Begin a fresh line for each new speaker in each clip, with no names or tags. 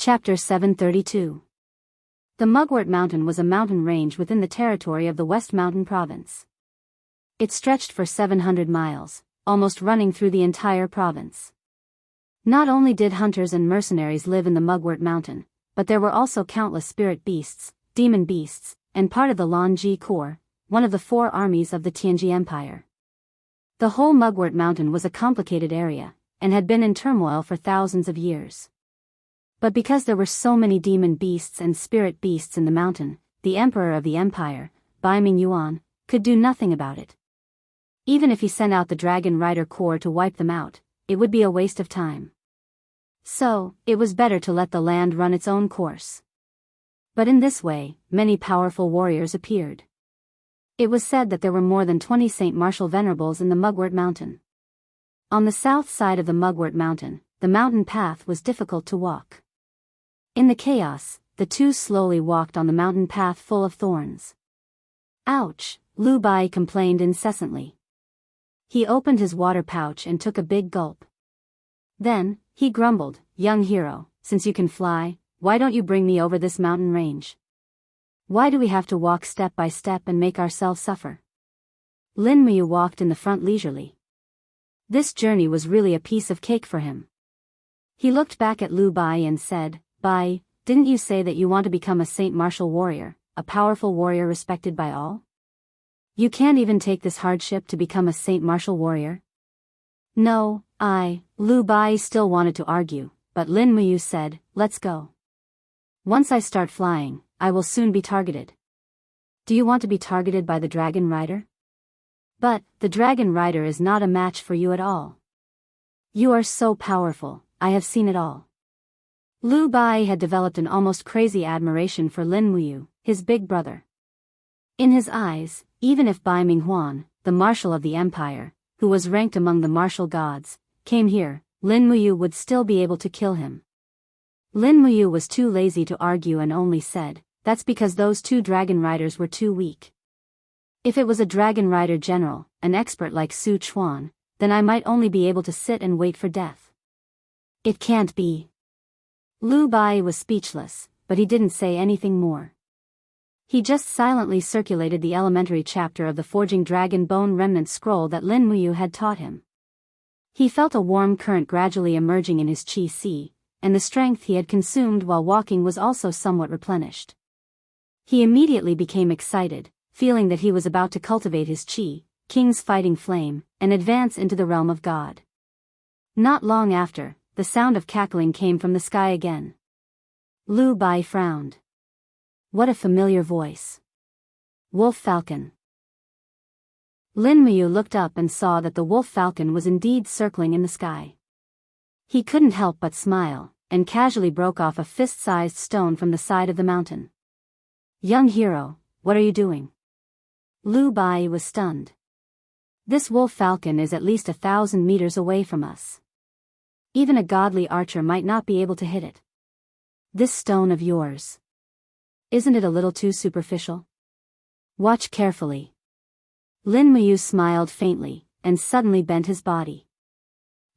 Chapter 732. The Mugwort Mountain was a mountain range within the territory of the West Mountain Province. It stretched for 700 miles, almost running through the entire province. Not only did hunters and mercenaries live in the Mugwort Mountain, but there were also countless spirit beasts, demon beasts, and part of the Lanji Corps, one of the 4 armies of the Tianji Empire. The whole Mugwort Mountain was a complicated area, and had been in turmoil for thousands of years. But because there were so many demon beasts and spirit beasts in the mountain, the emperor of the empire, Bai Mingyuan, could do nothing about it. Even if he sent out the Dragon Rider Corps to wipe them out, it would be a waste of time. So, it was better to let the land run its own course. But in this way, many powerful warriors appeared. It was said that there were more than 20 Saint Martial Venerables in the Mugwort Mountain. On the south side of the Mugwort Mountain, the mountain path was difficult to walk. In the chaos, the two slowly walked on the mountain path full of thorns. Ouch, Lu Bai complained incessantly. He opened his water pouch and took a big gulp. Then, he grumbled, "Young hero, since you can fly, why don't you bring me over this mountain range? Why do we have to walk step by step and make ourselves suffer?" Lin Muyu walked in the front leisurely. This journey was really a piece of cake for him. He looked back at Lu Bai and said, "Bai, didn't you say that you want to become a Saint Martial warrior, a powerful warrior respected by all? You can't even take this hardship to become a Saint Martial warrior?" "No, Lu Bai still wanted to argue, but Lin Muyu said, "Let's go. Once I start flying, I will soon be targeted." "Do you want to be targeted by the Dragon Rider?" "But, the Dragon Rider is not a match for you at all. You are so powerful, I have seen it all." Lu Bai had developed an almost crazy admiration for Lin Muyu, his big brother. In his eyes, even if Bai Minghuan, the marshal of the empire, who was ranked among the martial gods, came here, Lin Muyu would still be able to kill him. Lin Muyu was too lazy to argue and only said, "That's because those 2 dragon riders were too weak. If it was a dragon rider general, an expert like Su Chuan, then I might only be able to sit and wait for death. It can't be." Lu Bai was speechless, but he didn't say anything more. He just silently circulated the elementary chapter of the Forging Dragon Bone Remnant scroll that Lin Muyu had taught him. He felt a warm current gradually emerging in his qi, and the strength he had consumed while walking was also somewhat replenished. He immediately became excited, feeling that he was about to cultivate his qi, King's Fighting Flame, and advance into the realm of God. Not long after, the sound of cackling came from the sky again. Lu Bai frowned. What a familiar voice. Wolf Falcon. Lin Muyu looked up and saw that the wolf falcon was indeed circling in the sky. He couldn't help but smile, and casually broke off a fist-sized stone from the side of the mountain. "Young hero, what are you doing?" Lu Bai was stunned. "This wolf falcon is at least 1,000 meters away from us. Even a godly archer might not be able to hit it. This stone of yours. Isn't it a little too superficial? Watch carefully." Lin Muyu smiled faintly, and suddenly bent his body.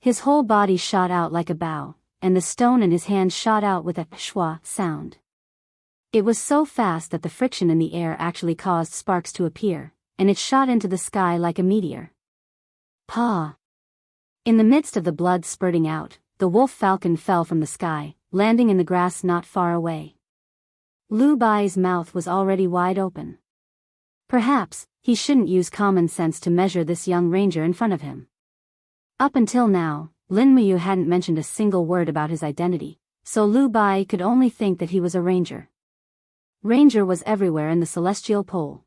His whole body shot out like a bow, and the stone in his hand shot out with a shwa sound. It was so fast that the friction in the air actually caused sparks to appear, and it shot into the sky like a meteor. Pa! In the midst of the blood spurting out, the wolf falcon fell from the sky, landing in the grass not far away. Lu Bai's mouth was already wide open. Perhaps, he shouldn't use common sense to measure this young ranger in front of him. Up until now, Lin Muyu hadn't mentioned a single word about his identity, so Lu Bai could only think that he was a ranger. Ranger was everywhere in the Celestial Pole.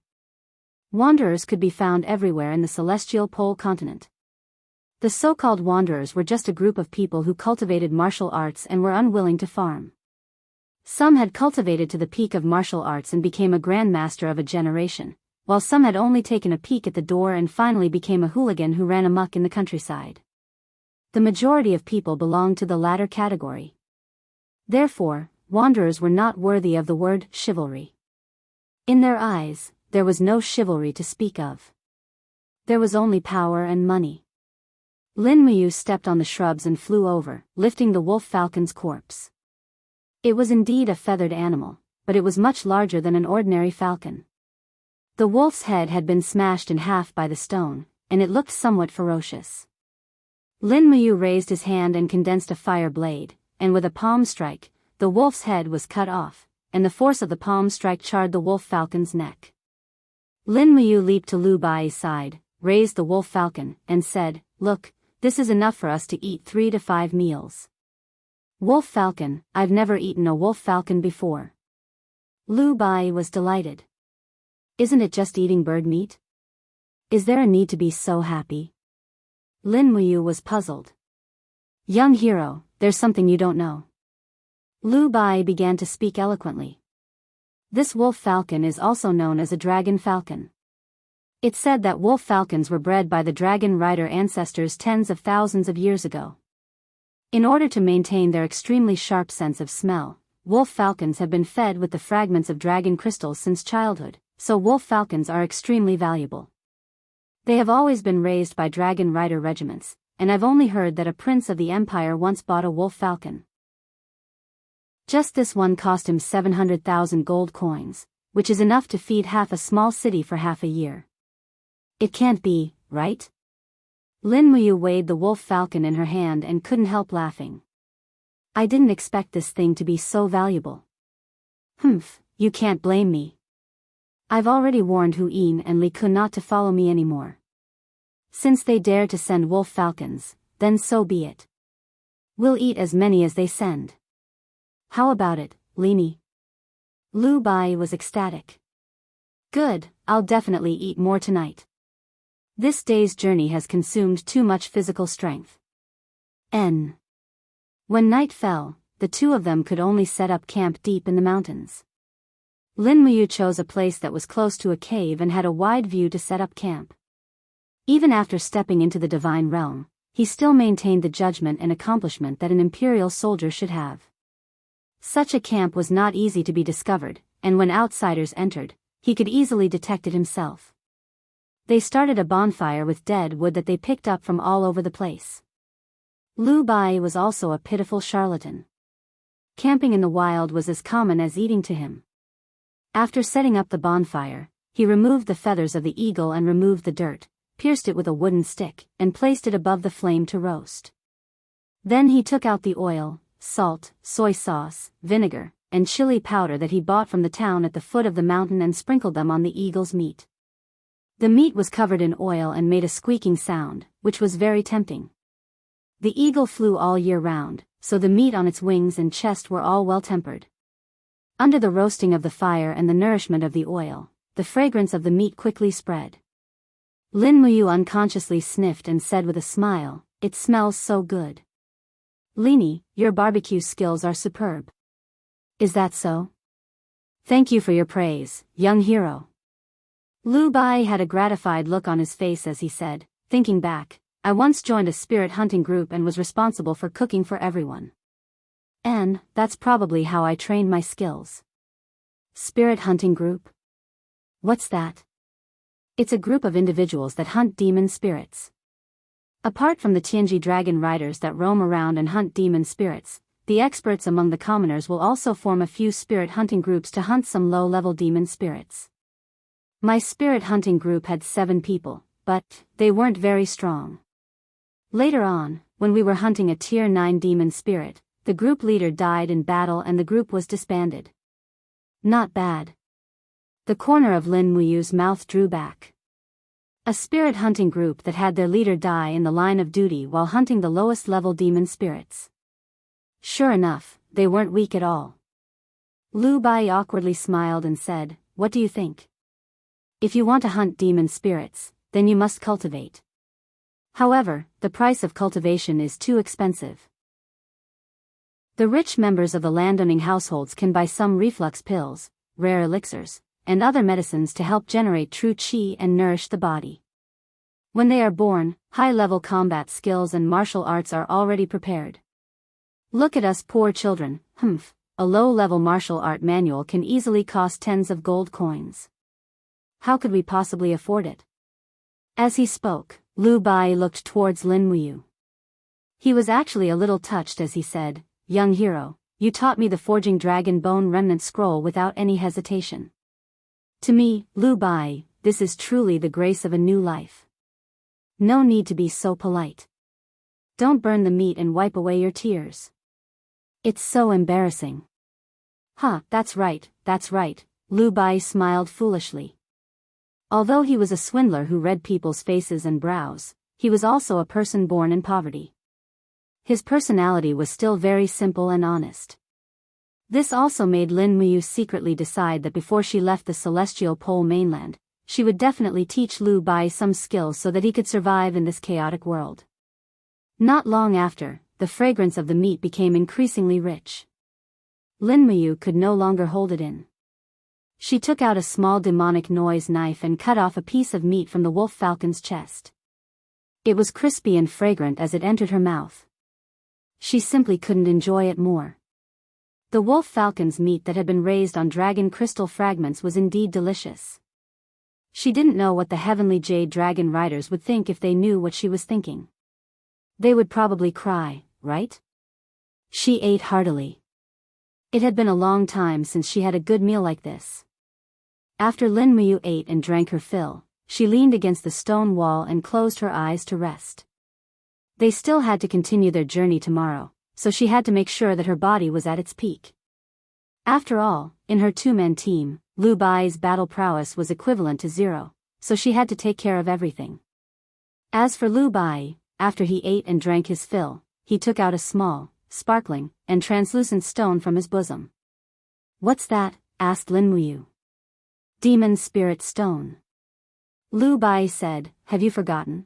Wanderers could be found everywhere in the Celestial Pole continent. The so-called wanderers were just a group of people who cultivated martial arts and were unwilling to farm. Some had cultivated to the peak of martial arts and became a grandmaster of a generation, while some had only taken a peek at the door and finally became a hooligan who ran amok in the countryside. The majority of people belonged to the latter category. Therefore, wanderers were not worthy of the word chivalry. In their eyes, there was no chivalry to speak of. There was only power and money. Lin Muyu stepped on the shrubs and flew over, lifting the wolf falcon's corpse. It was indeed a feathered animal, but it was much larger than an ordinary falcon. The wolf's head had been smashed in half by the stone, and it looked somewhat ferocious. Lin Muyu raised his hand and condensed a fire blade, and with a palm strike, the wolf's head was cut off, and the force of the palm strike charred the wolf falcon's neck. Lin Muyu leaped to Lu Bai's side, raised the wolf falcon, and said, "Look, this is enough for us to eat 3 to 5 meals." Wolf falcon, I've never eaten a wolf falcon before. Lu Bai was delighted. Isn't it just eating bird meat? Is there a need to be so happy? Lin Muyu was puzzled. Young hero, there's something you don't know. Lu Bai began to speak eloquently. This wolf falcon is also known as a dragon falcon. It's said that wolf falcons were bred by the dragon rider ancestors tens of thousands of years ago. In order to maintain their extremely sharp sense of smell, wolf falcons have been fed with the fragments of dragon crystals since childhood, so wolf falcons are extremely valuable. They have always been raised by dragon rider regiments, and I've only heard that a prince of the empire once bought a wolf falcon. Just this one cost him 700,000 gold coins, which is enough to feed half a small city for half a year. It can't be, right? Lin Muyu weighed the wolf falcon in her hand and couldn't help laughing. I didn't expect this thing to be so valuable. Humph, you can't blame me. I've already warned Hu Yin and Li Kun not to follow me anymore. Since they dare to send wolf falcons, then so be it. We'll eat as many as they send. How about it, Lini? Lu Bai was ecstatic. Good, I'll definitely eat more tonight. This day's journey has consumed too much physical strength. When night fell, the two of them could only set up camp deep in the mountains. Lin Muyu chose a place that was close to a cave and had a wide view to set up camp. Even after stepping into the divine realm, he still maintained the judgment and accomplishment that an imperial soldier should have. Such a camp was not easy to be discovered, and when outsiders entered, he could easily detect it himself. They started a bonfire with dead wood that they picked up from all over the place. Lu Bai was also a pitiful charlatan. Camping in the wild was as common as eating to him. After setting up the bonfire, he removed the feathers of the eagle and removed the dirt, pierced it with a wooden stick, and placed it above the flame to roast. Then he took out the oil, salt, soy sauce, vinegar, and chili powder that he bought from the town at the foot of the mountain and sprinkled them on the eagle's meat. The meat was covered in oil and made a squeaking sound, which was very tempting. The eagle flew all year round, so the meat on its wings and chest were all well tempered. Under the roasting of the fire and the nourishment of the oil, the fragrance of the meat quickly spread. Lin Muyu unconsciously sniffed and said with a smile, "It smells so good." Lini, your barbecue skills are superb. Is that so? Thank you for your praise, young hero. Lu Bai had a gratified look on his face as he said, thinking back, I once joined a spirit hunting group and was responsible for cooking for everyone. And that's probably how I trained my skills. Spirit hunting group? What's that? It's a group of individuals that hunt demon spirits. Apart from the Tianji dragon riders that roam around and hunt demon spirits, the experts among the commoners will also form a few spirit hunting groups to hunt some low-level demon spirits. My spirit hunting group had 7 people, but they weren't very strong. Later on, when we were hunting a tier 9 demon spirit, the group leader died in battle and the group was disbanded. Not bad. The corner of Lin Muyu's mouth drew back. A spirit hunting group that had their leader die in the line of duty while hunting the lowest level demon spirits. Sure enough, they weren't weak at all. Lu Bai awkwardly smiled and said, What do you think? If you want to hunt demon spirits, then you must cultivate. However, the price of cultivation is too expensive. The rich members of the landowning households can buy some reflux pills, rare elixirs, and other medicines to help generate true qi and nourish the body. When they are born, high-level combat skills and martial arts are already prepared. Look at us poor children, a low-level martial art manual can easily cost tens of gold coins. How could we possibly afford it? As he spoke, Lu Bai looked towards Lin Muyu. He was actually a little touched as he said, Young hero, you taught me the forging dragon bone remnant scroll without any hesitation. To me, Lu Bai, this is truly the grace of a new life. No need to be so polite. Don't burn the meat and wipe away your tears. It's so embarrassing. That's right, Lu Bai smiled foolishly. Although he was a swindler who read people's faces and brows, he was also a person born in poverty. His personality was still very simple and honest. This also made Lin Muyu secretly decide that before she left the celestial pole mainland, she would definitely teach Lu Bai some skills so that he could survive in this chaotic world. Not long after, the fragrance of the meat became increasingly rich. Lin Muyu could no longer hold it in. She took out a small demonic noise knife and cut off a piece of meat from the wolf falcon's chest. It was crispy and fragrant as it entered her mouth. She simply couldn't enjoy it more. The wolf falcon's meat that had been raised on dragon crystal fragments was indeed delicious. She didn't know what the heavenly jade dragon riders would think if they knew what she was thinking. They would probably cry, right? She ate heartily. It had been a long time since she had a good meal like this. After Lin Muyu ate and drank her fill, she leaned against the stone wall and closed her eyes to rest. They still had to continue their journey tomorrow, so she had to make sure that her body was at its peak. After all, in her two-man team, Lu Bai's battle prowess was equivalent to 0, so she had to take care of everything. As for Lu Bai, after he ate and drank his fill, he took out a small, sparkling, and translucent stone from his bosom. "What's that?" asked Lin Muyu. "Demon Spirit Stone." Lu Bai said, "Have you forgotten?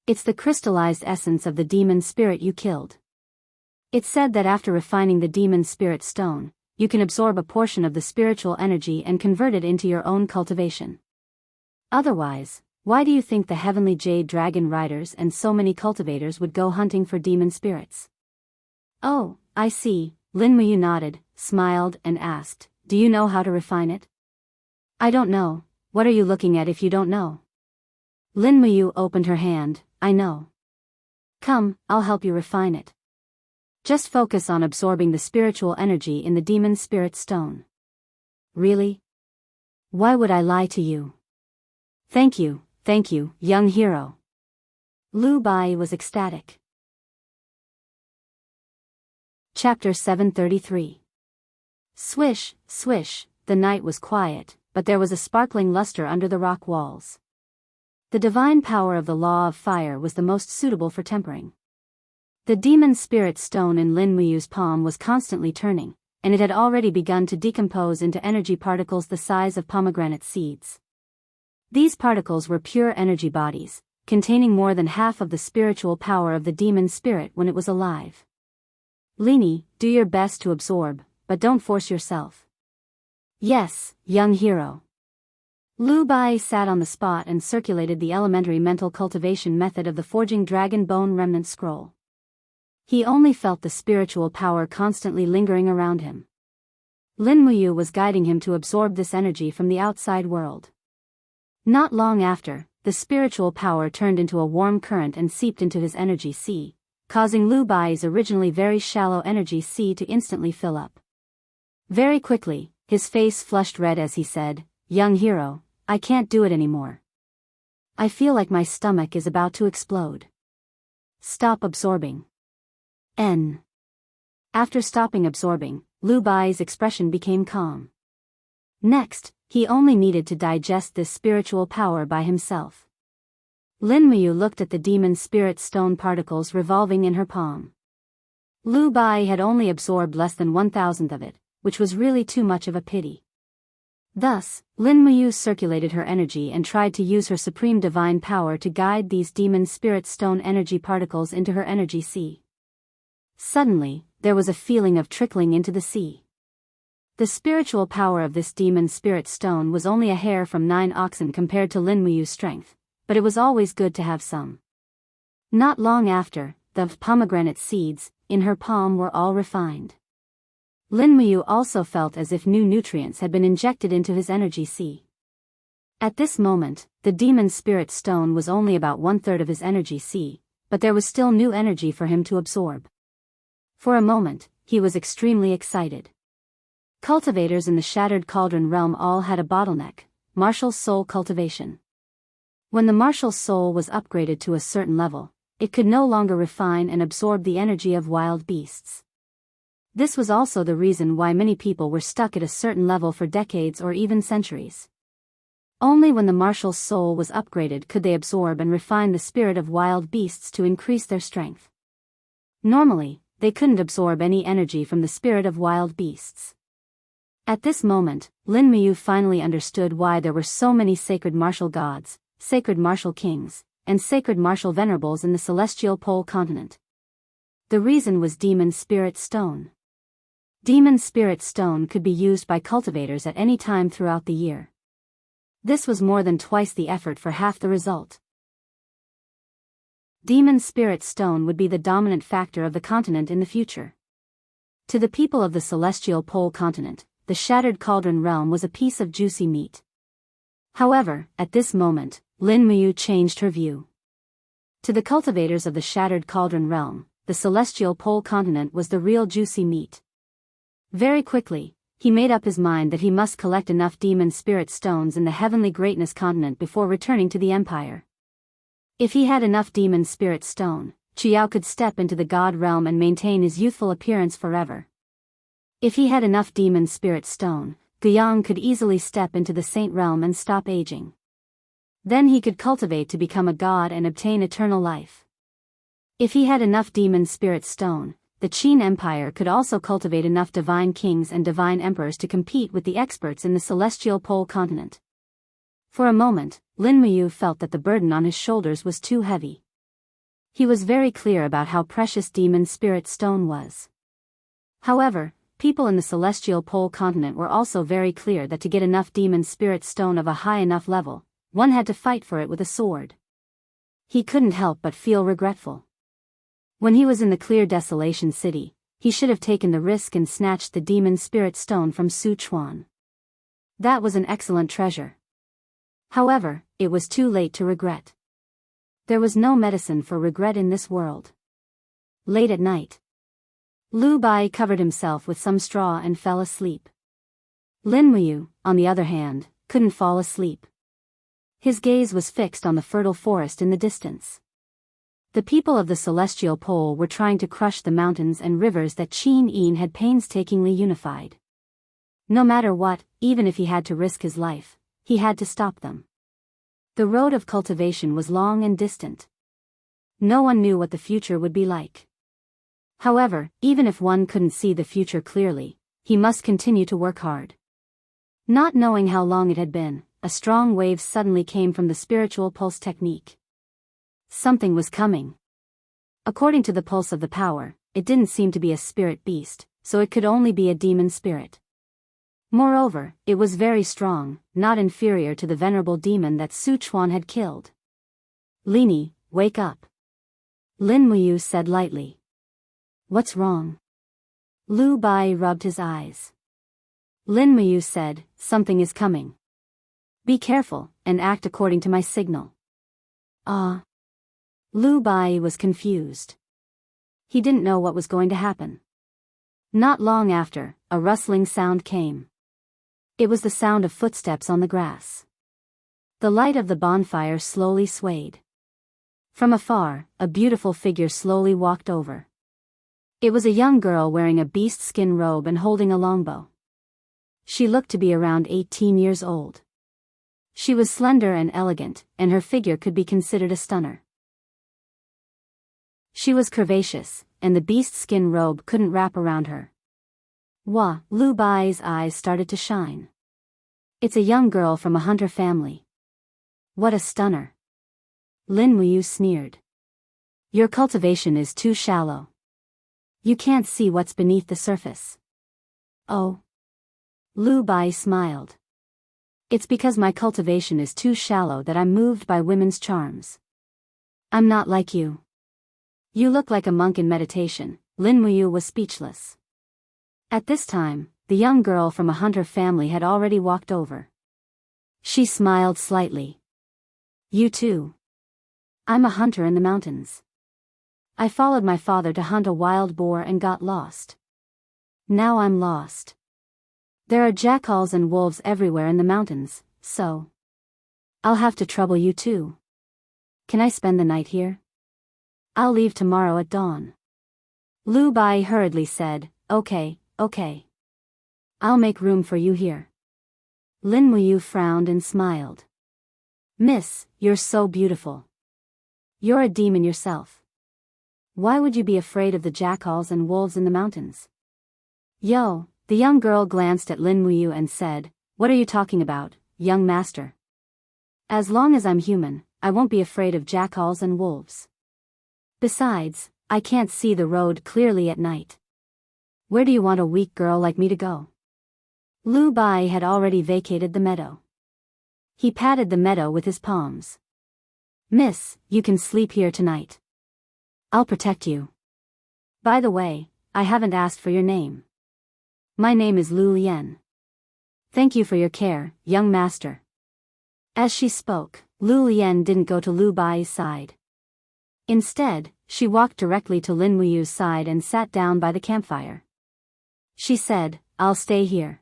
It's the crystallized essence of the demon spirit you killed. It's said that after refining the demon spirit stone, you can absorb a portion of the spiritual energy and convert it into your own cultivation. Otherwise, why do you think the heavenly jade dragon riders and so many cultivators would go hunting for demon spirits?" "Oh, I see," Lin Muyu nodded, smiled and asked, "Do you know how to refine it?" "I don't know. What are you looking at if you don't know?" Lin Muyu opened her hand. "I know. Come, I'll help you refine it. Just focus on absorbing the spiritual energy in the demon spirit stone." "Really? Why would I lie to you?" Thank you, young hero." Lu Bai was ecstatic. Chapter 733. Swish, swish, the night was quiet, but there was a sparkling luster under the rock walls. The divine power of the law of fire was the most suitable for tempering. The demon spirit stone in Lin Muyu's palm was constantly turning, and it had already begun to decompose into energy particles the size of pomegranate seeds. These particles were pure energy bodies, containing more than half of the spiritual power of the demon spirit when it was alive. "Lini, do your best to absorb, but don't force yourself." "Yes, young hero." Lu Bai sat on the spot and circulated the elementary mental cultivation method of the forging dragon bone remnant scroll. He only felt the spiritual power constantly lingering around him. Lin Muyu was guiding him to absorb this energy from the outside world. Not long after, the spiritual power turned into a warm current and seeped into his energy sea, causing Lu Bai's originally very shallow energy sea to instantly fill up. Very quickly, his face flushed red as he said, "Young hero, I can't do it anymore. I feel like my stomach is about to explode. Stop absorbing." After stopping absorbing, Lu Bai's expression became calm. Next, he only needed to digest this spiritual power by himself. Lin Muyu looked at the demon spirit stone particles revolving in her palm. Lu Bai had only absorbed less than 1,000th of it, which was really too much of a pity. Thus, Lin Muyu circulated her energy and tried to use her supreme divine power to guide these demon spirit stone energy particles into her energy sea. Suddenly, there was a feeling of trickling into the sea. The spiritual power of this demon spirit stone was only a hair from 9 oxen compared to Lin Muyu's strength, but it was always good to have some. Not long after, the pomegranate seeds in her palm were all refined. Lin Muyu also felt as if new nutrients had been injected into his energy sea. At this moment, the demon spirit stone was only about 1/3 of his energy sea, but there was still new energy for him to absorb. For a moment, he was extremely excited. Cultivators in the Shattered Cauldron realm all had a bottleneck: martial soul cultivation. When the martial soul was upgraded to a certain level, it could no longer refine and absorb the energy of wild beasts. This was also the reason why many people were stuck at a certain level for decades or even centuries. Only when the martial soul was upgraded could they absorb and refine the spirit of wild beasts to increase their strength. Normally, they couldn't absorb any energy from the spirit of wild beasts. At this moment, Lin Muyu finally understood why there were so many sacred martial gods, sacred martial kings, and sacred martial venerables in the celestial pole continent. The reason was Demon Spirit Stone. Demon Spirit Stone could be used by cultivators at any time throughout the year. This was more than twice the effort for half the result. Demon Spirit Stone would be the dominant factor of the continent in the future. To the people of the celestial pole continent, the Shattered Cauldron realm was a piece of juicy meat. However, at this moment, Lin Muyu changed her view. To the cultivators of the Shattered Cauldron realm, the celestial pole continent was the real juicy meat. Very quickly, he made up his mind that he must collect enough demon spirit stones in the heavenly greatness continent before returning to the empire. If he had enough demon spirit stone, Chiao could step into the god realm and maintain his youthful appearance forever. If he had enough demon spirit stone, Guiyang could easily step into the saint realm and stop aging. Then he could cultivate to become a god and obtain eternal life. If he had enough demon spirit stone, the Qin Empire could also cultivate enough divine kings and divine emperors to compete with the experts in the celestial pole continent. For a moment, Lin Muyu felt that the burden on his shoulders was too heavy. He was very clear about how precious demon spirit stone was. However, people in the celestial pole continent were also very clear that to get enough demon spirit stone of a high enough level, one had to fight for it with a sword. He couldn't help but feel regretful. When he was in the clear desolation city, he should have taken the risk and snatched the demon spirit stone from Su Chuan. That was an excellent treasure. However, it was too late to regret. There was no medicine for regret in this world. Late at night, Lu Bai covered himself with some straw and fell asleep. Lin Muyu, on the other hand, couldn't fall asleep. His gaze was fixed on the fertile forest in the distance. The people of the celestial pole were trying to crush the mountains and rivers that Qin Yin had painstakingly unified. No matter what, even if he had to risk his life, he had to stop them. The road of cultivation was long and distant. No one knew what the future would be like. However, even if one couldn't see the future clearly, he must continue to work hard. Not knowing how long it had been, a strong wave suddenly came from the spiritual pulse technique. Something was coming. According to the pulse of the power, it didn't seem to be a spirit beast, so it could only be a demon spirit. Moreover, it was very strong, not inferior to the venerable demon that Su Chuan had killed. "Lini, wake up," Lin Muyu said lightly. "What's wrong?" Lu Bai rubbed his eyes. Lin Muyu said, "Something is coming. Be careful, and act according to my signal." Ah. Lu Bai was confused. He didn't know what was going to happen. Not long after, a rustling sound came. It was the sound of footsteps on the grass. The light of the bonfire slowly swayed. From afar, a beautiful figure slowly walked over. It was a young girl wearing a beast skin robe and holding a longbow. She looked to be around 18 years old. She was slender and elegant, and her figure could be considered a stunner. She was curvaceous, and the beast skin robe couldn't wrap around her. Wah, Lu Bai's eyes started to shine. It's a young girl from a hunter family. What a stunner. Lin Muyu sneered. Your cultivation is too shallow. You can't see what's beneath the surface. Oh. Lu Bai smiled. It's because my cultivation is too shallow that I'm moved by women's charms. I'm not like you. You look like a monk in meditation. Lin Muyu was speechless. At this time, the young girl from a hunter family had already walked over. She smiled slightly. You too. I'm a hunter in the mountains. I followed my father to hunt a wild boar and got lost. Now I'm lost. There are jackals and wolves everywhere in the mountains, so I'll have to trouble you too. Can I spend the night here? I'll leave tomorrow at dawn. Lu Bai hurriedly said, Okay. I'll make room for you here. Lin Muyu frowned and smiled. Miss, you're so beautiful. You're a demon yourself. Why would you be afraid of the jackals and wolves in the mountains? Yo, the young girl glanced at Lin Muyu and said, What are you talking about, young master? As long as I'm human, I won't be afraid of jackals and wolves. Besides, I can't see the road clearly at night. Where do you want a weak girl like me to go? Lu Bai had already vacated the meadow. He patted the meadow with his palms. Miss, you can sleep here tonight. I'll protect you. By the way, I haven't asked for your name. My name is Lu Lian. Thank you for your care, young master. As she spoke, Lu Lian didn't go to Lu Bai's side. Instead, she walked directly to Lin Muyu's side and sat down by the campfire. She said, I'll stay here.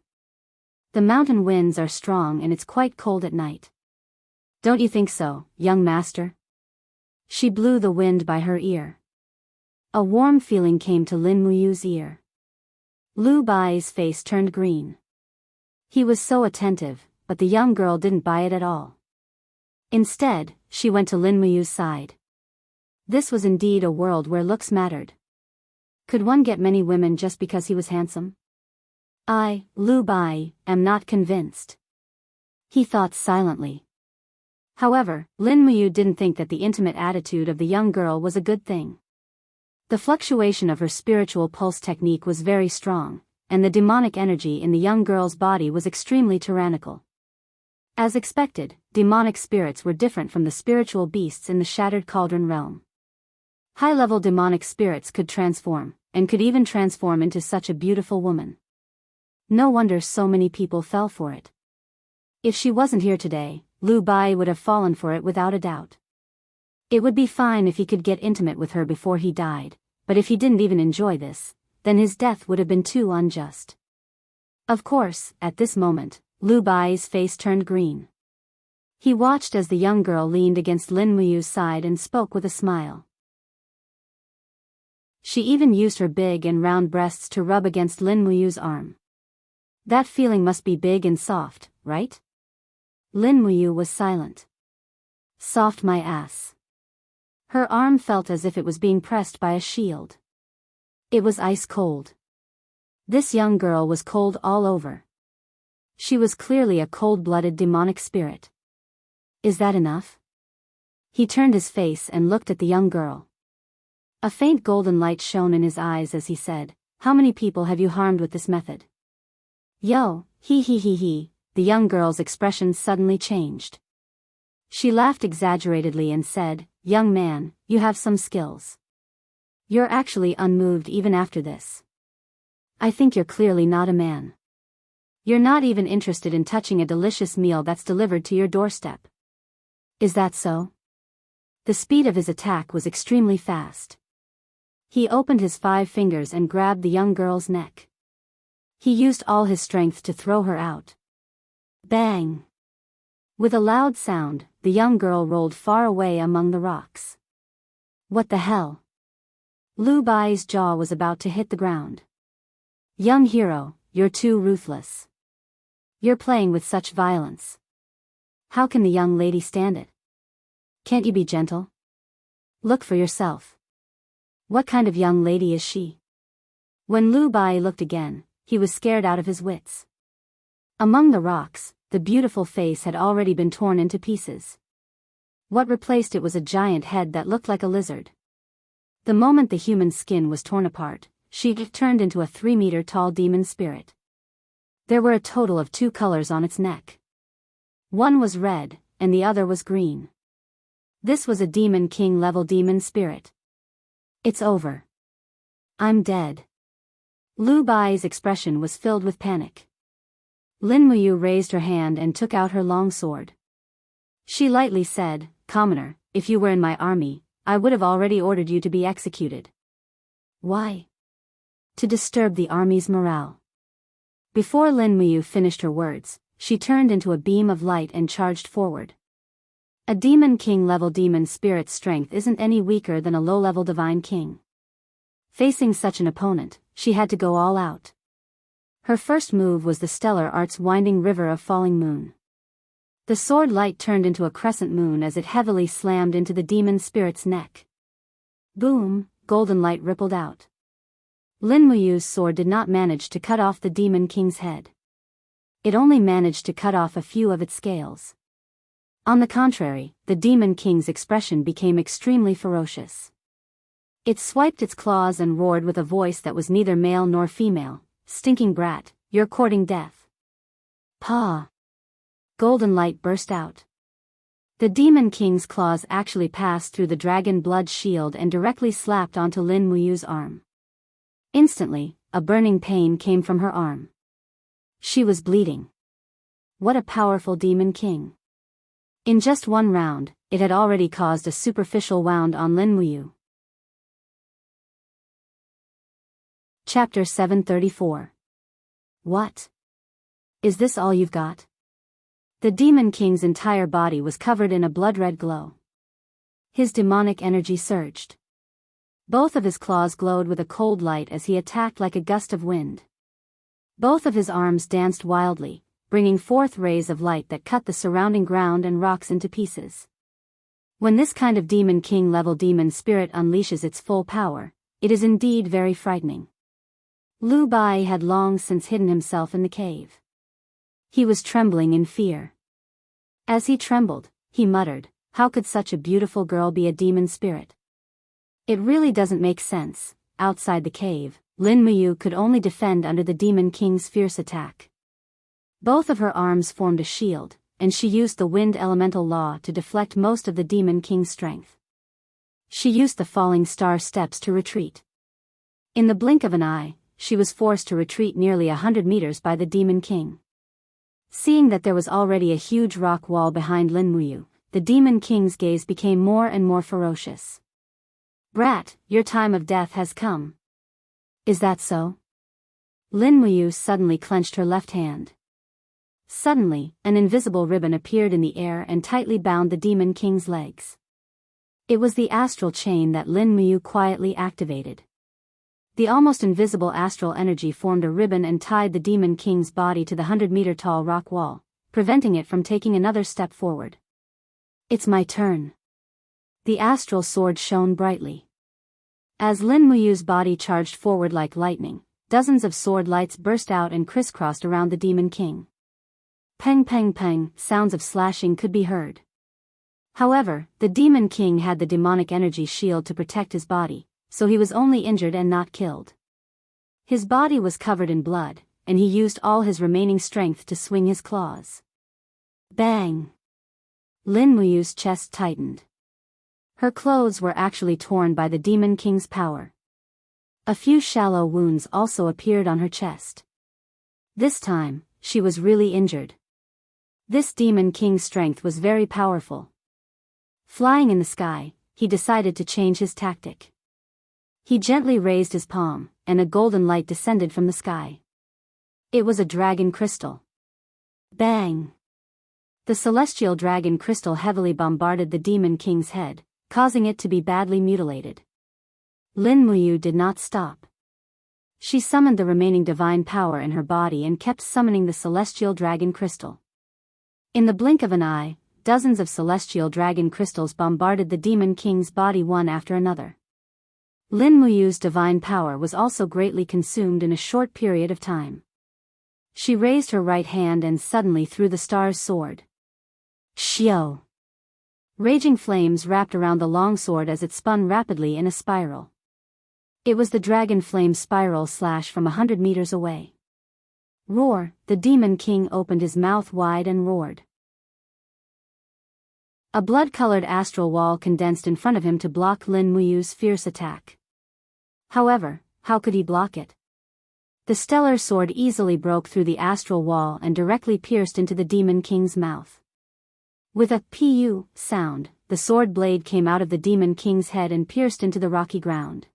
The mountain winds are strong and it's quite cold at night. Don't you think so, young master? She blew the wind by her ear. A warm feeling came to Lin Muyu's ear. Lu Bai's face turned green. He was so attentive, but the young girl didn't buy it at all. Instead, she went to Lin Muyu's side. This was indeed a world where looks mattered. Could one get many women just because he was handsome? I, Lu Bai, am not convinced. He thought silently. However, Lin Muyu didn't think that the intimate attitude of the young girl was a good thing. The fluctuation of her spiritual pulse technique was very strong, and the demonic energy in the young girl's body was extremely tyrannical. As expected, demonic spirits were different from the spiritual beasts in the Shattered Cauldron realm. High-level demonic spirits could transform, and could even transform into such a beautiful woman. No wonder so many people fell for it. If she wasn't here today, Lu Bai would have fallen for it without a doubt. It would be fine if he could get intimate with her before he died, but if he didn't even enjoy this, then his death would have been too unjust. Of course, at this moment, Lu Bai's face turned green. He watched as the young girl leaned against Lin Muyu's side and spoke with a smile. She even used her big and round breasts to rub against Lin Muyu's arm. That feeling must be big and soft, right? Lin Muyu was silent. Soft my ass. Her arm felt as if it was being pressed by a shield. It was ice cold. This young girl was cold all over. She was clearly a cold-blooded demonic spirit. Is that enough? He turned his face and looked at the young girl. A faint golden light shone in his eyes as he said, How many people have you harmed with this method? Yo, he, the young girl's expression suddenly changed. She laughed exaggeratedly and said, Young man, you have some skills. You're actually unmoved even after this. I think you're clearly not a man. You're not even interested in touching a delicious meal that's delivered to your doorstep. Is that so? The speed of his attack was extremely fast. He opened his 5 fingers and grabbed the young girl's neck. He used all his strength to throw her out. Bang! With a loud sound, the young girl rolled far away among the rocks. What the hell? Lu Bai's jaw was about to hit the ground. Young hero, you're too ruthless. You're playing with such violence. How can the young lady stand it? Can't you be gentle? Look for yourself. What kind of young lady is she? When Lu Bai looked again, he was scared out of his wits. Among the rocks, the beautiful face had already been torn into pieces. What replaced it was a giant head that looked like a lizard. The moment the human skin was torn apart, she turned into a 3-meter-tall demon spirit. There were a total of 2 colors on its neck. One was red, and the other was green. This was a Demon King-level demon spirit. It's over. I'm dead. Lu Bai's expression was filled with panic. Lin Muyu raised her hand and took out her long sword. She lightly said, Commoner, if you were in my army, I would have already ordered you to be executed. Why? to disturb the army's morale. Before Lin Muyu finished her words, she turned into a beam of light and charged forward. A Demon King level demon spirit's strength isn't any weaker than a low-level divine king. Facing such an opponent, she had to go all out. Her first move was the stellar art's winding river of falling moon. The sword light turned into a crescent moon as it heavily slammed into the demon spirit's neck. Boom, golden light rippled out. Lin Muyu's sword did not manage to cut off the Demon King's head. It only managed to cut off a few of its scales. On the contrary, the Demon King's expression became extremely ferocious. It swiped its claws and roared with a voice that was neither male nor female. "Stinking brat, you're courting death." "Paw!" Golden light burst out. The Demon King's claws actually passed through the dragon blood shield and directly slapped onto Lin Muyu's arm. Instantly, a burning pain came from her arm. She was bleeding. What a powerful Demon King. In just one round, it had already caused a superficial wound on Lin Muyu. Chapter 734. What? Is this all you've got? The Demon King's entire body was covered in a blood-red glow. His demonic energy surged. Both of his claws glowed with a cold light as he attacked like a gust of wind. Both of his arms danced wildly, bringing forth rays of light that cut the surrounding ground and rocks into pieces. When this kind of Demon King level demon spirit unleashes its full power, it is indeed very frightening. Lu Bai had long since hidden himself in the cave. He was trembling in fear. As he trembled, he muttered, "How could such a beautiful girl be a demon spirit? It really doesn't make sense." Outside the cave, Lin Muyu could only defend under the Demon King's fierce attack. Both of her arms formed a shield, and she used the wind elemental law to deflect most of the Demon King's strength. She used the falling star steps to retreat. In the blink of an eye, she was forced to retreat nearly 100 meters by the Demon King. Seeing that there was already a huge rock wall behind Lin Muyu, the Demon King's gaze became more and more ferocious. "Brat, your time of death has come." "Is that so?" Lin Muyu suddenly clenched her left hand. Suddenly, an invisible ribbon appeared in the air and tightly bound the Demon King's legs. It was the astral chain that Lin Muyu quietly activated. The almost invisible astral energy formed a ribbon and tied the Demon King's body to the 100-meter-tall rock wall, preventing it from taking another step forward. "It's my turn." The astral sword shone brightly. As Lin Muyu's body charged forward like lightning, dozens of sword lights burst out and crisscrossed around the Demon King. Peng peng peng, sounds of slashing could be heard. However, the Demon King had the demonic energy shield to protect his body, so he was only injured and not killed. His body was covered in blood, and he used all his remaining strength to swing his claws. Bang! Lin Muyu's chest tightened. Her clothes were actually torn by the Demon King's power. A few shallow wounds also appeared on her chest. This time, she was really injured. This Demon King's strength was very powerful. Flying in the sky, he decided to change his tactic. He gently raised his palm, and a golden light descended from the sky. It was a dragon crystal. Bang! The celestial dragon crystal heavily bombarded the Demon King's head, causing it to be badly mutilated. Lin Muyu did not stop. She summoned the remaining divine power in her body and kept summoning the celestial dragon crystal. In the blink of an eye, dozens of celestial dragon crystals bombarded the Demon King's body one after another. Lin Muyu's divine power was also greatly consumed in a short period of time. She raised her right hand and suddenly threw the star's sword. Xiao! Raging flames wrapped around the long sword as it spun rapidly in a spiral. It was the dragon flame spiral slash from 100 meters away. Roar! The Demon King opened his mouth wide and roared. A blood-colored astral wall condensed in front of him to block Lin Muyu's fierce attack. However, how could he block it? The stellar sword easily broke through the astral wall and directly pierced into the Demon King's mouth. With a "pu" sound, the sword blade came out of the Demon King's head and pierced into the rocky ground.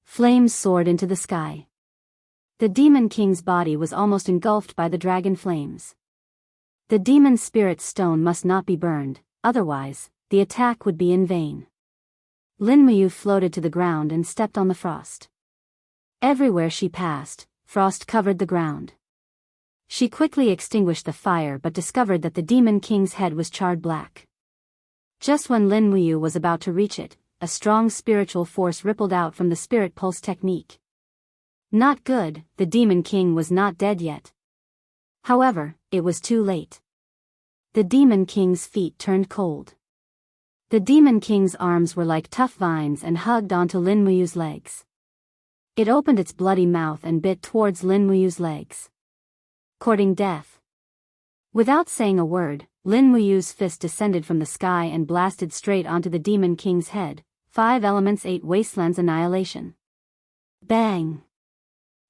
Flames soared into the sky. The demon king's body was almost engulfed by the dragon flames. The demon spirit stone must not be burned, otherwise, the attack would be in vain. Lin Muyu floated to the ground and stepped on the frost. Everywhere she passed, frost covered the ground. She quickly extinguished the fire but discovered that the demon king's head was charred black. Just when Lin Muyu was about to reach it, a strong spiritual force rippled out from the spirit pulse technique. Not good, the demon king was not dead yet. However, it was too late. The demon king's feet turned cold. The demon king's arms were like tough vines and hugged onto Lin Muyu's legs. It opened its bloody mouth and bit towards Lin Muyu's legs. Courting death. Without saying a word, Lin Muyu's fist descended from the sky and blasted straight onto the demon king's head. 5 elements 8 wastelands annihilation. Bang!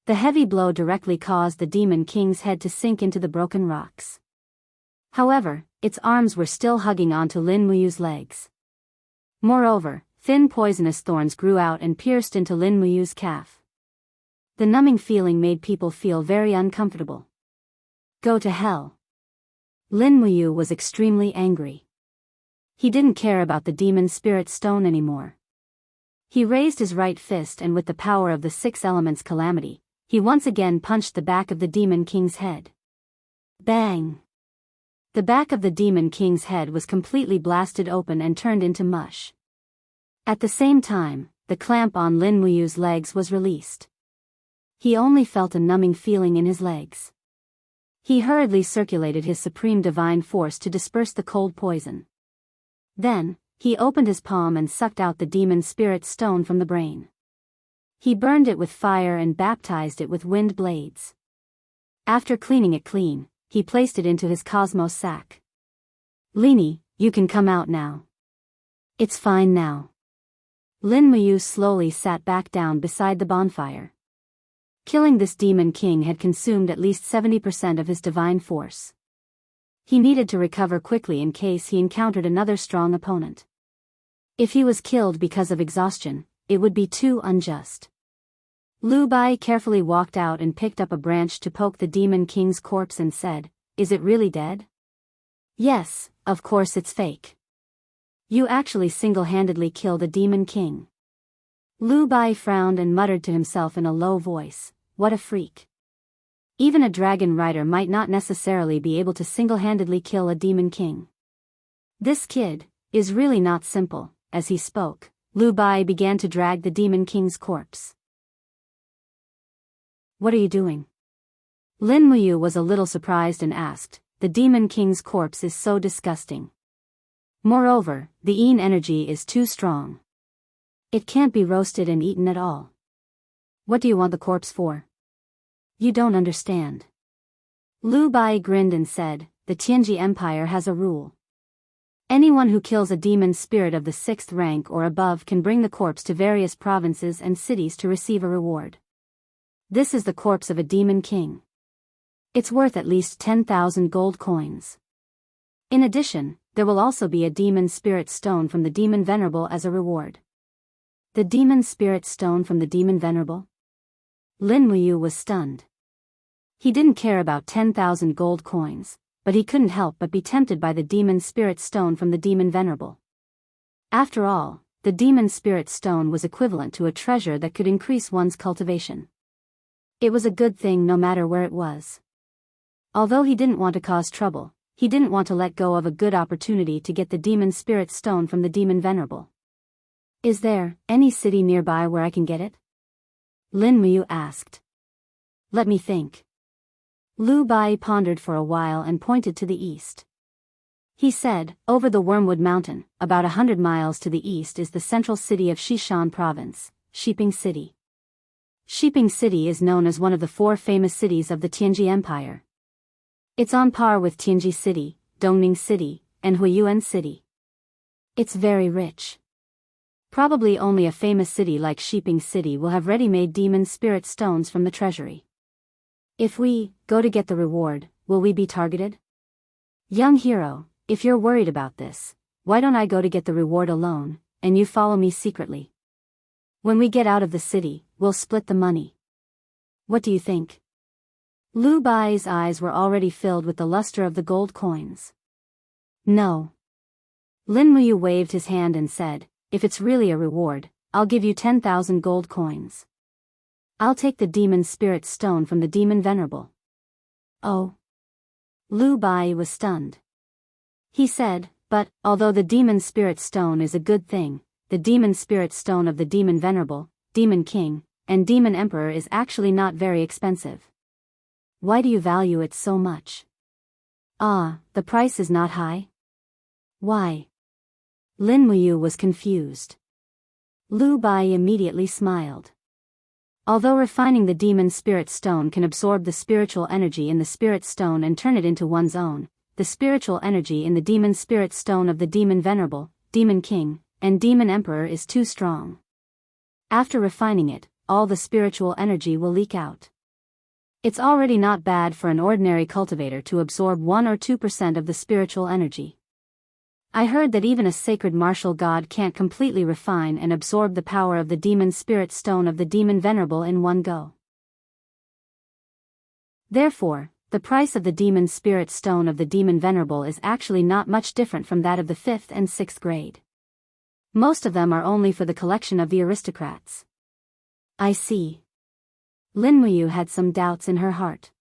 The heavy blow directly caused the demon king's head to sink into the broken rocks. However, its arms were still hugging onto Lin Muyu's legs. Moreover, thin poisonous thorns grew out and pierced into Lin Muyu's calf. The numbing feeling made people feel very uncomfortable. Go to hell. Lin Muyu was extremely angry. He didn't care about the demon spirit stone anymore. He raised his right fist and with the power of the 6 elements calamity, he once again punched the back of the demon king's head. Bang! The back of the demon king's head was completely blasted open and turned into mush. At the same time, the clamp on Lin Muyu's legs was released. He only felt a numbing feeling in his legs. He hurriedly circulated his supreme divine force to disperse the cold poison. Then, he opened his palm and sucked out the demon spirit stone from the brain. He burned it with fire and baptized it with wind blades. After cleaning it clean, he placed it into his cosmos sack. Lini, you can come out now. It's fine now. Lin Muyu slowly sat back down beside the bonfire. Killing this demon king had consumed at least 70% of his divine force. He needed to recover quickly in case he encountered another strong opponent. If he was killed because of exhaustion, it would be too unjust. Lu Bai carefully walked out and picked up a branch to poke the demon king's corpse and said, "Is it really dead?" "Yes, of course it's fake. You actually single-handedly killed a demon king." Lu Bai frowned and muttered to himself in a low voice, "What a freak. Even a dragon rider might not necessarily be able to single-handedly kill a demon king. This kid is really not simple." As he spoke, Lu Bai began to drag the demon king's corpse. "What are you doing?" Lin Muyu was a little surprised and asked, "The demon king's corpse is so disgusting. Moreover, the Yin energy is too strong. It can't be roasted and eaten at all. What do you want the corpse for?" "You don't understand." Lu Bai grinned and said, "The Tianji Empire has a rule. Anyone who kills a demon spirit of the 6th rank or above can bring the corpse to various provinces and cities to receive a reward. This is the corpse of a demon king. It's worth at least 10,000 gold coins. In addition, there will also be a demon spirit stone from the demon venerable as a reward." The demon spirit stone from the demon venerable? Lin Muyu was stunned. He didn't care about 10,000 gold coins, but he couldn't help but be tempted by the demon spirit stone from the demon venerable. After all, the demon spirit stone was equivalent to a treasure that could increase one's cultivation. It was a good thing no matter where it was. Although he didn't want to cause trouble, he didn't want to let go of a good opportunity to get the demon spirit stone from the demon venerable. "Is there any city nearby where I can get it?" Lin Muyu asked. "Let me think." Lu Bai pondered for a while and pointed to the east. He said, "Over the Wormwood Mountain, about 100 miles to the east is the central city of Xishan Province, Shiping City. Shiping City is known as one of the 4 famous cities of the Tianji Empire. It's on par with Tianji City, Dongning City, and Huiyuan City. It's very rich. Probably only a famous city like Shiping City will have ready-made demon spirit stones from the treasury. If we go to get the reward, will we be targeted? Young hero, if you're worried about this, why don't I go to get the reward alone, and you follow me secretly? When we get out of the city, we'll split the money." What do you think? Lu Bai's eyes were already filled with the luster of the gold coins. No. Lin Muyu waved his hand and said, if it's really a reward, I'll give you 10,000 gold coins. I'll take the demon spirit stone from the demon venerable. Oh. Lu Bai was stunned. He said, but, although the demon spirit stone is a good thing, the demon spirit stone of the demon venerable, demon king, and demon emperor is actually not very expensive. Why do you value it so much? Ah, the price is not high? Why? Lin Muyu was confused. Lu Bai immediately smiled. Although refining the demon spirit stone can absorb the spiritual energy in the spirit stone and turn it into one's own, the spiritual energy in the demon spirit stone of the demon venerable, demon king, and demon emperor is too strong. After refining it, all the spiritual energy will leak out. It's already not bad for an ordinary cultivator to absorb 1 or 2% of the spiritual energy. I heard that even a sacred martial god can't completely refine and absorb the power of the demon spirit stone of the demon venerable in one go. Therefore, the price of the demon spirit stone of the demon venerable is actually not much different from that of the 5th and 6th grade. Most of them are only for the collection of the aristocrats. I see. Lin Muyu had some doubts in her heart.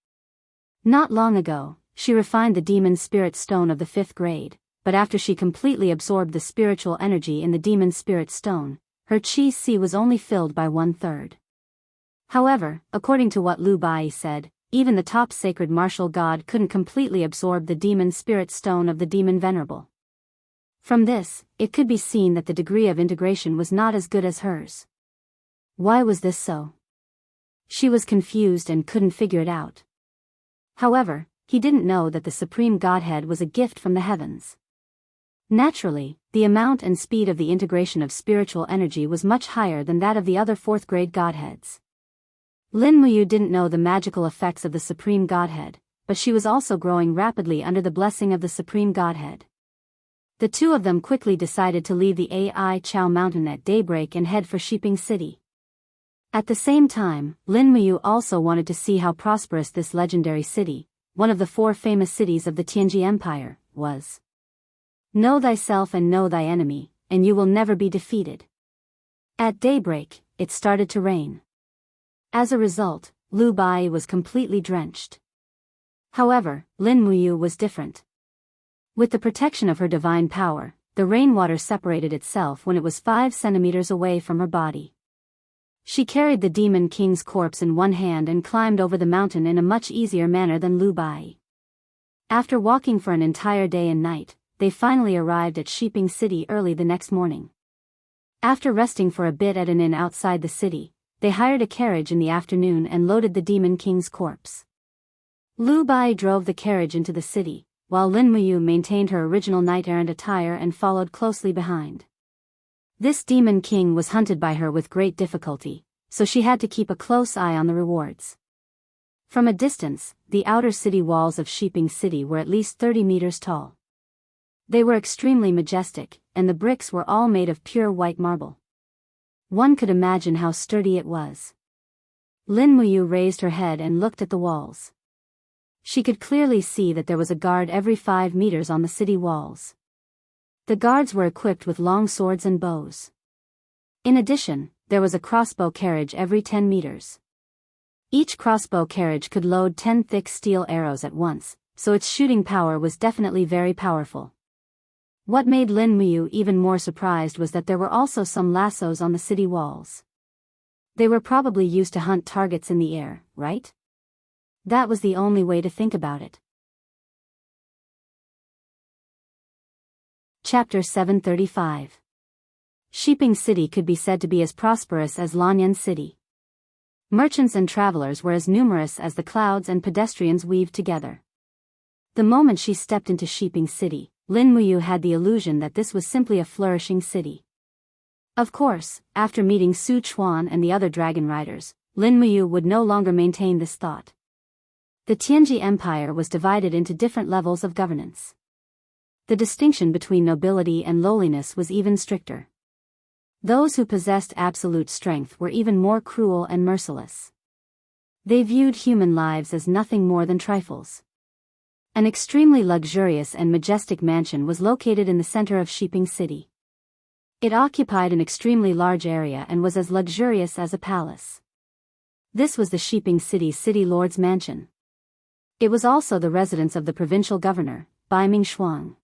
Not long ago, she refined the demon spirit stone of the 5th grade, but after she completely absorbed the spiritual energy in the demon spirit stone, her chi was only filled by 1/3. However, according to what Lu Bai said, even the top sacred martial god couldn't completely absorb the demon spirit stone of the demon venerable. From this, it could be seen that the degree of integration was not as good as hers. Why was this so? She was confused and couldn't figure it out. However, he didn't know that the Supreme Godhead was a gift from the heavens. Naturally, the amount and speed of the integration of spiritual energy was much higher than that of the other 4th grade godheads. Lin Muyu didn't know the magical effects of the Supreme Godhead, but she was also growing rapidly under the blessing of the Supreme Godhead. The two of them quickly decided to leave the Ai Chao mountain at daybreak and head for Shiping City. At the same time, Lin Muyu also wanted to see how prosperous this legendary city, one of the 4 famous cities of the Tianji Empire, was. Know thyself and know thy enemy, and you will never be defeated. At daybreak, it started to rain. As a result, Lu Bai was completely drenched. However, Lin Muyu was different. With the protection of her divine power, the rainwater separated itself when it was 5 centimeters away from her body. She carried the demon king's corpse in one hand and climbed over the mountain in a much easier manner than Lu Bai. After walking for an entire day and night, they finally arrived at Shiping City early the next morning. After resting for a bit at an inn outside the city, they hired a carriage in the afternoon and loaded the demon king's corpse. Lu Bai drove the carriage into the city, while Lin Muyu maintained her original knight-errant attire and followed closely behind. This demon king was hunted by her with great difficulty, so she had to keep a close eye on the rewards. From a distance, the outer city walls of Shiping City were at least 30 meters tall. They were extremely majestic, and the bricks were all made of pure white marble. One could imagine how sturdy it was. Lin Muyu raised her head and looked at the walls. She could clearly see that there was a guard every 5 meters on the city walls. The guards were equipped with long swords and bows. In addition, there was a crossbow carriage every 10 meters. Each crossbow carriage could load 10 thick steel arrows at once, so its shooting power was definitely very powerful. What made Lin Muyu even more surprised was that there were also some lassos on the city walls. They were probably used to hunt targets in the air, right? That was the only way to think about it. Chapter 735. Shiping City could be said to be as prosperous as Lanyan City. Merchants and travelers were as numerous as the clouds and pedestrians weaved together. The moment she stepped into Shiping City, Lin Muyu had the illusion that this was simply a flourishing city. Of course, after meeting Su Chuan and the other dragon riders, Lin Muyu would no longer maintain this thought. The Tianji Empire was divided into different levels of governance. The distinction between nobility and lowliness was even stricter. Those who possessed absolute strength were even more cruel and merciless. They viewed human lives as nothing more than trifles. An extremely luxurious and majestic mansion was located in the center of Shiping City. It occupied an extremely large area and was as luxurious as a palace. This was the Shiping City Lord's mansion. It was also the residence of the provincial governor, Bai Mingshuang.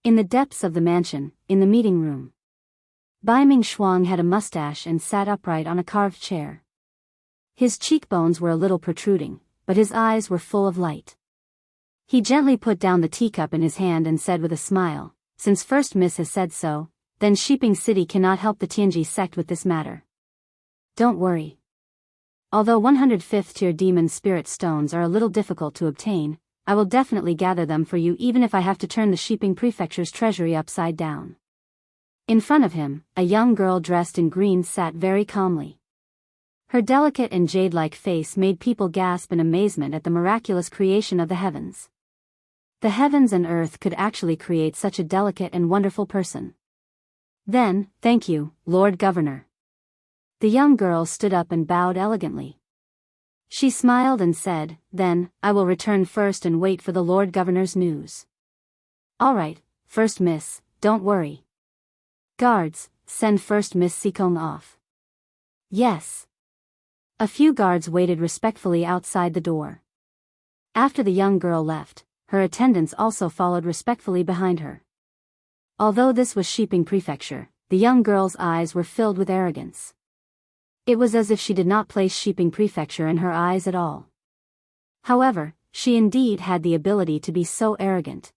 In the depths of the mansion, in the meeting room, Bai Mingshuang had a mustache and sat upright on a carved chair. His cheekbones were a little protruding, but his eyes were full of light. He gently put down the teacup in his hand and said with a smile, "Since First Miss has said so, then Shiping City cannot help the Tianji sect with this matter. Don't worry. Although 105th tier demon spirit stones are a little difficult to obtain, I will definitely gather them for you even if I have to turn the Shiping Prefecture's treasury upside down." In front of him, a young girl dressed in green sat very calmly. Her delicate and jade-like face made people gasp in amazement at the miraculous creation of the heavens. The heavens and earth could actually create such a delicate and wonderful person. Then, "Thank you, Lord Governor." The young girl stood up and bowed elegantly. She smiled and said, "Then, I will return first and wait for the Lord Governor's news." "All right, First Miss, don't worry. Guards, send First Miss Sikong off." "Yes." A few guards waited respectfully outside the door. After the young girl left, her attendants also followed respectfully behind her. Although this was Shiping Prefecture, the young girl's eyes were filled with arrogance. It was as if she did not place Shiping Prefecture in her eyes at all. However, she indeed had the ability to be so arrogant.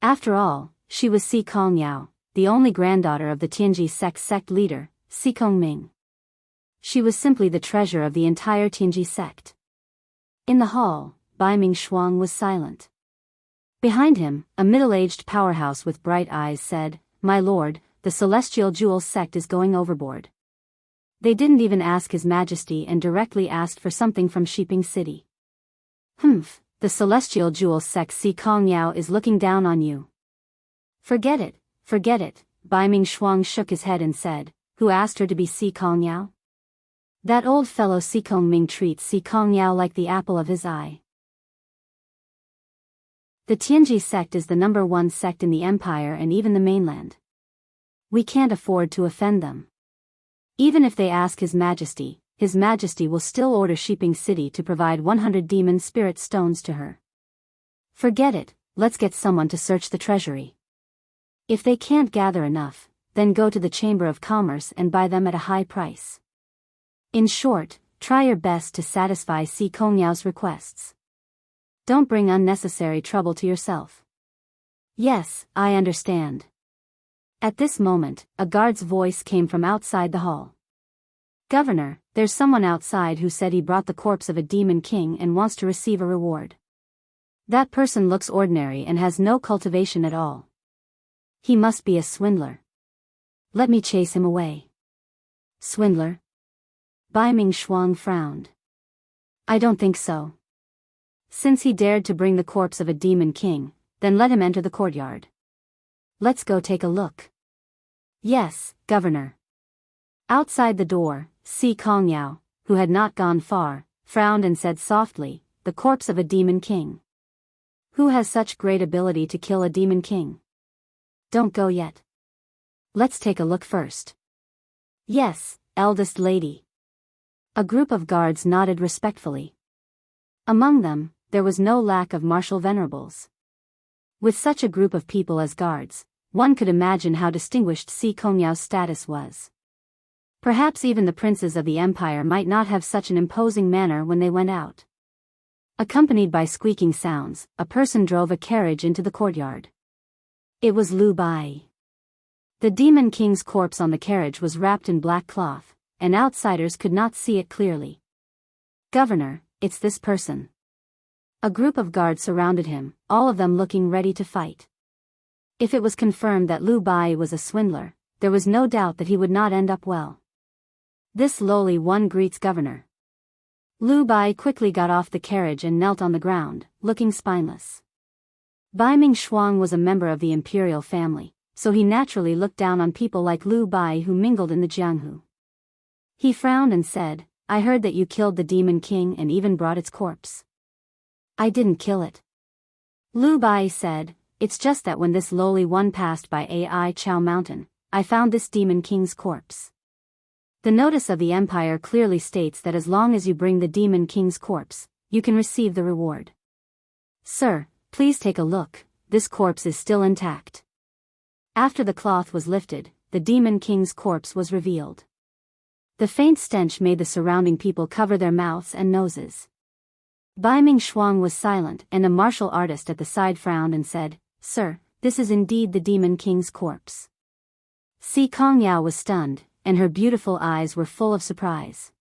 After all, she was Si Kongyao, the only granddaughter of the Tianji sect leader, Si Kongming. She was simply the treasure of the entire Tianji sect. In the hall, Bai Mingshuang was silent. Behind him, a middle-aged powerhouse with bright eyes said, "My lord, the Celestial Jewels sect is going overboard." They didn't even ask His Majesty and directly asked for something from Shiping City. The Celestial Jewels sect Si Kongyao is looking down on you." Forget it, Bai Mingshuang shook his head and said, "Who asked her to be Si Kongyao? That old fellow Si Kongming treats Si Kongyao like the apple of his eye. The Tianji sect is the #1 sect in the empire and even the mainland. We can't afford to offend them. Even if they ask His Majesty will still order Shiping City to provide 100 demon spirit stones to her. Forget it, let's get someone to search the treasury. If they can't gather enough, then go to the Chamber of Commerce and buy them at a high price. In short, try your best to satisfy Si Kongyao's requests. Don't bring unnecessary trouble to yourself." "Yes, I understand." At this moment, a guard's voice came from outside the hall. "Governor, there's someone outside who said he brought the corpse of a demon king and wants to receive a reward. That person looks ordinary and has no cultivation at all. He must be a swindler. Let me chase him away." "Swindler?" Bai Mingshuang frowned. "I don't think so. Since he dared to bring the corpse of a demon king, then let him enter the courtyard. Let's go take a look." "Yes, Governor." Outside the door, Si Kongyao, who had not gone far, frowned and said softly, "The corpse of a demon king. Who has such great ability to kill a demon king? Don't go yet. Let's take a look first." "Yes, eldest lady." A group of guards nodded respectfully. Among them, there was no lack of martial venerables. With such a group of people as guards, one could imagine how distinguished Si Kongyao's status was. Perhaps even the princes of the empire might not have such an imposing manner when they went out. Accompanied by squeaking sounds, a person drove a carriage into the courtyard. It was Lu Bai. The demon king's corpse on the carriage was wrapped in black cloth, and outsiders could not see it clearly. "Governor, it's this person." A group of guards surrounded him, all of them looking ready to fight. If it was confirmed that Lu Bai was a swindler, there was no doubt that he would not end up well. This lowly one greets Governor. Lu Bai quickly got off the carriage and knelt on the ground, looking spineless. Bai Mingshuang was a member of the imperial family, so he naturally looked down on people like Lu Bai who mingled in the Jianghu. He frowned and said, I heard that you killed the Demon King and even brought its corpse. I didn't kill it. Lu Bai said, it's just that when this lowly one passed by Ai Chao Mountain, I found this Demon King's corpse. The notice of the Empire clearly states that as long as you bring the Demon King's corpse, you can receive the reward. Sir, please take a look, this corpse is still intact. After the cloth was lifted, the Demon King's corpse was revealed. The faint stench made the surrounding people cover their mouths and noses. Bai Ming Shuang was silent, and a martial artist at the side frowned and said, Sir, this is indeed the Demon King's corpse. Si Kongyao was stunned, and her beautiful eyes were full of surprise.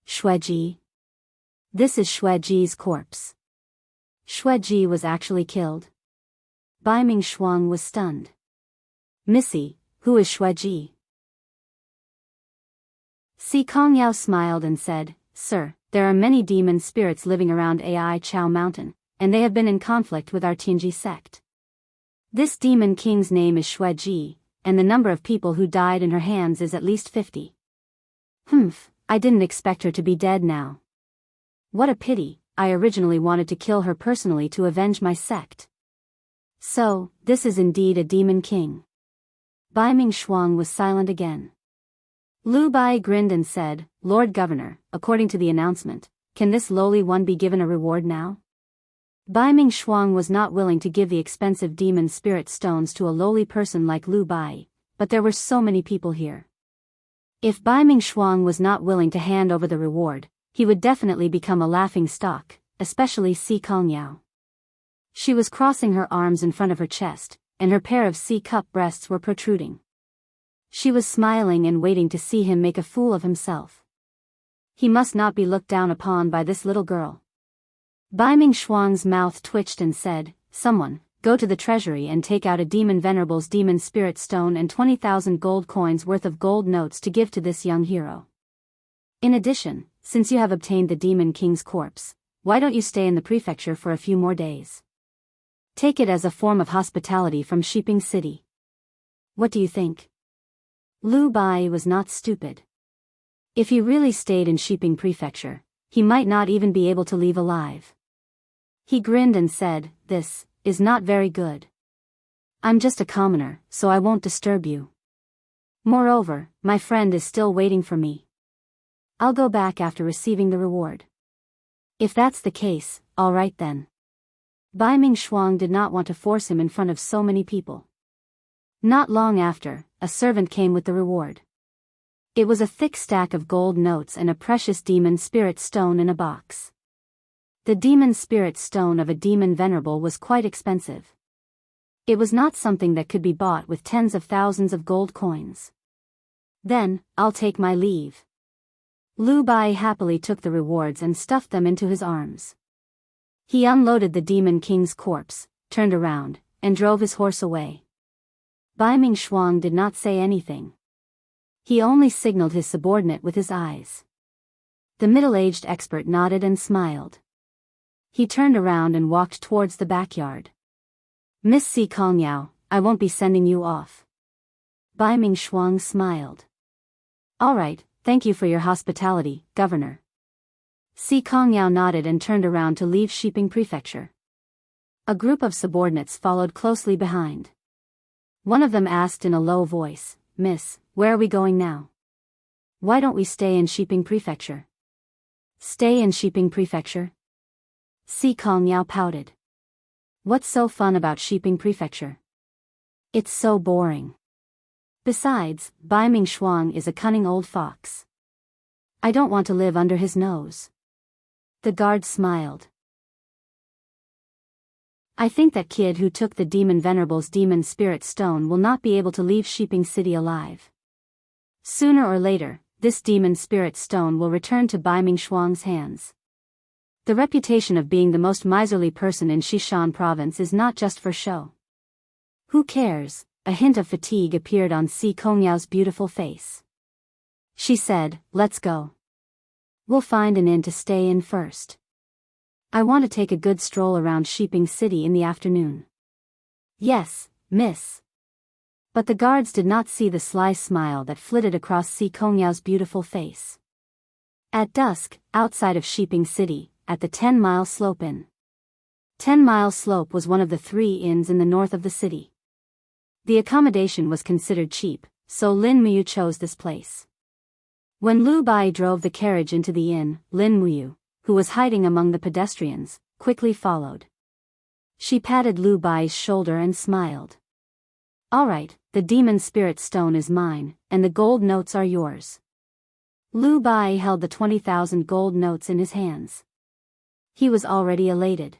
Xueji. This is Xueji's corpse. Xueji was actually killed. Bai Ming Shuang was stunned. Missy, who is Xueji? Si Kongyao smiled and said, Sir, there are many demon spirits living around Ai Chao Mountain, and they have been in conflict with our Tianji sect. This Demon King's name is Xueji, and the number of people who died in her hands is at least 50. Humph, I didn't expect her to be dead now. What a pity, I originally wanted to kill her personally to avenge my sect. So, this is indeed a Demon King. Bai Ming Shuang was silent again. Lu Bai grinned and said, Lord Governor, according to the announcement, can this lowly one be given a reward now? Bai Ming Shuang was not willing to give the expensive demon spirit stones to a lowly person like Lu Bai, but there were so many people here. If Bai Ming Shuang was not willing to hand over the reward, he would definitely become a laughing stock, especially Si Kongyao. She was crossing her arms in front of her chest, and her pair of C-cup breasts were protruding. She was smiling and waiting to see him make a fool of himself. He must not be looked down upon by this little girl. Bai Ming Shuang's mouth twitched and said, Someone, go to the treasury and take out a demon venerable's demon spirit stone and 20,000 gold coins worth of gold notes to give to this young hero. In addition, since you have obtained the Demon King's corpse, why don't you stay in the prefecture for a few more days? Take it as a form of hospitality from Shiping City. What do you think? Lu Bai was not stupid. If he really stayed in Shiping Prefecture, he might not even be able to leave alive. He grinned and said, This is not very good. I'm just a commoner, so I won't disturb you. Moreover, my friend is still waiting for me. I'll go back after receiving the reward. If that's the case, all right then. Bai Ming Shuang did not want to force him in front of so many people. Not long after, a servant came with the reward. It was a thick stack of gold notes and a precious demon spirit stone in a box. The demon spirit stone of a demon venerable was quite expensive. It was not something that could be bought with tens of thousands of gold coins. Then, I'll take my leave. Lu Bai happily took the rewards and stuffed them into his arms. He unloaded the Demon King's corpse, turned around, and drove his horse away. Bai Ming Shuang did not say anything. He only signaled his subordinate with his eyes. The middle-aged expert nodded and smiled. He turned around and walked towards the backyard. Miss Si Kongyao, I won't be sending you off. Bai Ming Shuang smiled. All right, thank you for your hospitality, Governor. Si Kongyao nodded and turned around to leave Shiping Prefecture. A group of subordinates followed closely behind. One of them asked in a low voice, Miss, where are we going now? Why don't we stay in Shiping Prefecture? Stay in Shiping Prefecture? Si Kongyao pouted. What's so fun about Shiping Prefecture? It's so boring. Besides, Bai Ming Shuang is a cunning old fox. I don't want to live under his nose. The guard smiled. I think that kid who took the Demon Venerable's Demon Spirit Stone will not be able to leave Shiping City alive. Sooner or later, this Demon Spirit Stone will return to Bai Ming Shuang's hands. The reputation of being the most miserly person in Xishan province is not just for show. Who cares? A hint of fatigue appeared on Si Kongyao's beautiful face. She said, Let's go. We'll find an inn to stay in first. I want to take a good stroll around Shiping City in the afternoon. Yes, miss. But the guards did not see the sly smile that flitted across Si Kongyao's beautiful face. At dusk, outside of Shiping City, at the 10-Mile Slope Inn. 10-Mile Slope was one of the 3 inns in the north of the city. The accommodation was considered cheap, so Lin Muyu chose this place. When Lu Bai drove the carriage into the inn, Lin Muyu, who was hiding among the pedestrians, quickly followed. She patted Lu Bai's shoulder and smiled. "All right, the demon spirit stone is mine, and the gold notes are yours." Lu Bai held the 20,000 gold notes in his hands. He was already elated.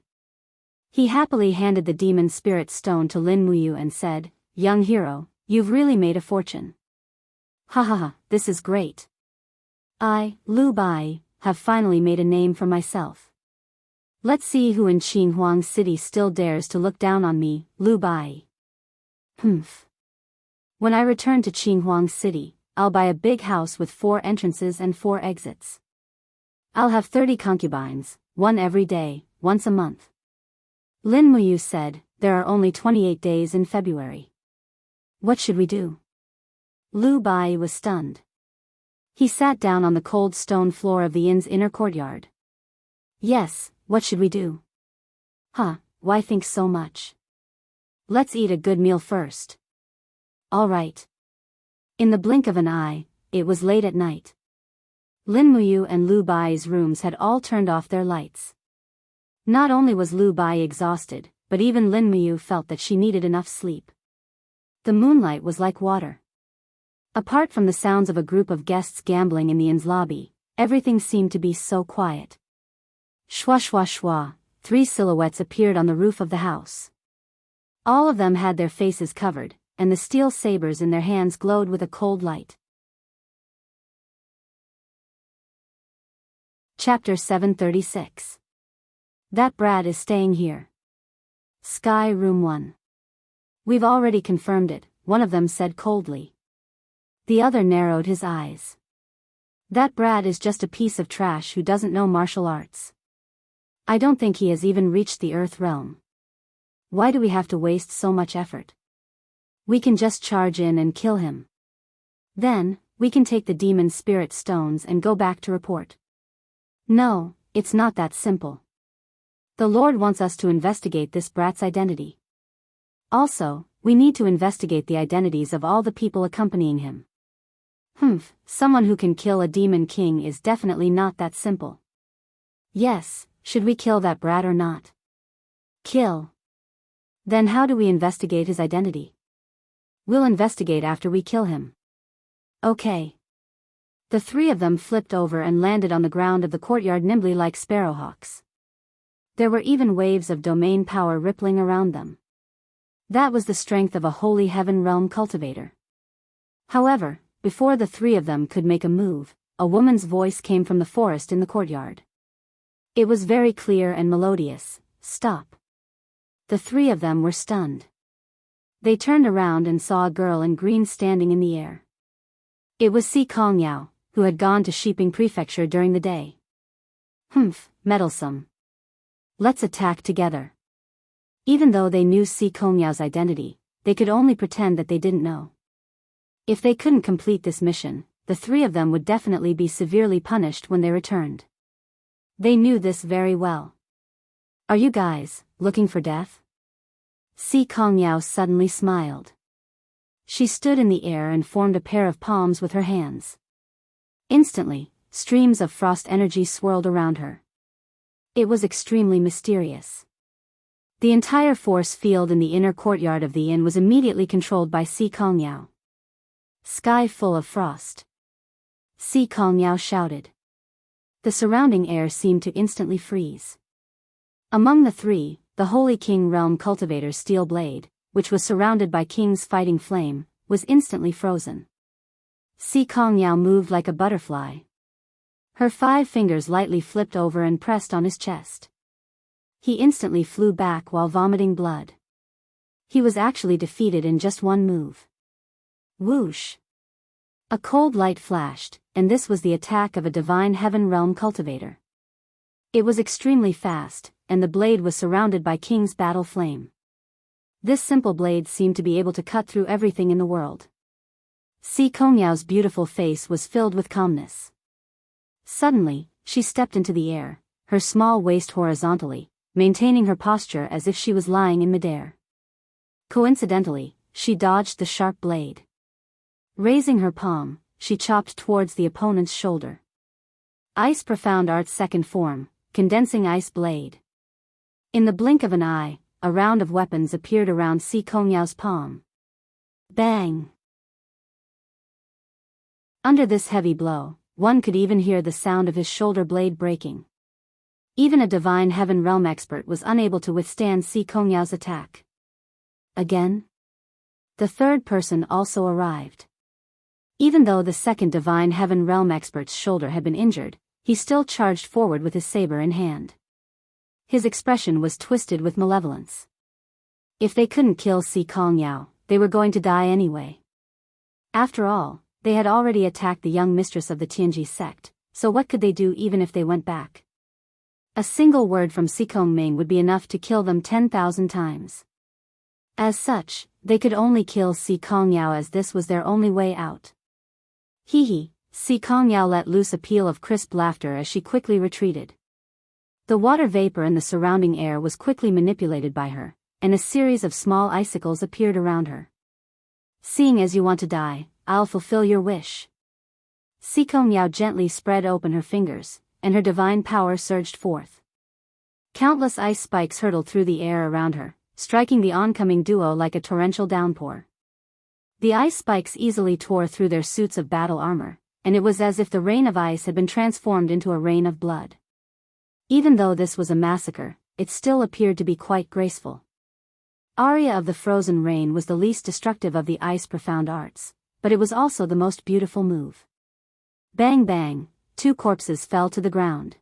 He happily handed the demon spirit stone to Lin Muyu and said, "Young hero, you've really made a fortune. Ha ha ha, this is great. I, Lu Bai, have finally made a name for myself. Let's see who in Qinhuang City still dares to look down on me, Lu Bai. Humph. When I return to Qinhuang City, I'll buy a big house with 4 entrances and 4 exits. I'll have 30 concubines, one every day, once a month." Lin Muyu said, "There are only 28 days in February. What should we do?" Lu Bai was stunned. He sat down on the cold stone floor of the inn's inner courtyard. "Yes, what should we do?" "Huh, why think so much? Let's eat a good meal first." "All right." In the blink of an eye, it was late at night. Lin Muyu and Lu Bai's rooms had all turned off their lights. Not only was Lu Bai exhausted, but even Lin Muyu felt that she needed enough sleep. The moonlight was like water. Apart from the sounds of a group of guests gambling in the inn's lobby, everything seemed to be so quiet. Shwa shwa shwa, 3 silhouettes appeared on the roof of the house. All of them had their faces covered, and the steel sabers in their hands glowed with a cold light. Chapter 736. That brat is staying here. Sky Room 1. "We've already confirmed it," one of them said coldly. The other narrowed his eyes. "That brat is just a piece of trash who doesn't know martial arts. I don't think he has even reached the Earth realm. Why do we have to waste so much effort? We can just charge in and kill him. Then, we can take the demon spirit stones and go back to report." "No, it's not that simple. The Lord wants us to investigate this brat's identity. Also, we need to investigate the identities of all the people accompanying him." "Humph, someone who can kill a demon king is definitely not that simple." "Yes, should we kill that brat or not?" "Kill." "Then how do we investigate his identity?" "We'll investigate after we kill him." "Okay." The 3 of them flipped over and landed on the ground of the courtyard nimbly like sparrowhawks. There were even waves of domain power rippling around them. That was the strength of a holy heaven realm cultivator. However, before the 3 of them could make a move, a woman's voice came from the forest in the courtyard. It was very clear and melodious. "Stop." The 3 of them were stunned. They turned around and saw a girl in green standing in the air. It was Si Kongyao, who had gone to Shiping Prefecture during the day. "Humph, meddlesome. Let's attack together." Even though they knew Si Kongyao's identity, they could only pretend that they didn't know. If they couldn't complete this mission, the 3 of them would definitely be severely punished when they returned. They knew this very well. "Are you guys looking for death?" Si Kongyao suddenly smiled. She stood in the air and formed a pair of palms with her hands. Instantly, streams of frost energy swirled around her. It was extremely mysterious. The entire force field in the inner courtyard of the inn was immediately controlled by Si Kongyao. "Sky full of frost." Si Kongyao shouted. The surrounding air seemed to instantly freeze. Among the 3, the Holy King Realm Cultivator's steel blade, which was surrounded by King's fighting flame, was instantly frozen. Si Kongyao moved like a butterfly. Her 5 fingers lightly flipped over and pressed on his chest. He instantly flew back while vomiting blood. He was actually defeated in just one move. Whoosh! A cold light flashed, and this was the attack of a divine heaven realm cultivator. It was extremely fast, and the blade was surrounded by King's battle flame. This simple blade seemed to be able to cut through everything in the world. Si Kongyao's beautiful face was filled with calmness. Suddenly, she stepped into the air, her small waist horizontally, maintaining her posture as if she was lying in midair. Coincidentally, she dodged the sharp blade. Raising her palm, she chopped towards the opponent's shoulder. Ice Profound Art's second form, Condensing Ice Blade. In the blink of an eye, a round of weapons appeared around Si Kongyao's palm. Bang! Under this heavy blow, one could even hear the sound of his shoulder blade breaking. Even a Divine Heaven Realm expert was unable to withstand Si Kongyao's attack. Again? The third person also arrived. Even though the second Divine Heaven Realm expert's shoulder had been injured, he still charged forward with his saber in hand. His expression was twisted with malevolence. If they couldn't kill Si Kongyao, they were going to die anyway. After all, they had already attacked the young mistress of the Tianji sect, so what could they do even if they went back? A single word from Si Kongming would be enough to kill them 10,000 times. As such, they could only kill Si Kongyao as this was their only way out. Hee hee, Si Kongyao let loose a peal of crisp laughter as she quickly retreated. The water vapor in the surrounding air was quickly manipulated by her, and a series of small icicles appeared around her. Seeing as you want to die, I'll fulfill your wish. Si Kongyao gently spread open her fingers, and her divine power surged forth. Countless ice spikes hurtled through the air around her, striking the oncoming duo like a torrential downpour. The ice spikes easily tore through their suits of battle armor, and it was as if the rain of ice had been transformed into a rain of blood. Even though this was a massacre, it still appeared to be quite graceful. Aria of the Frozen Rain was the least destructive of the Ice Profound Arts, but it was also the most beautiful move. Bang bang, two corpses fell to the ground.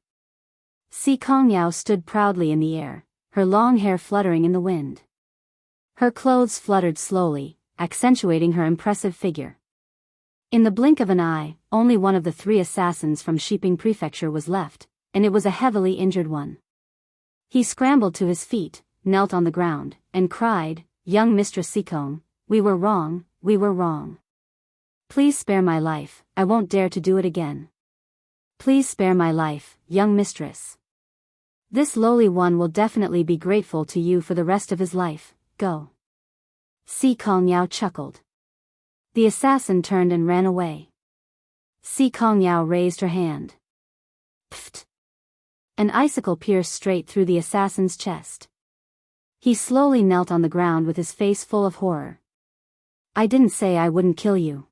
Si Kongyao stood proudly in the air, her long hair fluttering in the wind. Her clothes fluttered slowly, accentuating her impressive figure. In the blink of an eye, only one of the three assassins from Shiping Prefecture was left, and it was a heavily injured one. He scrambled to his feet, knelt on the ground, and cried, "Young Mistress Sikong, we were wrong, we were wrong. Please spare my life, I won't dare to do it again. Please spare my life, young mistress. This lowly one will definitely be grateful to you for the rest of his life, go." Si Kongyao chuckled. The assassin turned and ran away. Si Kongyao raised her hand. Pfft! An icicle pierced straight through the assassin's chest. He slowly knelt on the ground with his face full of horror. "I didn't say I wouldn't kill you."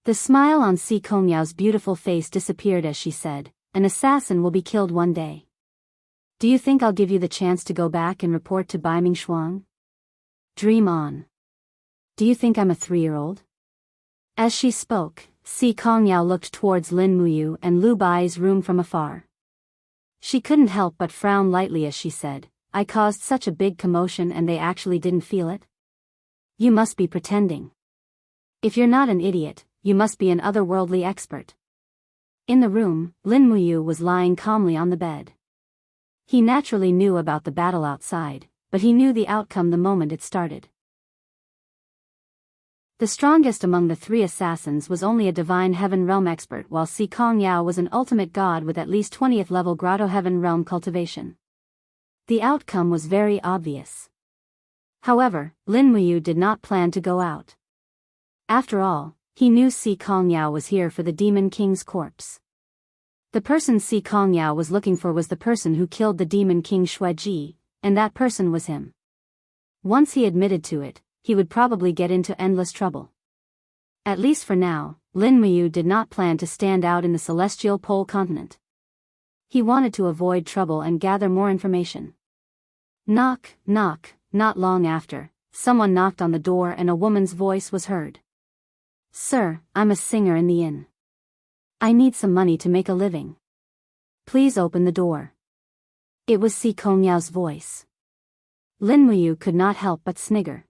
The smile on Si Kongyao's beautiful face disappeared as she said, "An assassin will be killed one day. Do you think I'll give you the chance to go back and report to Bai Mingshuang? Dream on. Do you think I'm a 3-year-old? As she spoke, Si Kongyao looked towards Lin Muyu and Lu Bai's room from afar. She couldn't help but frown lightly as she said, "I caused such a big commotion and they actually didn't feel it? You must be pretending. If you're not an idiot, you must be an otherworldly expert." In the room, Lin Muyu was lying calmly on the bed. He naturally knew about the battle outside, but he knew the outcome the moment it started. The strongest among the three assassins was only a Divine Heaven Realm expert, while Si Kongyao was an ultimate god with at least 20th level Grotto Heaven Realm cultivation. The outcome was very obvious. However, Lin Muyu did not plan to go out. After all, he knew Si Kongyao was here for the Demon King's corpse. The person Si Kongyao was looking for was the person who killed the Demon King Xueji, and that person was him. Once he admitted to it, he would probably get into endless trouble. At least for now, Lin Muyu did not plan to stand out in the celestial pole continent. He wanted to avoid trouble and gather more information. Knock, knock. Not long after, someone knocked on the door and a woman's voice was heard. "Sir, I'm a singer in the inn. I need some money to make a living. Please open the door." It was Si Kongyao's voice. Lin Muyu could not help but snigger.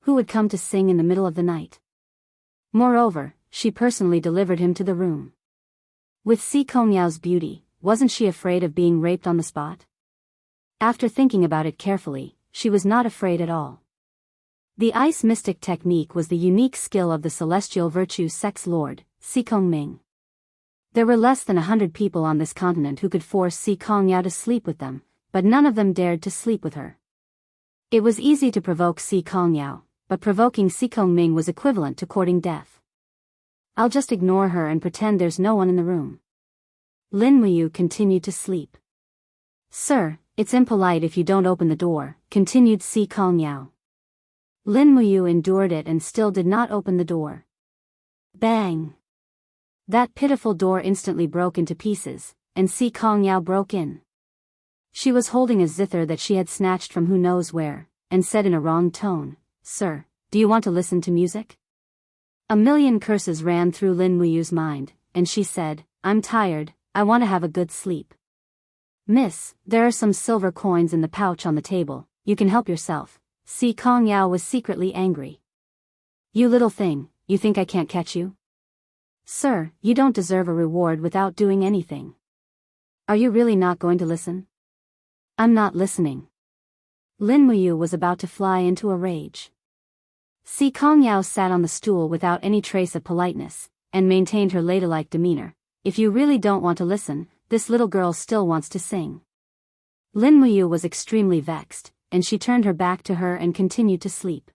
Who would come to sing in the middle of the night? Moreover, she personally delivered him to the room. With Si Kongyao's beauty, wasn't she afraid of being raped on the spot? After thinking about it carefully, she was not afraid at all. The ice mystic technique was the unique skill of the celestial virtue sex lord, Si Kongming. There were less than 100 people on this continent who could force Si Kongyao to sleep with them, but none of them dared to sleep with her. It was easy to provoke Si Kongyao, but provoking Si Kongming was equivalent to courting death. I'll just ignore her and pretend there's no one in the room. Lin Muyu continued to sleep. Sir, it's impolite if you don't open the door, continued Si Kongyao. Lin Muyu endured it and still did not open the door. Bang! That pitiful door instantly broke into pieces, and Si Kongyao broke in. She was holding a zither that she had snatched from who knows where, and said in a wrong tone, Sir, do you want to listen to music? A million curses ran through Lin Muyu's mind, and she said, I'm tired, I want to have a good sleep. Miss, there are some silver coins in the pouch on the table, you can help yourself. Si Kongyao was secretly angry. You little thing, you think I can't catch you? Sir, you don't deserve a reward without doing anything. Are you really not going to listen? I'm not listening. Lin Muyu was about to fly into a rage. Si Kongyao sat on the stool without any trace of politeness, and maintained her ladylike demeanor. If you really don't want to listen, this little girl still wants to sing. Lin Muyu was extremely vexed, and she turned her back to her and continued to sleep.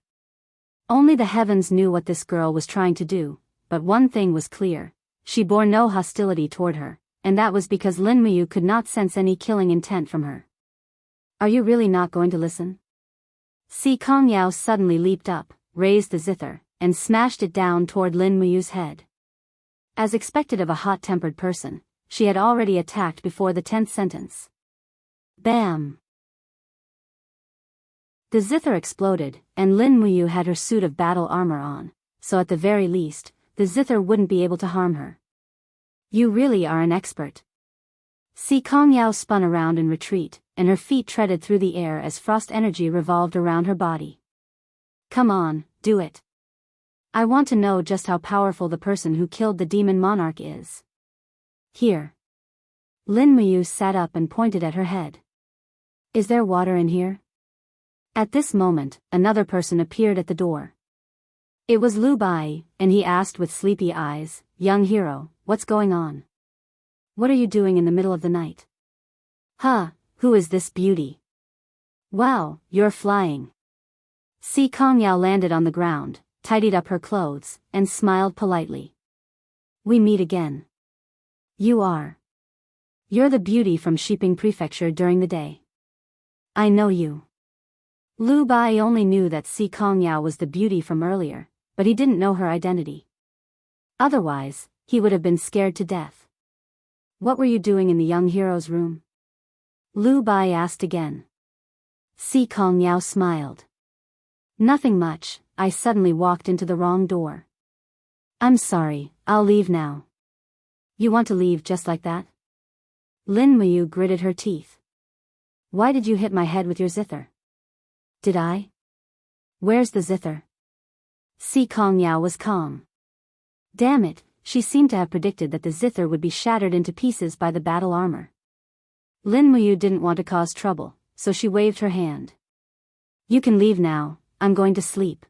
Only the heavens knew what this girl was trying to do, but one thing was clear, she bore no hostility toward her, and that was because Lin Muyu could not sense any killing intent from her. Are you really not going to listen? Si Kongyao suddenly leaped up, raised the zither, and smashed it down toward Lin Muyu's head. As expected of a hot-tempered person, she had already attacked before the 10th sentence. Bam! The zither exploded, and Lin Muyu had her suit of battle armor on, so at the very least, the zither wouldn't be able to harm her. You really are an expert. Si Kongyao spun around in retreat, and her feet treaded through the air as frost energy revolved around her body. Come on, do it. I want to know just how powerful the person who killed the demon monarch is. Here. Lin Muyu sat up and pointed at her head. Is there water in here? At this moment, another person appeared at the door. It was Lu Bai, and he asked with sleepy eyes, Young hero, what's going on? What are you doing in the middle of the night? Huh, who is this beauty? Wow, you're flying. Si Kongyao landed on the ground, tidied up her clothes, and smiled politely. We meet again. You are. You're the beauty from Shiping Prefecture during the day. I know you. Lu Bai only knew that Si Kongyao was the beauty from earlier, but he didn't know her identity. Otherwise, he would have been scared to death. What were you doing in the young hero's room? Lu Bai asked again. Si Kongyao smiled. Nothing much, I suddenly walked into the wrong door. I'm sorry, I'll leave now. You want to leave just like that? Lin Muyu gritted her teeth. Why did you hit my head with your zither? Did I? Where's the zither? Si Kongyao was calm. Damn it, she seemed to have predicted that the zither would be shattered into pieces by the battle armor. Lin Muyu didn't want to cause trouble, so she waved her hand. You can leave now, I'm going to sleep.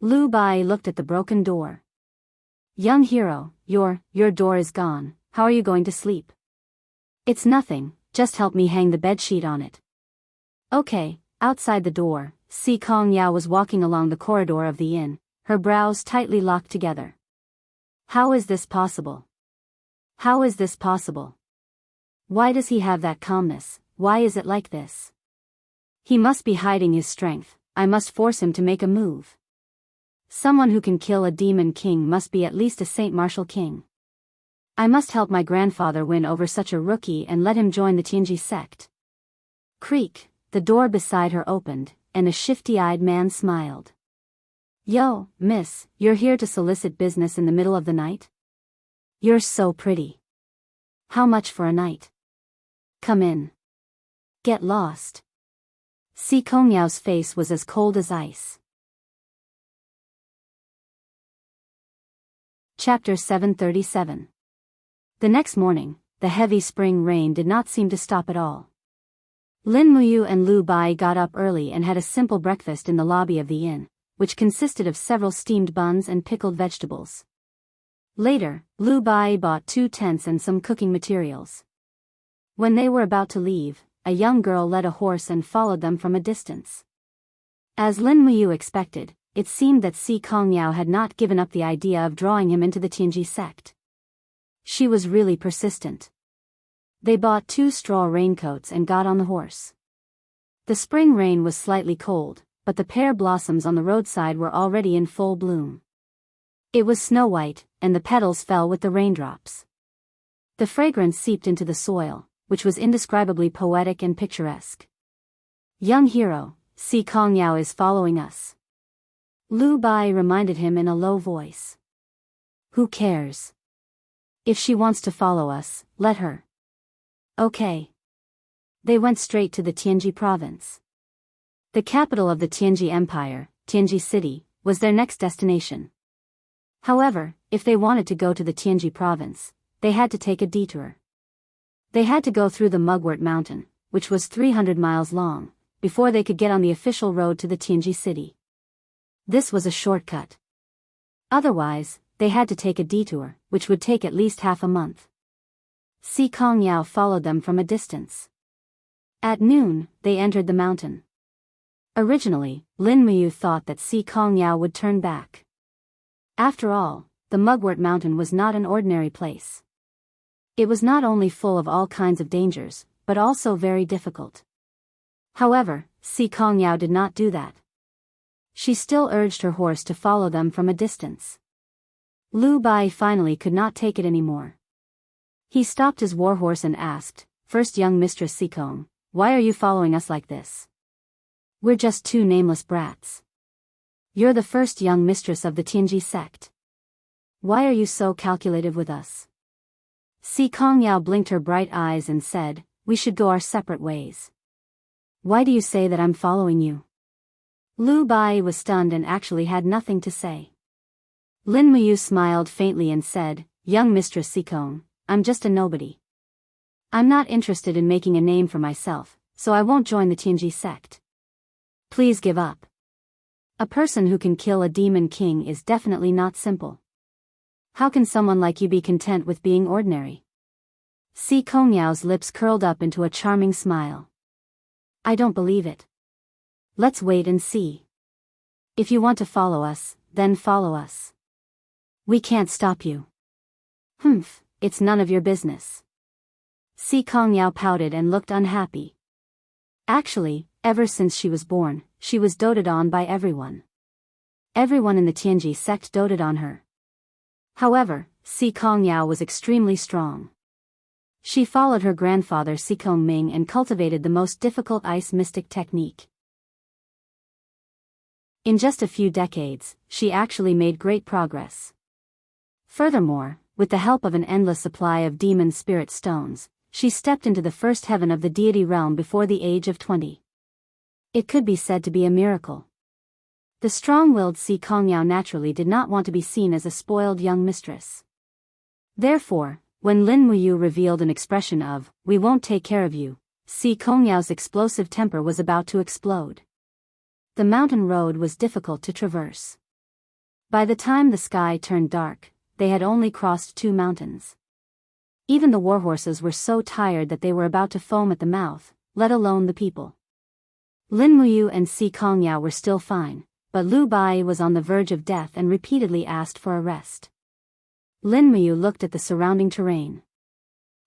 Lu Bai looked at the broken door. Young hero, your door is gone, how are you going to sleep? It's nothing, just help me hang the bedsheet on it. Okay. Outside the door, Si Kongyao was walking along the corridor of the inn, her brows tightly locked together. How is this possible? How is this possible? Why does he have that calmness? Why is it like this? He must be hiding his strength, I must force him to make a move. Someone who can kill a demon king must be at least a Saint Martial king. I must help my grandfather win over such a rookie and let him join the Tianji sect. Creak. The door beside her opened, and a shifty-eyed man smiled. Yo, miss, you're here to solicit business in the middle of the night? You're so pretty. How much for a night? Come in. Get lost. Si Kongyao's face was as cold as ice. Chapter 737. The next morning, the heavy spring rain did not seem to stop at all. Lin Muyu and Lu Bai got up early and had a simple breakfast in the lobby of the inn, which consisted of several steamed buns and pickled vegetables. Later, Lu Bai bought 2 tents and some cooking materials. When they were about to leave, a young girl led a horse and followed them from a distance. As Lin Muyu expected, it seemed that Si Kongyao had not given up the idea of drawing him into the Tianji sect. She was really persistent. They bought 2 straw raincoats and got on the horse. The spring rain was slightly cold, but the pear blossoms on the roadside were already in full bloom. It was snow-white, and the petals fell with the raindrops. The fragrance seeped into the soil, which was indescribably poetic and picturesque. "Young hero, Si Kongyao is following us," Lu Bai reminded him in a low voice. "Who cares? If she wants to follow us, let her." "Okay." They went straight to the Tianji province. The capital of the Tianji Empire, Tianji City, was their next destination. However, if they wanted to go to the Tianji province, they had to take a detour. They had to go through the Mugwort Mountain, which was 300 miles long, before they could get on the official road to the Tianji city. This was a shortcut. Otherwise, they had to take a detour, which would take at least half a month. Si Kongyao followed them from a distance. At noon, they entered the mountain. Originally, Lin Muyu thought that Si Kongyao would turn back. After all, the Mugwort Mountain was not an ordinary place. It was not only full of all kinds of dangers, but also very difficult. However, Si Kongyao did not do that. She still urged her horse to follow them from a distance. Lu Bai finally could not take it anymore. He stopped his warhorse and asked, "First young Mistress Sikong, why are you following us like this? We're just 2 nameless brats. You're the first young mistress of the Tianji sect. Why are you so calculative with us?" Si Kongyao blinked her bright eyes and said, "We should go our separate ways." "Why do you say that I'm following you?" Lu Bai was stunned and actually had nothing to say. Lin Muyu smiled faintly and said, "Young Mistress Sikong, I'm just a nobody. I'm not interested in making a name for myself, so I won't join the Tianji sect. Please give up. A person who can kill a demon king is definitely not simple. How can someone like you be content with being ordinary?" Si Kongyao's lips curled up into a charming smile. "I don't believe it. Let's wait and see. If you want to follow us, then follow us. We can't stop you." "Humph, it's none of your business." Si Kongyao pouted and looked unhappy. Actually, ever since she was born, she was doted on by everyone. Everyone in the Tianji sect doted on her. However, Si Kongyao was extremely strong. She followed her grandfather Si Kongming and cultivated the most difficult ice mystic technique. In just a few decades, she actually made great progress. Furthermore, with the help of an endless supply of demon spirit stones, she stepped into the first heaven of the deity realm before the age of 20. It could be said to be a miracle. The strong-willed Si Kongyao naturally did not want to be seen as a spoiled young mistress. Therefore, when Lin Muyu revealed an expression of, "We won't take care of you," Si Kongyao's explosive temper was about to explode. The mountain road was difficult to traverse. By the time the sky turned dark, they had only crossed 2 mountains. Even the warhorses were so tired that they were about to foam at the mouth, let alone the people. Lin Muyu and Si Kongyao were still fine, but Lu Bai was on the verge of death and repeatedly asked for a rest. Lin Muyu looked at the surrounding terrain.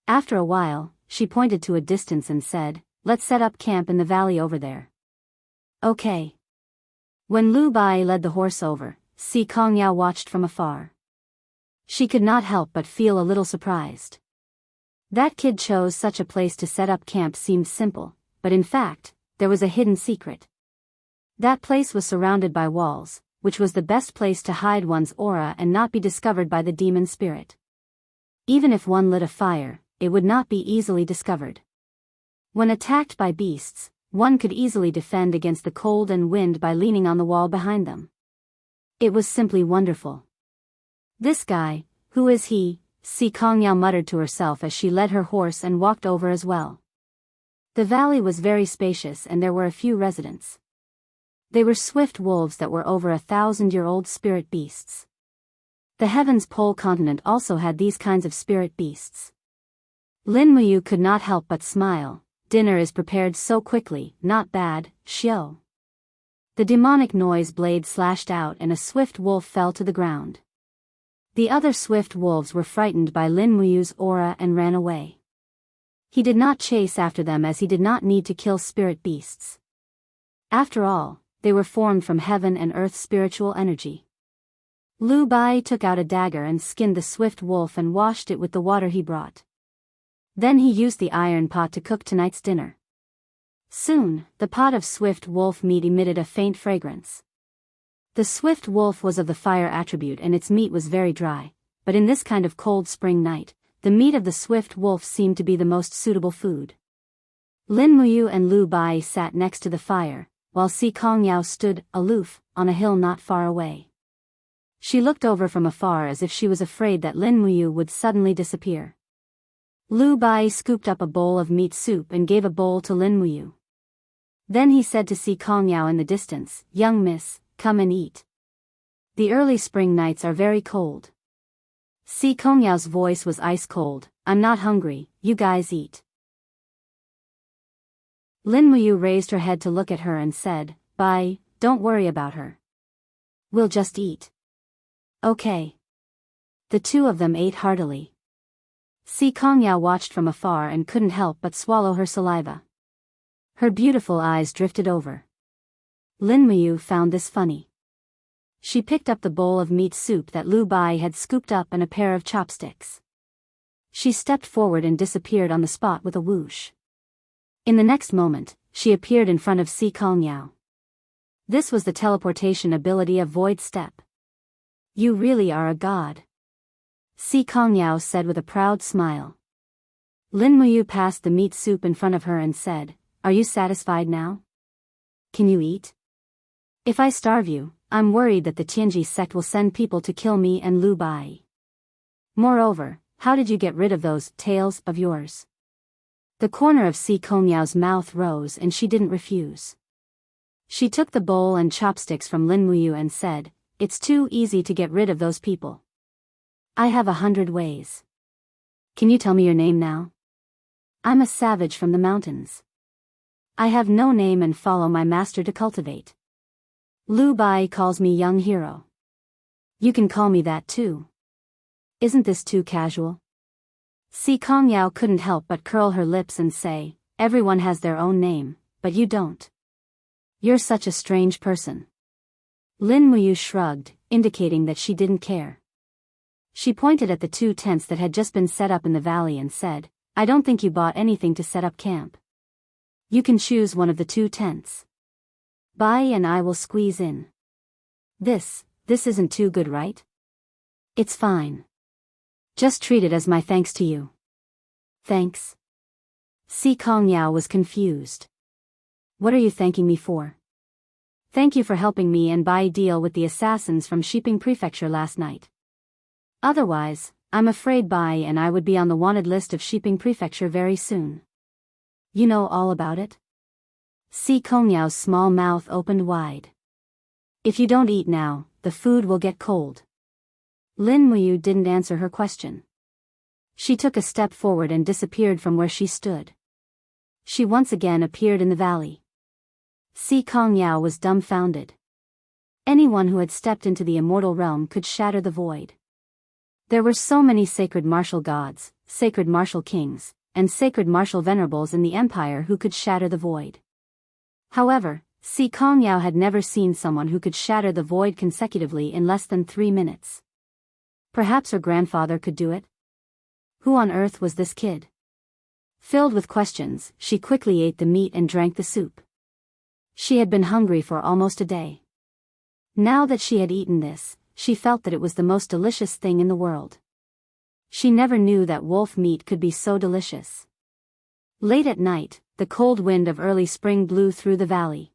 After a while, she pointed to a distance and said, "Let's set up camp in the valley over there." "Okay." When Lu Bai led the horse over, Si Kongyao watched from afar. She could not help but feel a little surprised. That kid chose such a place to set up camp seemed simple, but in fact, there was a hidden secret. That place was surrounded by walls, which was the best place to hide one's aura and not be discovered by the demon spirit. Even if one lit a fire, it would not be easily discovered. When attacked by beasts, one could easily defend against the cold and wind by leaning on the wall behind them. It was simply wonderful. "This guy, who is he?" Si Kongyao muttered to herself as she led her horse and walked over as well. The valley was very spacious and there were a few residents. They were swift wolves that were over 1,000-year-old spirit beasts. The Heaven's Pole continent also had these kinds of spirit beasts. Lin Muyu could not help but smile. Dinner is prepared so quickly, not bad, Xiao. The demonic noise blade slashed out and a swift wolf fell to the ground. The other swift wolves were frightened by Lin Muyu's aura and ran away. He did not chase after them as he did not need to kill spirit beasts. After all, they were formed from heaven and earth's spiritual energy. Lu Bai took out a dagger and skinned the swift wolf and washed it with the water he brought. Then he used the iron pot to cook tonight's dinner. Soon, the pot of swift wolf meat emitted a faint fragrance. The swift wolf was of the fire attribute and its meat was very dry, but in this kind of cold spring night, the meat of the swift wolf seemed to be the most suitable food. Lin Muyu and Lu Bai sat next to the fire, while Si Kongyao stood, aloof, on a hill not far away. She looked over from afar as if she was afraid that Lin Muyu would suddenly disappear. Lu Bai scooped up a bowl of meat soup and gave a bowl to Lin Muyu. Then he said to Si Kongyao in the distance, "Young miss, come and eat. The early spring nights are very cold." Si Kongyao's voice was ice cold. "I'm not hungry, you guys eat." Lin Muyu raised her head to look at her and said, "Bai, don't worry about her. We'll just eat." "Okay." The two of them ate heartily. Si Kongyao watched from afar and couldn't help but swallow her saliva. Her beautiful eyes drifted over. Lin Muyu found this funny. She picked up the bowl of meat soup that Lu Bai had scooped up and a pair of chopsticks. She stepped forward and disappeared on the spot with a whoosh. In the next moment, she appeared in front of Si Kongyao. This was the teleportation ability of Void Step. "You really are a god," Si Kongyao said with a proud smile. Lin Muyu passed the meat soup in front of her and said, "Are you satisfied now? Can you eat? If I starve you, I'm worried that the Tianji sect will send people to kill me and Lu Bai. Moreover, how did you get rid of those tails of yours?" The corner of Si Kongyao's mouth rose and she didn't refuse. She took the bowl and chopsticks from Lin Muyu and said, "It's too easy to get rid of those people. I have 100 ways. Can you tell me your name now? I'm a savage from the mountains. I have no name and follow my master to cultivate. Lu Bai calls me young hero. You can call me that too. Isn't this too casual?" Si Kongyao couldn't help but curl her lips and say, "Everyone has their own name, but you don't. You're such a strange person." Lin Muyu shrugged, indicating that she didn't care. She pointed at the 2 tents that had just been set up in the valley and said, "I don't think you bought anything to set up camp. You can choose one of the 2 tents. Bai and I will squeeze in. This isn't too good, right?" "It's fine. Just treat it as my thanks to you." "Thanks?" Si Kongyao was confused. "What are you thanking me for?" "Thank you for helping me and Bai deal with the assassins from Shiping Prefecture last night. Otherwise, I'm afraid Bai and I would be on the wanted list of Shiping Prefecture very soon." "You know all about it?" Si Kongyao's small mouth opened wide. "If you don't eat now, the food will get cold." Lin Muyu didn't answer her question. She took a step forward and disappeared from where she stood. She once again appeared in the valley. Si Kongyao was dumbfounded. Anyone who had stepped into the immortal realm could shatter the void. There were so many sacred martial gods, sacred martial kings, and sacred martial venerables in the empire who could shatter the void. However, Si Kongyao had never seen someone who could shatter the void consecutively in less than 3 minutes. Perhaps her grandfather could do it? Who on earth was this kid? Filled with questions, she quickly ate the meat and drank the soup. She had been hungry for almost a day. Now that she had eaten this, she felt that it was the most delicious thing in the world. She never knew that wolf meat could be so delicious. Late at night, the cold wind of early spring blew through the valley.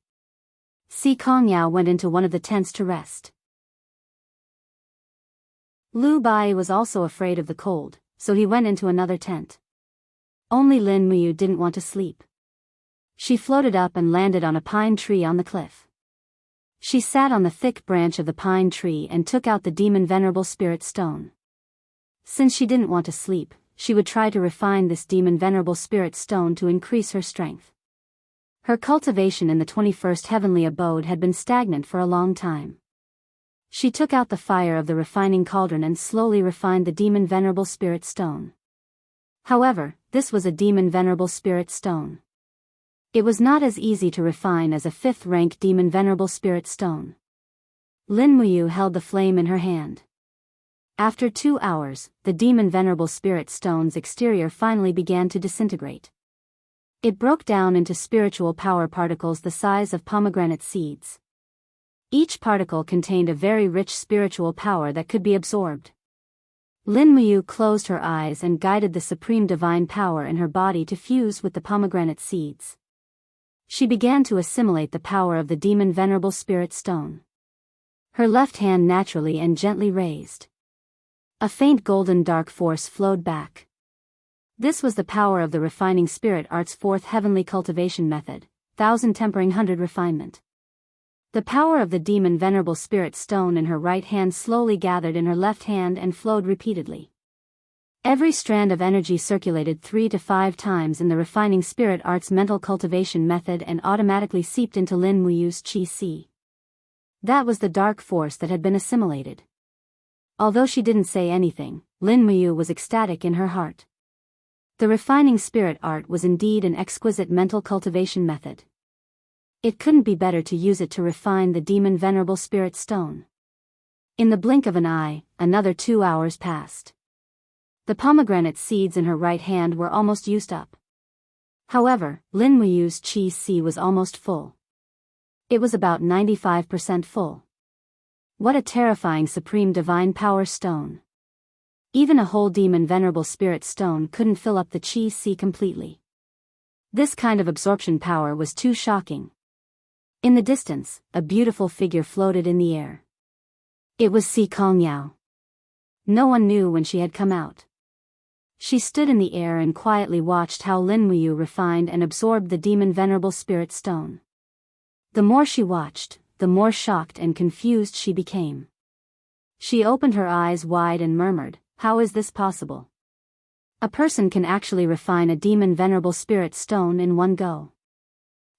Si Kongyao went into one of the tents to rest. Lu Bai was also afraid of the cold, so he went into another tent. Only Lin Muyu didn't want to sleep. She floated up and landed on a pine tree on the cliff. She sat on the thick branch of the pine tree and took out the demon venerable spirit stone. Since she didn't want to sleep, she would try to refine this demon venerable spirit stone to increase her strength. Her cultivation in the 21st heavenly abode had been stagnant for a long time. She took out the fire of the refining cauldron and slowly refined the demon venerable spirit stone. However, this was a demon venerable spirit stone. It was not as easy to refine as a 5th-rank demon venerable spirit stone. Lin Muyu held the flame in her hand. After 2 hours, the demon venerable spirit stone's exterior finally began to disintegrate. It broke down into spiritual power particles the size of pomegranate seeds. Each particle contained a very rich spiritual power that could be absorbed. Lin Muyu closed her eyes and guided the supreme divine power in her body to fuse with the pomegranate seeds. She began to assimilate the power of the demon venerable spirit stone. Her left hand naturally and gently raised. A faint golden dark force flowed back. This was the power of the refining spirit art's 4th heavenly cultivation method, 1000 tempering 100 refinement. The power of the demon venerable spirit stone in her right hand slowly gathered in her left hand and flowed repeatedly. Every strand of energy circulated 3 to 5 times in the refining spirit art's mental cultivation method and automatically seeped into Lin Muyu's qi. That was the dark force that had been assimilated. Although she didn't say anything, Lin Muyu was ecstatic in her heart. The refining spirit art was indeed an exquisite mental cultivation method. It couldn't be better to use it to refine the demon venerable spirit stone. In the blink of an eye, another 2 hours passed. The pomegranate seeds in her right hand were almost used up. However, Lin Muyu's qi was almost full. It was about 95% full. What a terrifying supreme divine power stone. Even a whole demon venerable spirit stone couldn't fill up the qi completely. This kind of absorption power was too shocking. In the distance, a beautiful figure floated in the air. It was Si Kongyao. No one knew when she had come out. She stood in the air and quietly watched how Lin Muyu refined and absorbed the demon venerable spirit stone. The more she watched, the more shocked and confused she became. She opened her eyes wide and murmured, "How is this possible? A person can actually refine a demon venerable spirit stone in one go.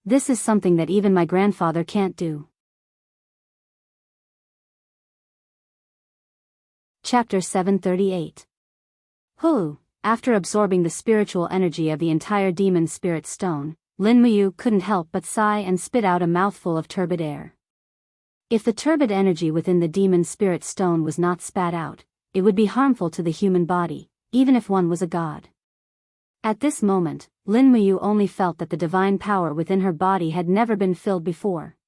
This is something that even my grandfather can't do." Chapter 738. Hu. After absorbing the spiritual energy of the entire demon spirit stone, Lin Muyu couldn't help but sigh and spit out a mouthful of turbid air. If the turbid energy within the demon spirit stone was not spat out, it would be harmful to the human body, even if one was a god. At this moment, Lin Muyu only felt that the divine power within her body had never been filled before.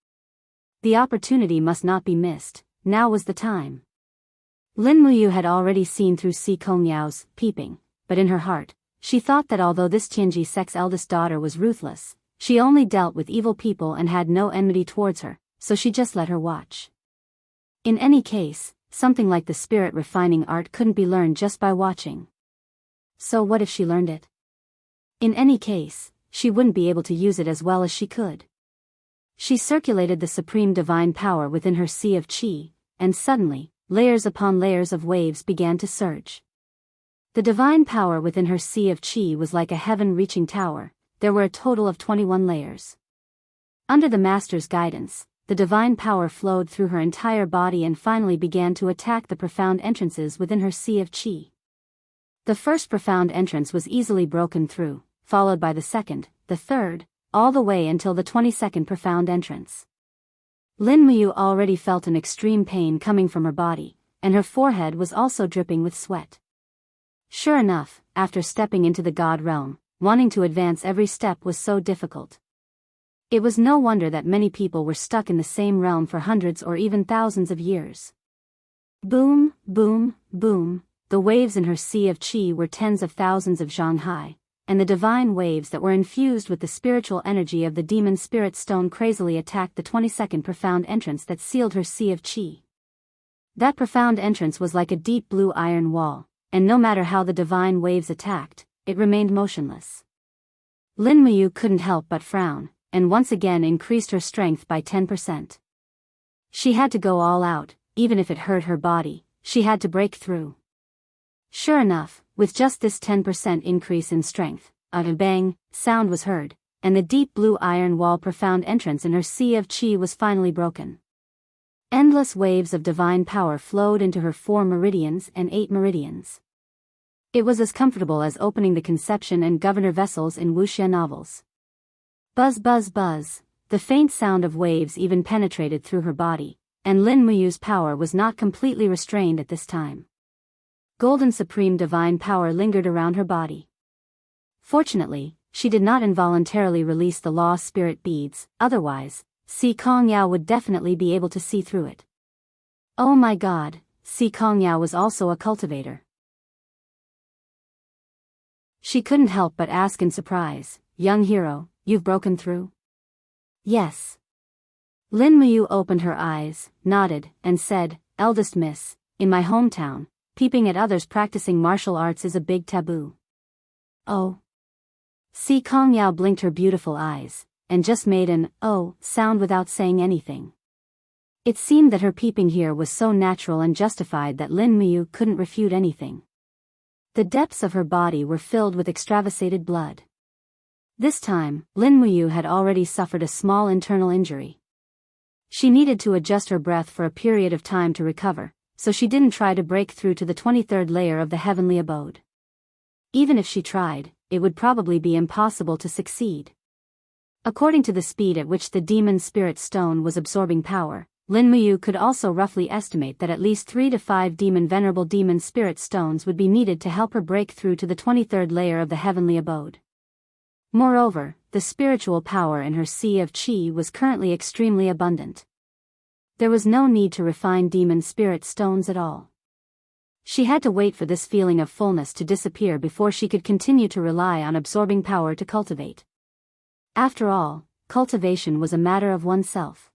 The opportunity must not be missed. Now was the time. Lin Muyu had already seen through Si Kongyao's peeping, but in her heart, she thought that although this Tianji sect's eldest daughter was ruthless, she only dealt with evil people and had no enmity towards her, so she just let her watch. In any case, something like the spirit refining art couldn't be learned just by watching. So what if she learned it? In any case, she wouldn't be able to use it as well as she could. She circulated the supreme divine power within her sea of qi, and suddenly, layers upon layers of waves began to surge. The divine power within her sea of qi was like a heaven-reaching tower. There were a total of 21 layers. Under the master's guidance, the divine power flowed through her entire body and finally began to attack the profound entrances within her sea of qi. The first profound entrance was easily broken through, followed by the second, the third, all the way until the 22nd profound entrance. Lin Muyu already felt an extreme pain coming from her body, and her forehead was also dripping with sweat. Sure enough, after stepping into the god realm, wanting to advance every step was so difficult. It was no wonder that many people were stuck in the same realm for hundreds or even thousands of years. Boom, boom, boom, the waves in her sea of qi were tens of thousands of zhang high, and the divine waves that were infused with the spiritual energy of the demon spirit stone crazily attacked the 22nd profound entrance that sealed her sea of qi. That profound entrance was like a deep blue iron wall, and no matter how the divine waves attacked, it remained motionless. Lin Muyu couldn't help but frown, and once again increased her strength by 10%. She had to go all out, even if it hurt her body, she had to break through. Sure enough, with just this 10% increase in strength, a bang sound was heard, and the deep blue iron wall profound entrance in her sea of chi was finally broken. Endless waves of divine power flowed into her 4 meridians and 8 meridians. It was as comfortable as opening the Conception and Governor vessels in Wuxia novels. Buzz buzz buzz, the faint sound of waves even penetrated through her body, and Lin Muyu's power was not completely restrained at this time. Golden supreme divine power lingered around her body. Fortunately, she did not involuntarily release the law spirit beads, otherwise, Si Kongyao would definitely be able to see through it. Oh my god, Si Kongyao was also a cultivator. She couldn't help but ask in surprise, young hero, you've broken through? Yes. Lin Muyu opened her eyes, nodded, and said, eldest miss, in my hometown, peeping at others practicing martial arts is a big taboo. Oh. Si Kongyao blinked her beautiful eyes, and just made an, oh, sound without saying anything. It seemed that her peeping here was so natural and justified that Lin Muyu couldn't refute anything. The depths of her body were filled with extravasated blood. This time, Lin Muyu had already suffered a small internal injury. She needed to adjust her breath for a period of time to recover, so she didn't try to break through to the 23rd layer of the heavenly abode. Even if she tried, it would probably be impossible to succeed. According to the speed at which the demon spirit stone was absorbing power, Lin Muyu could also roughly estimate that at least 3 to 5 venerable demon spirit stones would be needed to help her break through to the 23rd layer of the heavenly abode. Moreover, the spiritual power in her sea of chi was currently extremely abundant. There was no need to refine demon spirit stones at all. She had to wait for this feeling of fullness to disappear before she could continue to rely on absorbing power to cultivate. After all, cultivation was a matter of oneself.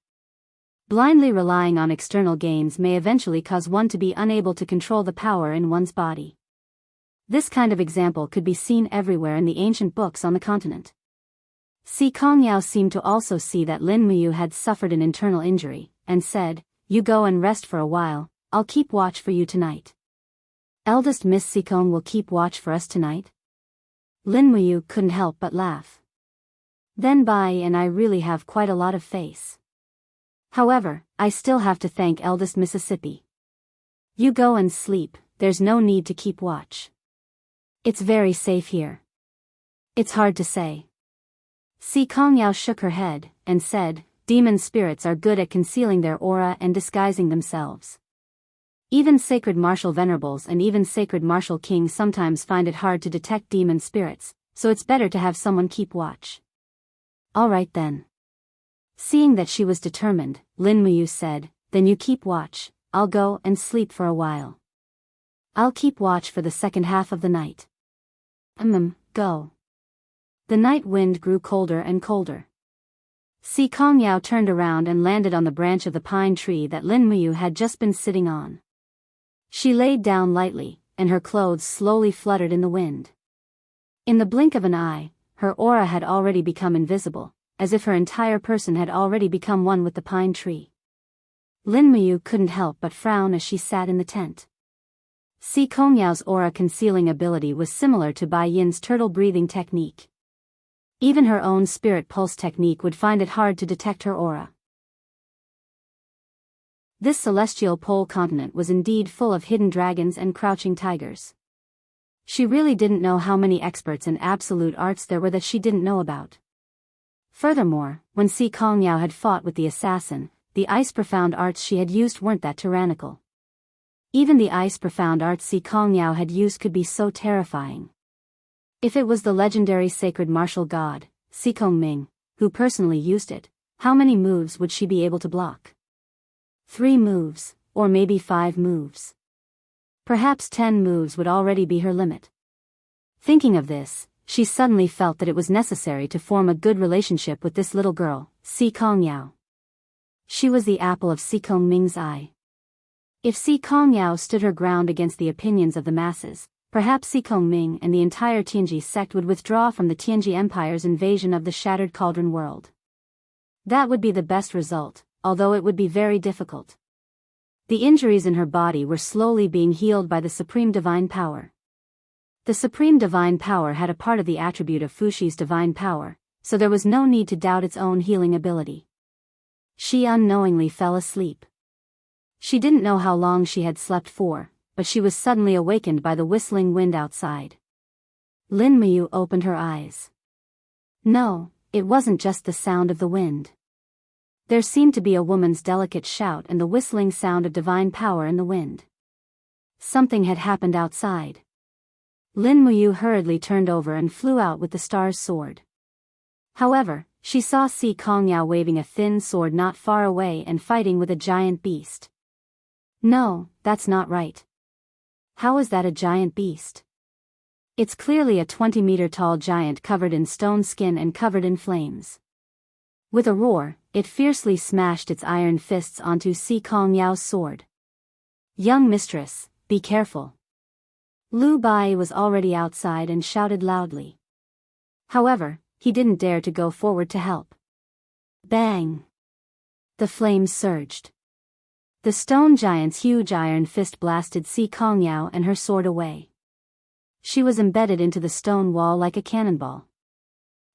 Blindly relying on external gains may eventually cause one to be unable to control the power in one's body. This kind of example could be seen everywhere in the ancient books on the continent. Si Kongyao seemed to also see that Lin Muyu had suffered an internal injury, and said, you go and rest for a while, I'll keep watch for you tonight. Eldest Miss Sikong will keep watch for us tonight? Lin Muyu couldn't help but laugh. Then Bai and I really have quite a lot of face. However, I still have to thank eldest Mississippi. You go and sleep, there's no need to keep watch. It's very safe here. It's hard to say. Si Kongyao shook her head, and said, demon spirits are good at concealing their aura and disguising themselves. Even sacred martial venerables and even sacred martial kings sometimes find it hard to detect demon spirits, so it's better to have someone keep watch. All right then. Seeing that she was determined, Lin Muyu said, then you keep watch, I'll go and sleep for a while. I'll keep watch for the second half of the night. Go. The night wind grew colder and colder. Si Kongyao turned around and landed on the branch of the pine tree that Lin Muyu had just been sitting on. She laid down lightly, and her clothes slowly fluttered in the wind. In the blink of an eye, her aura had already become invisible, as if her entire person had already become one with the pine tree. Lin Muyu couldn't help but frown as she sat in the tent. Si Kongyao's aura concealing ability was similar to Bai Yin's turtle breathing technique. Even her own spirit pulse technique would find it hard to detect her aura. This celestial pole continent was indeed full of hidden dragons and crouching tigers. She really didn't know how many experts in absolute arts there were that she didn't know about. Furthermore, when Si Kongyao had fought with the assassin, the ice profound arts she had used weren't that tyrannical. Even the ice profound arts Si Kongyao had used could be so terrifying. If it was the legendary sacred martial god, Si Kongming, who personally used it, how many moves would she be able to block? 3 moves, or maybe 5 moves. Perhaps 10 moves would already be her limit. Thinking of this, she suddenly felt that it was necessary to form a good relationship with this little girl, Si Kongyao. She was the apple of Si Kongming's eye. If Si Kongyao stood her ground against the opinions of the masses, perhaps Si Kongming and the entire Tianji sect would withdraw from the Tianji Empire's invasion of the Shattered Cauldron world. That would be the best result, although it would be very difficult. The injuries in her body were slowly being healed by the supreme divine power. The supreme divine power had a part of the attribute of Fushi's divine power, so there was no need to doubt its own healing ability. She unknowingly fell asleep. She didn't know how long she had slept for, but she was suddenly awakened by the whistling wind outside. Lin Muyu opened her eyes. No, it wasn't just the sound of the wind. There seemed to be a woman's delicate shout and the whistling sound of divine power in the wind. Something had happened outside. Lin Muyu hurriedly turned over and flew out with the star's sword. However, she saw Si Kongyao waving a thin sword not far away and fighting with a giant beast. No, that's not right. How is that a giant beast? It's clearly a 20-meter-tall giant covered in stone skin and covered in flames. With a roar, it fiercely smashed its iron fists onto Si Kongyao's sword. Young mistress, be careful. Lu Bai was already outside and shouted loudly. However, he didn't dare to go forward to help. Bang! The flames surged. The stone giant's huge iron fist blasted Si Kongyao and her sword away. She was embedded into the stone wall like a cannonball.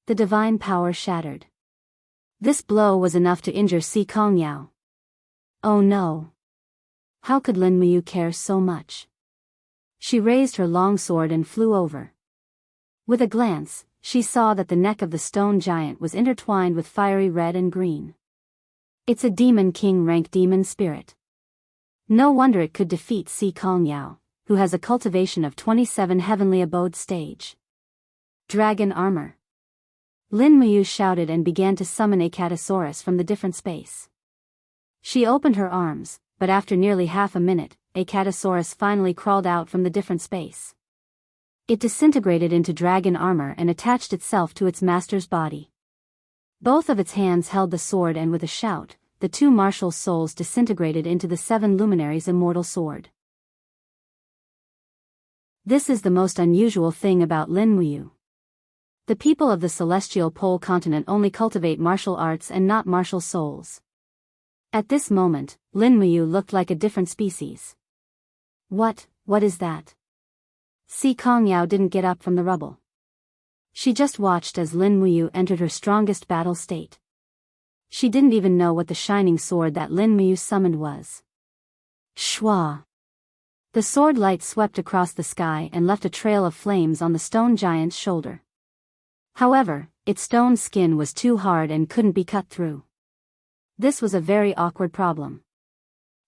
The divine power shattered. This blow was enough to injure Si Kongyao. Oh no! How could Lin Muyu care so much? She raised her long sword and flew over. With a glance, she saw that the neck of the stone giant was intertwined with fiery red and green. It's a demon king-rank demon spirit. No wonder it could defeat Si Kongyao, who has a cultivation of 27 heavenly abode stage. Dragon armor. Lin Muyu shouted and began to summon a Catasaurus from the different space. She opened her arms, but after nearly half a minute, a Catasaurus finally crawled out from the different space. It disintegrated into dragon armor and attached itself to its master's body. Both of its hands held the sword and with a shout, the two martial souls disintegrated into the seven luminaries' immortal sword. This is the most unusual thing about Lin Muyu. The people of the celestial pole continent only cultivate martial arts and not martial souls. At this moment, Lin Muyu looked like a different species. What is that? Si Kongyao didn't get up from the rubble. She just watched as Lin Muyu entered her strongest battle state. She didn't even know what the shining sword that Lin Muyu summoned was. Shwa! The sword light swept across the sky and left a trail of flames on the stone giant's shoulder. However, its stone skin was too hard and couldn't be cut through. This was a very awkward problem.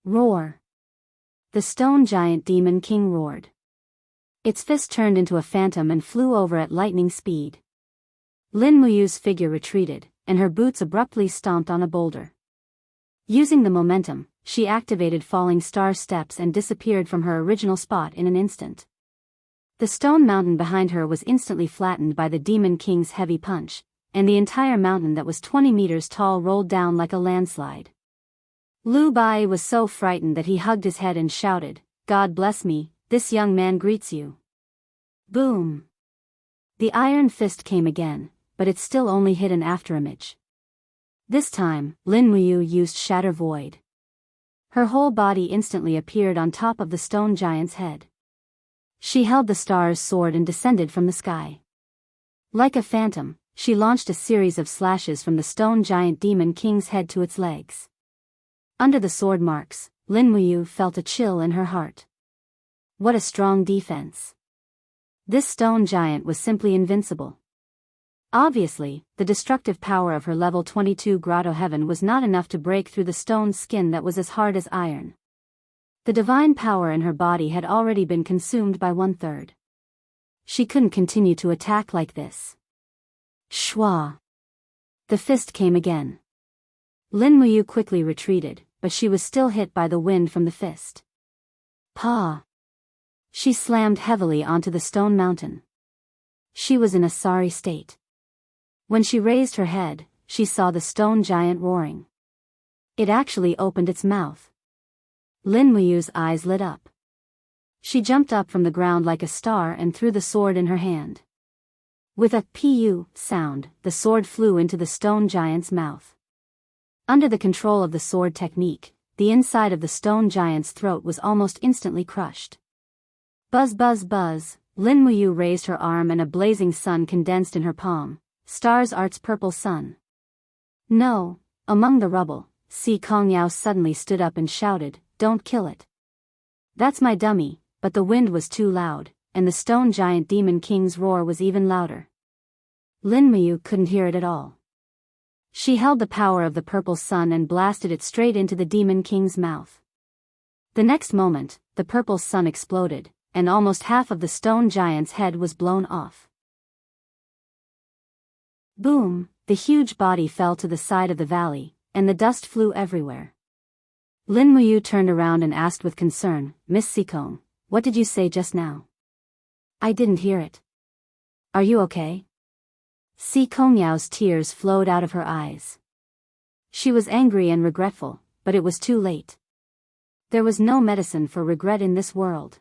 Roar! The stone giant demon king roared. Its fist turned into a phantom and flew over at lightning speed. Lin Muyu's figure retreated, and her boots abruptly stomped on a boulder. Using the momentum, she activated falling star steps and disappeared from her original spot in an instant. The stone mountain behind her was instantly flattened by the demon king's heavy punch, and the entire mountain that was 20 meters tall rolled down like a landslide. Lu Bai was so frightened that he hugged his head and shouted, "God bless me, this young man greets you." Boom! The iron fist came again, but it still only hit an afterimage. This time, Lin Muyu used Shatter Void. Her whole body instantly appeared on top of the stone giant's head. She held the star's sword and descended from the sky. Like a phantom, she launched a series of slashes from the stone giant demon king's head to its legs. Under the sword marks, Lin Muyu felt a chill in her heart. What a strong defense. This stone giant was simply invincible. Obviously, the destructive power of her level 22 grotto heaven was not enough to break through the stone skin that was as hard as iron. The divine power in her body had already been consumed by 1/3. She couldn't continue to attack like this. Shwa! The fist came again. Lin Muyu quickly retreated, but she was still hit by the wind from the fist. Pa! She slammed heavily onto the stone mountain. She was in a sorry state. When she raised her head, she saw the stone giant roaring. It actually opened its mouth. Lin Muyu's eyes lit up. She jumped up from the ground like a star and threw the sword in her hand. With a "pu" sound, the sword flew into the stone giant's mouth. Under the control of the sword technique, the inside of the stone giant's throat was almost instantly crushed. Buzz buzz buzz, Lin Muyu raised her arm and a blazing sun condensed in her palm. Stars Art's purple sun. No, among the rubble, Si Kongyao suddenly stood up and shouted, "Don't kill it. That's my dummy," but the wind was too loud, and the stone giant demon king's roar was even louder. Lin Muyu couldn't hear it at all. She held the power of the purple sun and blasted it straight into the demon king's mouth. The next moment, the purple sun exploded, and almost half of the stone giant's head was blown off. Boom, the huge body fell to the side of the valley, and the dust flew everywhere. Lin Muyu turned around and asked with concern, "Miss Sikong, what did you say just now?" "I didn't hear it." "Are you okay?" Si Kongyao's tears flowed out of her eyes. She was angry and regretful, but it was too late. There was no medicine for regret in this world.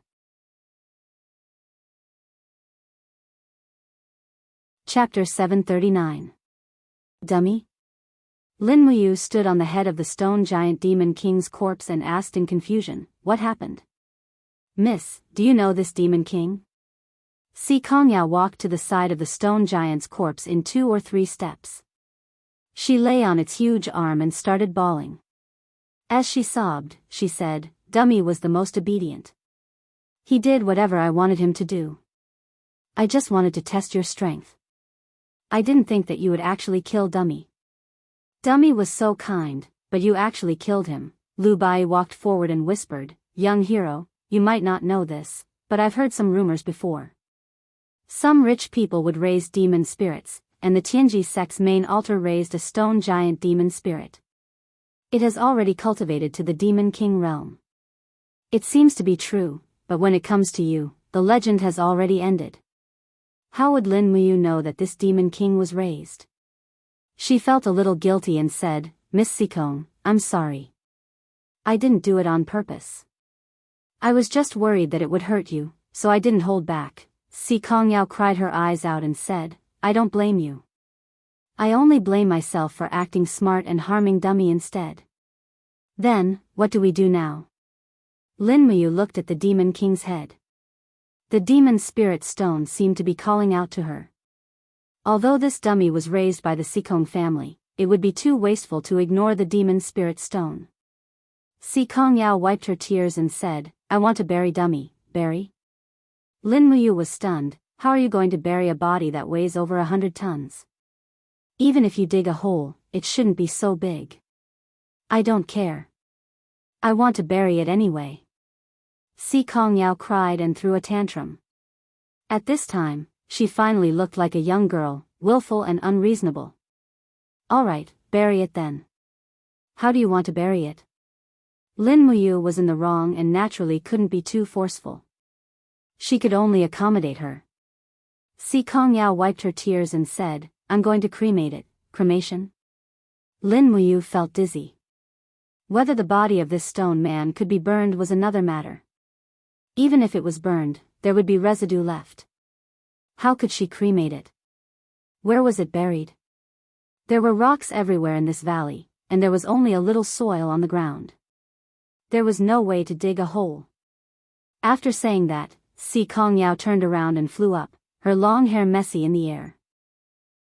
Chapter 739. Dummy? Lin Muyu stood on the head of the stone giant demon king's corpse and asked in confusion, "What happened?" "Miss, do you know this demon king?" Si Kongyao walked to the side of the stone giant's corpse in 2 or 3 steps. She lay on its huge arm and started bawling. As she sobbed, she said, "Dummy was the most obedient. He did whatever I wanted him to do. I just wanted to test your strength. I didn't think that you would actually kill Dummy. Dummy was so kind, but you actually killed him." Lu Bai walked forward and whispered, "Young hero, you might not know this, but I've heard some rumors before. Some rich people would raise demon spirits, and the Tianji sect's main altar raised a stone giant demon spirit. It has already cultivated to the demon king realm. It seems to be true, but when it comes to you, the legend has already ended. How would Lin Muyu know that this demon king was raised?" She felt a little guilty and said, "Miss Sikong, I'm sorry. I didn't do it on purpose. I was just worried that it would hurt you, so I didn't hold back." Si Kongyao cried her eyes out and said, "I don't blame you. I only blame myself for acting smart and harming Dummy instead." "Then, what do we do now?" Lin Muyu looked at the demon king's head. The demon spirit stone seemed to be calling out to her. Although this dummy was raised by the Sikong family, it would be too wasteful to ignore the demon spirit stone. Si Kongyao wiped her tears and said, "I want to bury Dummy." "Bury?" Lin Muyu was stunned. "How are you going to bury a body that weighs over 100 tons? Even if you dig a hole, it shouldn't be so big." "I don't care. I want to bury it anyway." Si Kongyao cried and threw a tantrum. At this time, she finally looked like a young girl, willful and unreasonable. "All right, bury it then. How do you want to bury it?" Lin Muyu was in the wrong and naturally couldn't be too forceful. She could only accommodate her. Si Kongyao wiped her tears and said, "I'm going to cremate it." "Cremation?" Lin Muyu felt dizzy. Whether the body of this stone man could be burned was another matter. Even if it was burned, there would be residue left. How could she cremate it? Where was it buried? There were rocks everywhere in this valley, and there was only a little soil on the ground. There was no way to dig a hole. After saying that, Si Kongyao turned around and flew up, her long hair messy in the air.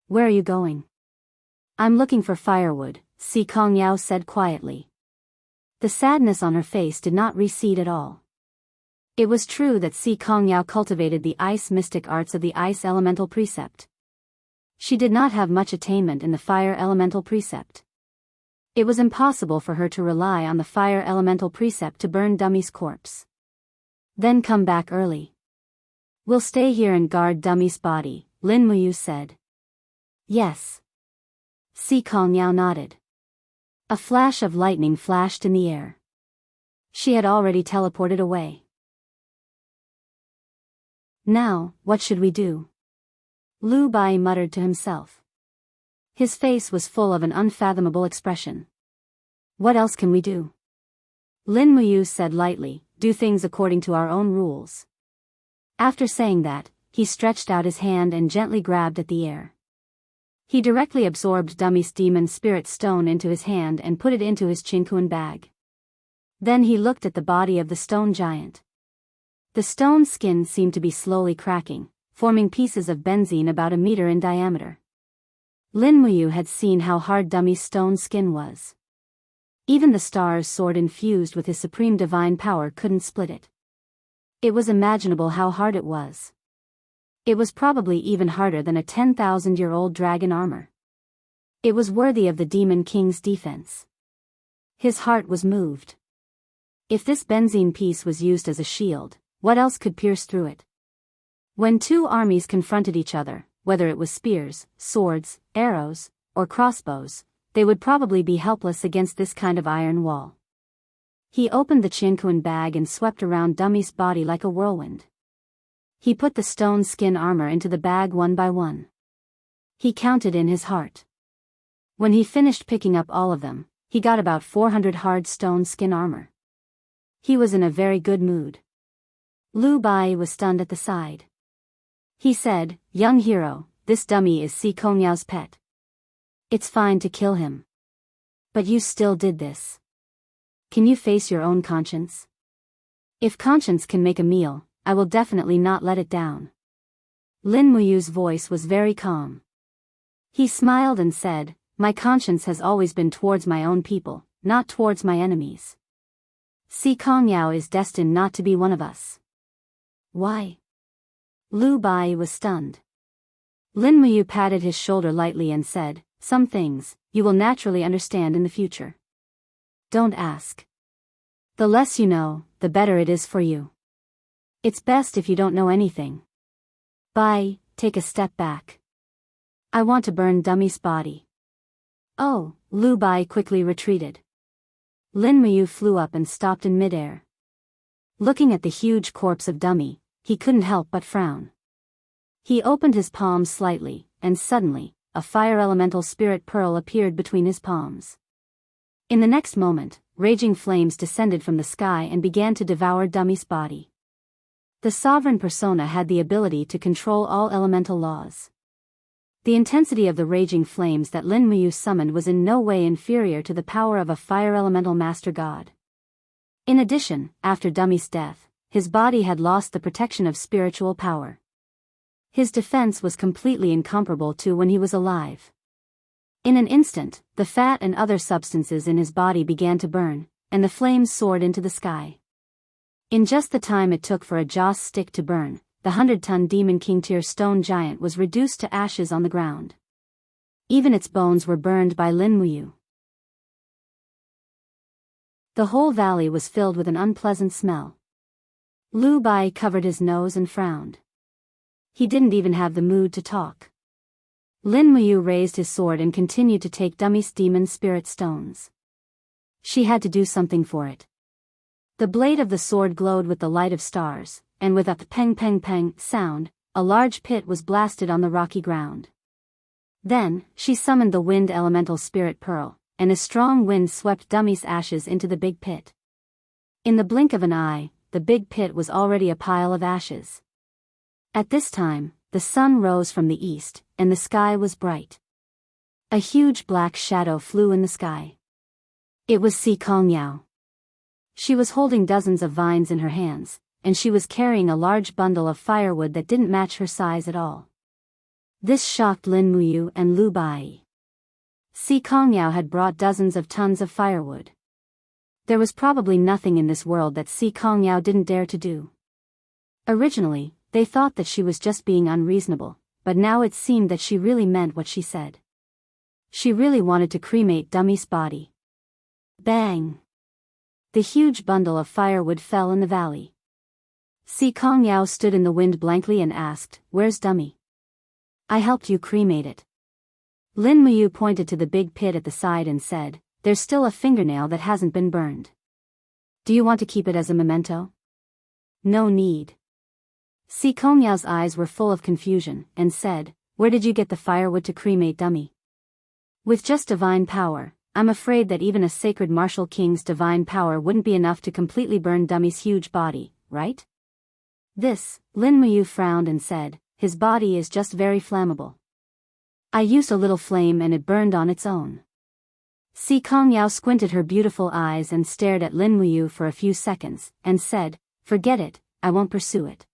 "Where are you going?" "I'm looking for firewood," Si Kongyao said quietly. The sadness on her face did not recede at all. It was true that Si Kongyao cultivated the ice mystic arts of the ice elemental precept. She did not have much attainment in the fire elemental precept. It was impossible for her to rely on the fire elemental precept to burn Dummy's corpse. "Then come back early. We'll stay here and guard Dummy's body," Lin Muyu said. "Yes." Si Kongyao nodded. A flash of lightning flashed in the air. She had already teleported away. "Now, what should we do?" Lu Bai muttered to himself. His face was full of an unfathomable expression. "What else can we do?" Lin Muyu said lightly, "Do things according to our own rules." After saying that, he stretched out his hand and gently grabbed at the air. He directly absorbed Dummy's demon spirit stone into his hand and put it into his Qingquan bag. Then he looked at the body of the stone giant. The stone skin seemed to be slowly cracking, forming pieces of benzene about a meter in diameter. Lin Muyu had seen how hard Dummy's stone skin was. Even the star's sword infused with his supreme divine power couldn't split it. It was imaginable how hard it was. It was probably even harder than a 10,000-year-old dragon armor. It was worthy of the Demon King's defense. His heart was moved. If this benzene piece was used as a shield, what else could pierce through it? When two armies confronted each other, whether it was spears, swords, arrows, or crossbows, they would probably be helpless against this kind of iron wall. He opened the Qingquan bag and swept around Dummy's body like a whirlwind. He put the stone skin armor into the bag one by one. He counted in his heart. When he finished picking up all of them, he got about 400 hard stone skin armor. He was in a very good mood. Lu Bai was stunned at the side. He said, "Young hero, this dummy is Si Kongyao's pet. It's fine to kill him. But you still did this. Can you face your own conscience? If conscience can make a meal, I will definitely not let it down." Lin Muyu's voice was very calm. He smiled and said, "My conscience has always been towards my own people, not towards my enemies. Si Kongyao is destined not to be one of us." "Why?" Lu Bai was stunned. Lin Muyu patted his shoulder lightly and said, "Some things, you will naturally understand in the future. Don't ask. The less you know, the better it is for you. It's best if you don't know anything. Bai, take a step back. I want to burn Dummy's body." "Oh," Lu Bai quickly retreated. Lin Muyu flew up and stopped in midair. Looking at the huge corpse of Dummy, he couldn't help but frown. He opened his palms slightly, and suddenly, a fire elemental spirit pearl appeared between his palms. In the next moment, raging flames descended from the sky and began to devour Dummy's body. The sovereign persona had the ability to control all elemental laws. The intensity of the raging flames that Lin Muyu summoned was in no way inferior to the power of a fire elemental master god. In addition, after Dummy's death, his body had lost the protection of spiritual power. His defense was completely incomparable to when he was alive. In an instant, the fat and other substances in his body began to burn, and the flames soared into the sky. In just the time it took for a joss stick to burn, the 100-ton Demon King tier stone giant was reduced to ashes on the ground. Even its bones were burned by Lin Muyu. The whole valley was filled with an unpleasant smell. Lu Bai covered his nose and frowned. He didn't even have the mood to talk. Lin Muyu raised his sword and continued to take Dummy's demon spirit stones. She had to do something for it. The blade of the sword glowed with the light of stars, and with a peng peng peng sound, a large pit was blasted on the rocky ground. Then, she summoned the wind elemental spirit pearl, and a strong wind swept Dummy's ashes into the big pit. In the blink of an eye, the big pit was already a pile of ashes. At this time, the sun rose from the east, and the sky was bright. A huge black shadow flew in the sky. It was Si Kongyao. She was holding dozens of vines in her hands, and she was carrying a large bundle of firewood that didn't match her size at all. This shocked Lin Muyu and Lu Bai. Si Kongyao had brought dozens of tons of firewood. There was probably nothing in this world that Si Kongyao didn't dare to do. Originally, they thought that she was just being unreasonable, but now it seemed that she really meant what she said. She really wanted to cremate Dummy's body. Bang! The huge bundle of firewood fell in the valley. Si Kongyao stood in the wind blankly and asked, "Where's Dummy?" "I helped you cremate it." Lin Muyu pointed to the big pit at the side and said, "There's still a fingernail that hasn't been burned. Do you want to keep it as a memento?" "No need." Si Kongyao's eyes were full of confusion, and said, "Where did you get the firewood to cremate Dummy?" "With just divine power, I'm afraid that even a sacred martial king's divine power wouldn't be enough to completely burn Dummy's huge body, right?" Lin Muyu frowned and said, "His body is just very flammable." I used a little flame and it burned on its own. Si Kongyao squinted her beautiful eyes and stared at Lin Muyu for a few seconds, and said, "Forget it, I won't pursue it.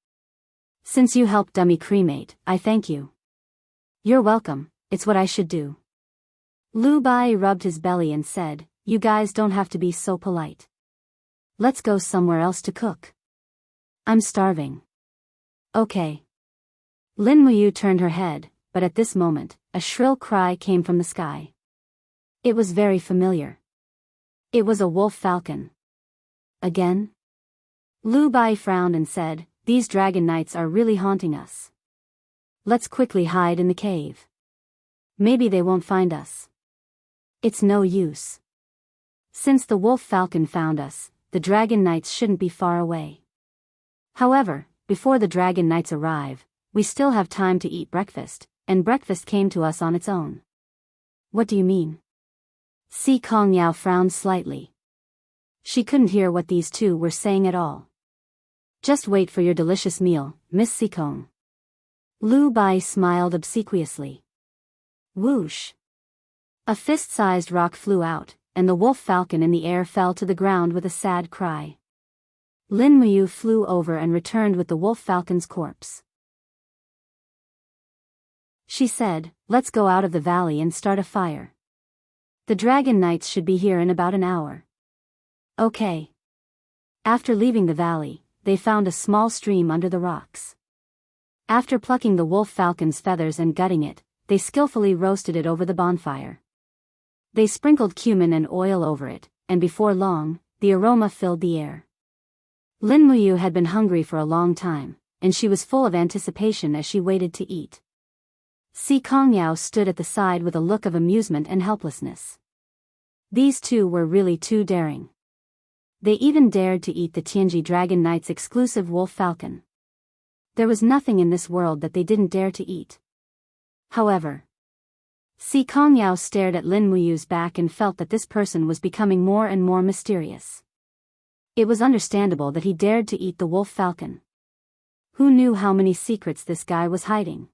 Since you helped dummy cremate, I thank you." "You're welcome, it's what I should do." Lu Bai rubbed his belly and said, "You guys don't have to be so polite. Let's go somewhere else to cook. I'm starving." "Okay." Lin Muyu turned her head, but at this moment, a shrill cry came from the sky. It was very familiar. It was a wolf falcon. Again? Lu Bai frowned and said, "These dragon knights are really haunting us. Let's quickly hide in the cave. Maybe they won't find us." "It's no use. Since the wolf falcon found us, the dragon knights shouldn't be far away. However, before the dragon knights arrive, we still have time to eat breakfast, and breakfast came to us on its own." "What do you mean?" Si Kongyao frowned slightly. She couldn't hear what these two were saying at all. "Just wait for your delicious meal, Miss Sikong." Lu Bai smiled obsequiously. Whoosh! A fist-sized rock flew out, and the wolf falcon in the air fell to the ground with a sad cry. Lin Muyu flew over and returned with the wolf falcon's corpse. She said, "Let's go out of the valley and start a fire. The dragon knights should be here in about an hour." "Okay." After leaving the valley, they found a small stream under the rocks. After plucking the wolf falcon's feathers and gutting it, they skillfully roasted it over the bonfire. They sprinkled cumin and oil over it, and before long, the aroma filled the air. Lin Muyu had been hungry for a long time, and she was full of anticipation as she waited to eat. Si Kongyao stood at the side with a look of amusement and helplessness. These two were really too daring. They even dared to eat the Tianji Dragon Knight's exclusive wolf falcon. There was nothing in this world that they didn't dare to eat. However, Si Kongyao stared at Lin Muyu's back and felt that this person was becoming more and more mysterious. It was understandable that he dared to eat the wolf falcon. Who knew how many secrets this guy was hiding?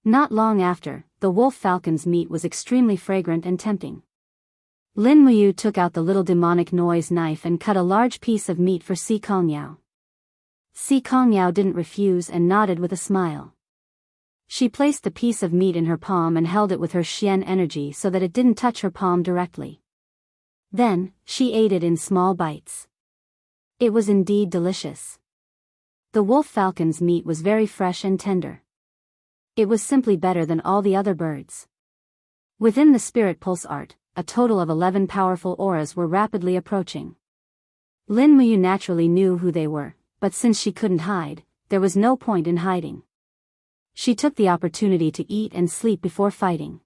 Not long after, the wolf falcon's meat was extremely fragrant and tempting. Lin Muyu took out the little demonic noise knife and cut a large piece of meat for Si Kongyao. Si Kongyao didn't refuse and nodded with a smile. She placed the piece of meat in her palm and held it with her Xian energy so that it didn't touch her palm directly. Then, she ate it in small bites. It was indeed delicious. The wolf falcon's meat was very fresh and tender. It was simply better than all the other birds. Within the spirit pulse art, a total of 11 powerful auras were rapidly approaching. Lin Muyu naturally knew who they were, but since she couldn't hide, there was no point in hiding. She took the opportunity to eat and sleep before fighting.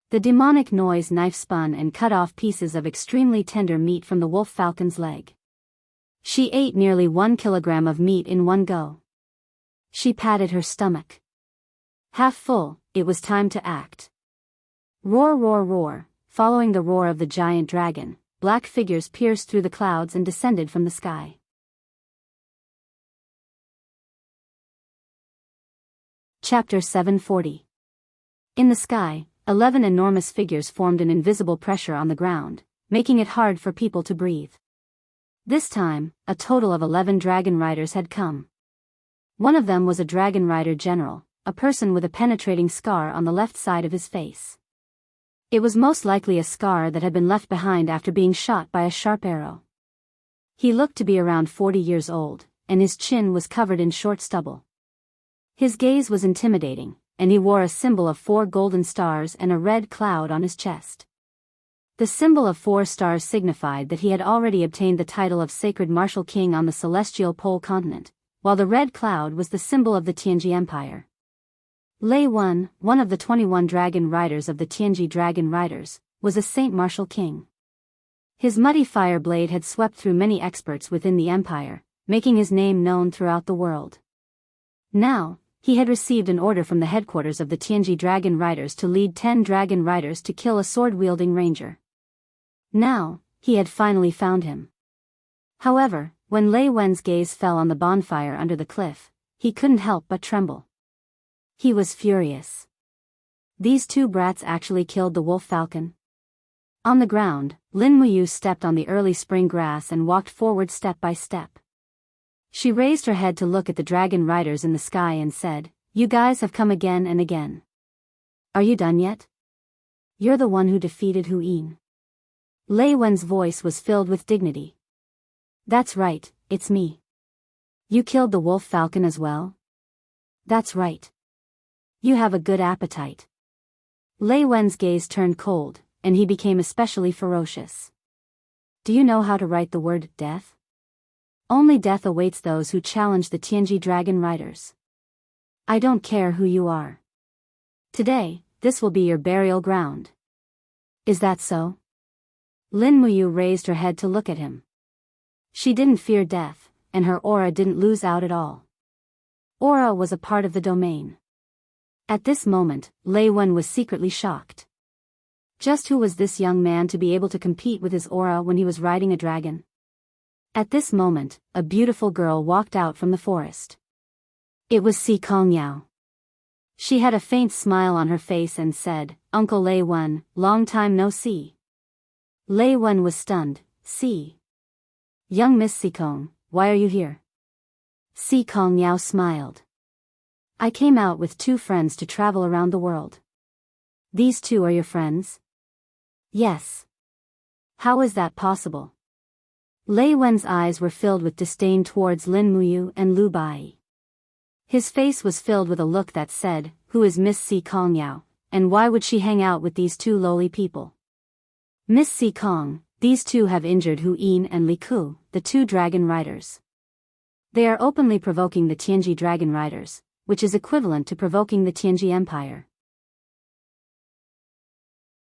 The demonic noise knife spun and cut off pieces of extremely tender meat from the wolf falcon's leg. She ate nearly 1 kilogram of meat in one go. She patted her stomach. Half full, it was time to act. Roar, roar, roar. Following the roar of the giant dragon, black figures pierced through the clouds and descended from the sky. Chapter 740. In the sky, 11 enormous figures formed an invisible pressure on the ground, making it hard for people to breathe. This time, a total of 11 dragon riders had come. One of them was a dragon rider general, a person with a penetrating scar on the left side of his face. It was most likely a scar that had been left behind after being shot by a sharp arrow. He looked to be around 40 years old, and his chin was covered in short stubble. His gaze was intimidating, and he wore a symbol of 4 golden stars and a red cloud on his chest. The symbol of 4 stars signified that he had already obtained the title of Sacred Martial King on the Celestial Pole continent, while the red cloud was the symbol of the Tianji Empire. Lei Wen, one of the 21 dragon riders of the Tianji Dragon Riders, was a Saint Martial King. His muddy fire blade had swept through many experts within the empire, making his name known throughout the world. Now, he had received an order from the headquarters of the Tianji Dragon Riders to lead 10 dragon riders to kill a sword-wielding ranger. Now, he had finally found him. However, when Lei Wen's gaze fell on the bonfire under the cliff, he couldn't help but tremble. He was furious. These two brats actually killed the wolf falcon. On the ground, Lin Muyu stepped on the early spring grass and walked forward step by step. She raised her head to look at the dragon riders in the sky and said, "You guys have come again and again. Are you done yet? You're the one who defeated Hu Yin." Lei Wen's voice was filled with dignity. "That's right, it's me." "You killed the wolf falcon as well?" "That's right." "You have a good appetite." Lei Wen's gaze turned cold, and he became especially ferocious. "Do you know how to write the word death? Only death awaits those who challenge the Tianji dragon riders. I don't care who you are. Today, this will be your burial ground." "Is that so?" Lin Muyu raised her head to look at him. She didn't fear death, and her aura didn't lose out at all. Aura was a part of the domain. At this moment, Lei Wen was secretly shocked. Just who was this young man to be able to compete with his aura when he was riding a dragon? At this moment, a beautiful girl walked out from the forest. It was Si Kongyao. She had a faint smile on her face and said, "Uncle Lei Wen, long time no see." Lei Wen was stunned. "See? Young Miss Si Kong, why are you here?" Si Kongyao smiled. "I came out with two friends to travel around the world." "These two are your friends?" "Yes." "How is that possible?" Lei Wen's eyes were filled with disdain towards Lin Muyu and Lu Bai. His face was filled with a look that said, "Who is Miss Si Kongyao, and why would she hang out with these two lowly people?" "Miss Si Kong, these two have injured Hu Yin and Li Ku, the two dragon riders. They are openly provoking the Tianji dragon riders, which is equivalent to provoking the Tianji Empire.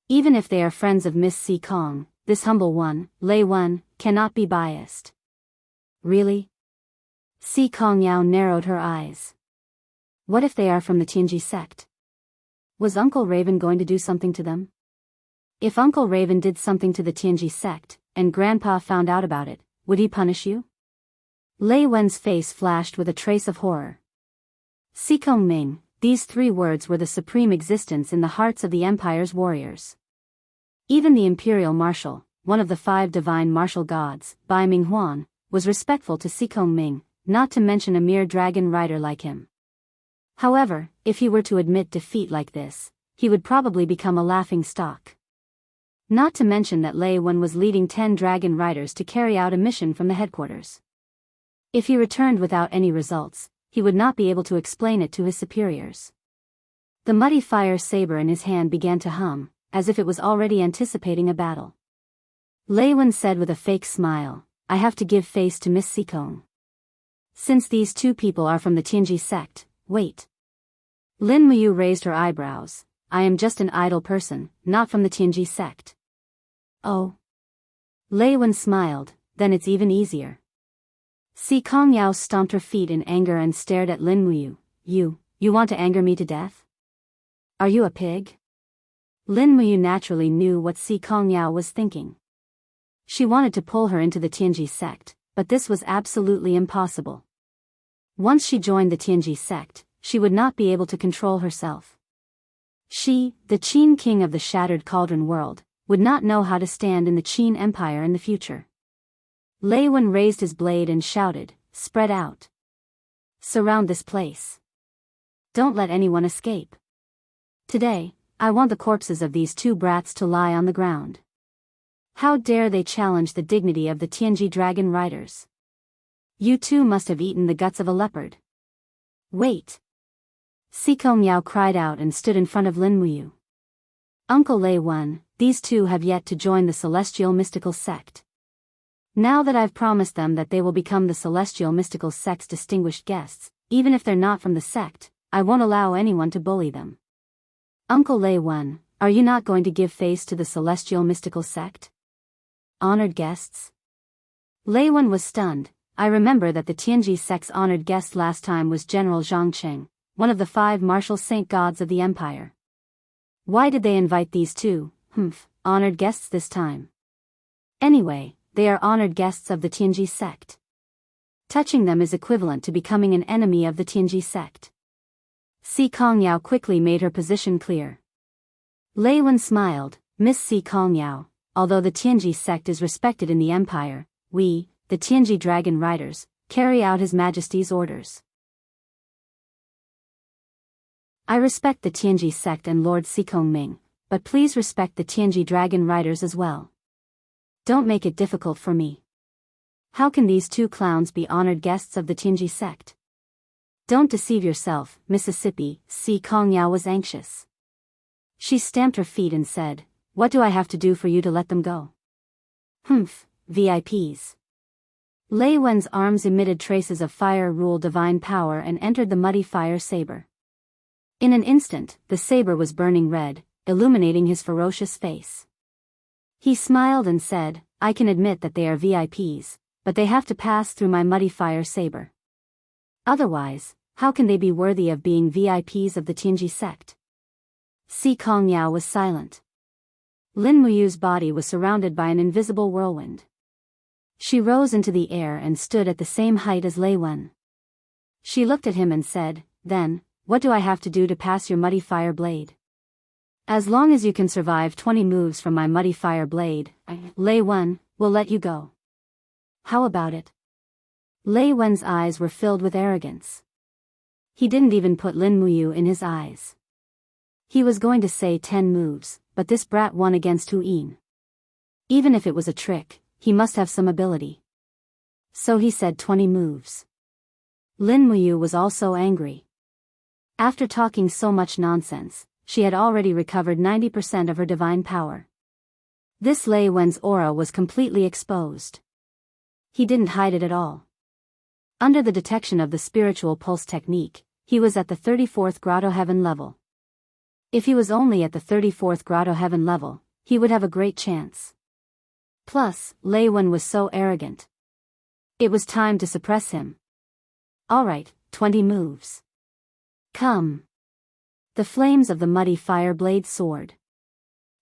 Even if they are friends of Miss Si Kong, this humble one, Lei Wen, cannot be biased." "Really?" Si Kongyao narrowed her eyes. "What if they are from the Tianji sect? Was Uncle Raven going to do something to them? If Uncle Raven did something to the Tianji sect, and Grandpa found out about it, would he punish you?" Lei Wen's face flashed with a trace of horror. Si Kong Ming, these three words were the supreme existence in the hearts of the Empire's warriors. Even the Imperial Marshal, one of the 5 divine martial gods, Bai Minghuan, was respectful to Si Kong Ming, not to mention a mere dragon rider like him. However, if he were to admit defeat like this, he would probably become a laughing stock. Not to mention that Lei Wen was leading 10 dragon riders to carry out a mission from the headquarters. If he returned without any results, he would not be able to explain it to his superiors. The muddy fire saber in his hand began to hum, as if it was already anticipating a battle. Lei Wen said with a fake smile, "I have to give face to Miss Si Kong. Since these two people are from the Tianji sect, wait." Lin Muyu raised her eyebrows. "I am just an idle person, not from the Tianji sect." "Oh." Lei Wen smiled, "Then it's even easier." Si Kongyao stomped her feet in anger and stared at Lin Muyu. You want to anger me to death? Are you a pig?" Lin Muyu naturally knew what Si Kongyao was thinking. She wanted to pull her into the Tianji sect, but this was absolutely impossible. Once she joined the Tianji sect, she would not be able to control herself. She, the Qin king of the Shattered Cauldron world, would not know how to stand in the Qin Empire in the future. Lei Wen raised his blade and shouted, "Spread out. Surround this place. Don't let anyone escape. Today, I want the corpses of these two brats to lie on the ground. How dare they challenge the dignity of the Tianji dragon riders? You two must have eaten the guts of a leopard." "Wait!" Si Kongyao cried out and stood in front of Lin Muyu. "Uncle Lei Wen, these two have yet to join the Celestial Mystical Sect. Now that I've promised them that they will become the Celestial Mystical Sect's distinguished guests, even if they're not from the sect, I won't allow anyone to bully them. Uncle Lei Wen, are you not going to give face to the Celestial Mystical Sect? Honored guests?" Lei Wen was stunned. "I remember that the Tianji sect's honored guest last time was General Zhang Cheng, one of the 5 martial saint gods of the empire. Why did they invite these two, honored guests this time? Anyway, they are honored guests of the Tianji sect. Touching them is equivalent to becoming an enemy of the Tianji sect." Si Kongyao quickly made her position clear. Lei Wen smiled, Miss Si Kongyao, although the Tianji sect is respected in the empire, we, the Tianji Dragon Riders, carry out His Majesty's orders. I respect the Tianji sect and Lord Sikongming, but please respect the Tianji Dragon Riders as well. Don't make it difficult for me. How can these two clowns be honored guests of the Tianji sect? Don't deceive yourself, Mississippi. Si Kongyao was anxious. She stamped her feet and said, "What do I have to do for you to let them go?" "Humph, VIPs. Lei Wen's arms emitted traces of fire rule divine power and entered the muddy fire saber. In an instant, the saber was burning red, illuminating his ferocious face. He smiled and said, "I can admit that they are VIPs, but they have to pass through my muddy fire saber. Otherwise, how can they be worthy of being VIPs of the Tianji sect?" Si Kongyao was silent. Lin Muyu's body was surrounded by an invisible whirlwind. She rose into the air and stood at the same height as Lei Wen. She looked at him and said, "Then, what do I have to do to pass your muddy fire blade?" "As long as you can survive 20 moves from my muddy fire blade, Lei Wen, will let you go." "How about it?" Lei Wen's eyes were filled with arrogance. He didn't even put Lin Muyu in his eyes. He was going to say 10 moves, but this brat won against Hu Yin. Even if it was a trick, he must have some ability. So he said 20 moves. Lin Muyu was also angry. After talking so much nonsense, she had already recovered 90% of her divine power. This Lei Wen's aura was completely exposed. He didn't hide it at all. Under the detection of the spiritual pulse technique, he was at the 34th Grotto Heaven level. If he was only at the 34th Grotto Heaven level, he would have a great chance. Plus, Lei Wen was so arrogant. It was time to suppress him. Alright, 20 moves. Come. The flames of the muddy fire blade soared.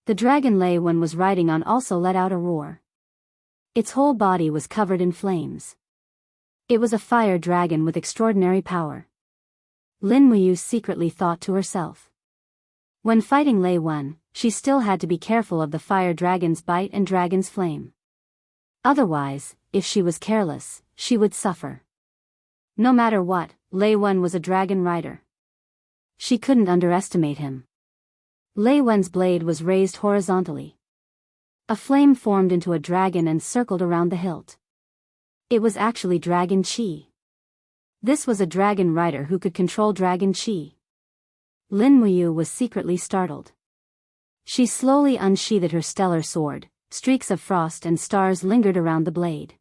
The dragon Lei Wen was riding on also let out a roar. Its whole body was covered in flames. It was a fire dragon with extraordinary power. Lin Muyu secretly thought to herself. When fighting Lei Wen, she still had to be careful of the fire dragon's bite and dragon's flame. Otherwise, if she was careless, she would suffer. No matter what, Lei Wen was a dragon rider. She couldn't underestimate him. Lei Wen's blade was raised horizontally. A flame formed into a dragon and circled around the hilt. It was actually Dragon Qi. This was a dragon rider who could control Dragon Qi. Lin Muyu was secretly startled. She slowly unsheathed her stellar sword. Streaks of frost and stars lingered around the blade.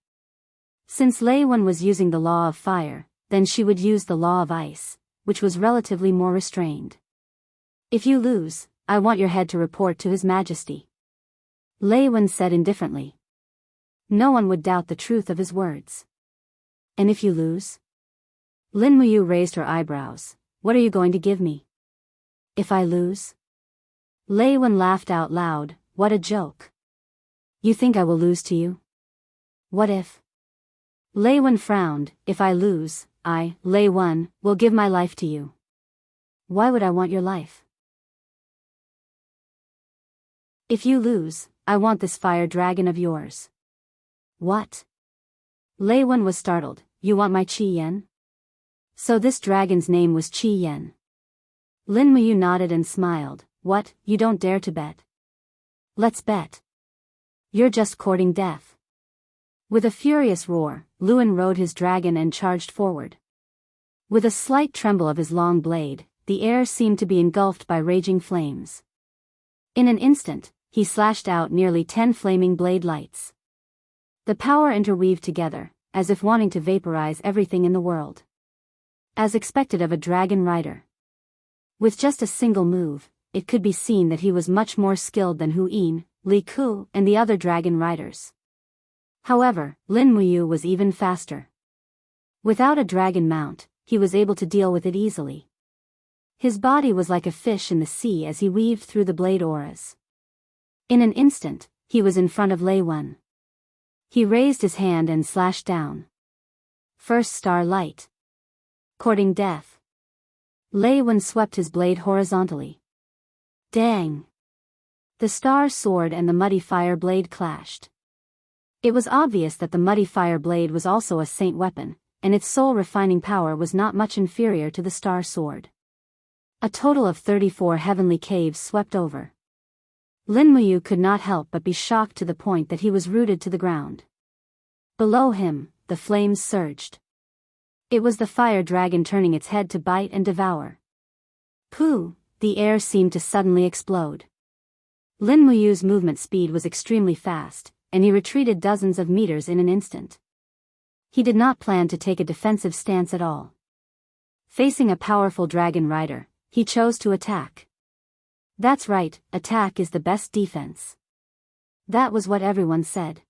Since Lei Wen was using the law of fire, then she would use the law of ice, which was relatively more restrained. "If you lose, I want your head to report to His Majesty," Lei Wen said indifferently. No one would doubt the truth of his words. "And if you lose?" Lin Muyu raised her eyebrows. "What are you going to give me?" "If I lose?" Lei Wen laughed out loud. "What a joke. You think I will lose to you? What if?" Lei Wen frowned. "If I lose, I, Lei Wen, will give my life to you." "Why would I want your life?" "If you lose, I want this fire dragon of yours." "What?" Lei Wen was startled. "You want my Qi Yan?" So this dragon's name was Qi Yan. Lin Muyu nodded and smiled. "What, you don't dare to bet?" "Let's bet. You're just courting death." With a furious roar, Luan rode his dragon and charged forward. With a slight tremble of his long blade, the air seemed to be engulfed by raging flames. In an instant, he slashed out nearly 10 flaming blade lights. The power interweaved together, as if wanting to vaporize everything in the world. As expected of a dragon rider. With just a single move, it could be seen that he was much more skilled than Hu Yin, Li Ku, and the other dragon riders. However, Lin Muyu was even faster. Without a dragon mount, he was able to deal with it easily. His body was like a fish in the sea as he weaved through the blade auras. In an instant, he was in front of Lei Wen. He raised his hand and slashed down. First star light. Courting death. Lei Wen swept his blade horizontally. Dang! The star sword and the muddy fire blade clashed. It was obvious that the muddy fire blade was also a saint weapon, and its soul-refining power was not much inferior to the star sword. A total of 34 heavenly caves swept over. Lin Muyu could not help but be shocked to the point that he was rooted to the ground. Below him, the flames surged. It was the fire dragon turning its head to bite and devour. Pooh! The air seemed to suddenly explode. Lin Muyu's movement speed was extremely fast, and he retreated dozens of meters in an instant. He did not plan to take a defensive stance at all. Facing a powerful dragon rider, he chose to attack. That's right, attack is the best defense. That was what everyone said.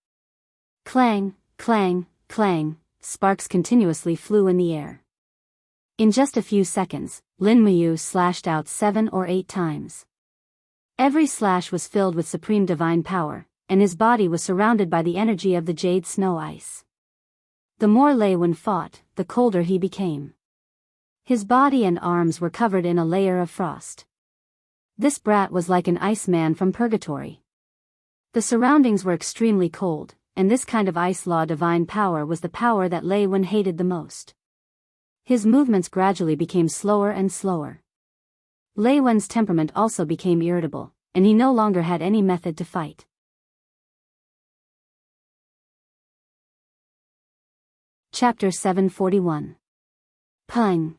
Clang, clang, clang, sparks continuously flew in the air. In just a few seconds, Lin Muyu slashed out 7 or 8 times. Every slash was filled with supreme divine power, and his body was surrounded by the energy of the jade snow ice. The more Lei Wen fought, the colder he became. His body and arms were covered in a layer of frost. This brat was like an iceman from purgatory. The surroundings were extremely cold, and this kind of ice law divine power was the power that Lei Wen hated the most. His movements gradually became slower and slower. Lei Wen's temperament also became irritable, and he no longer had any method to fight. Chapter 741. Pung.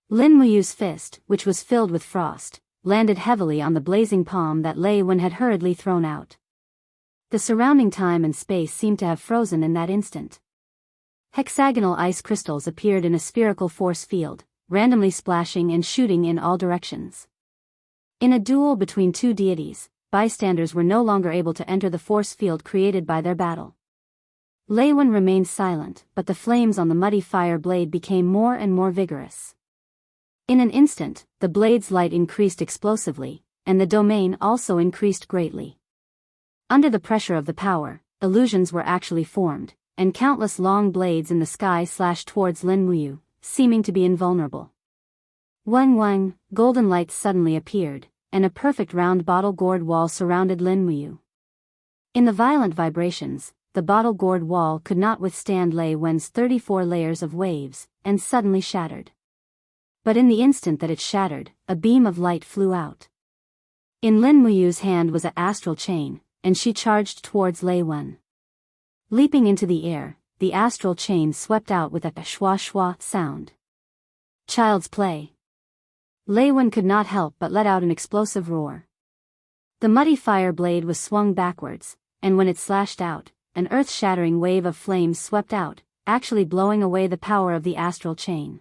Lin Muyu's fist, which was filled with frost, landed heavily on the blazing palm that Lei Wen had hurriedly thrown out. The surrounding time and space seemed to have frozen in that instant. Hexagonal ice crystals appeared in a spherical force field, randomly splashing and shooting in all directions. In a duel between two deities, bystanders were no longer able to enter the force field created by their battle. Lei Wen remained silent, but the flames on the muddy fire blade became more and more vigorous. In an instant, the blade's light increased explosively, and the domain also increased greatly. Under the pressure of the power, illusions were actually formed, and countless long blades in the sky slashed towards Lin Muyu, seeming to be invulnerable. Wang wang, golden lights suddenly appeared, and a perfect round bottle-gourd wall surrounded Lin Muyu. In the violent vibrations, the bottle-gourd wall could not withstand Lei Wen's 34 layers of waves, and suddenly shattered. But in the instant that it shattered, a beam of light flew out. In Lin Muyu's hand was an astral chain, and she charged towards Lei Wen. Leaping into the air, the astral chain swept out with a shwa-shwa sound. Child's play. Lei Wen could not help but let out an explosive roar. The muddy fire blade was swung backwards, and when it slashed out, an earth-shattering wave of flames swept out, actually blowing away the power of the astral chain.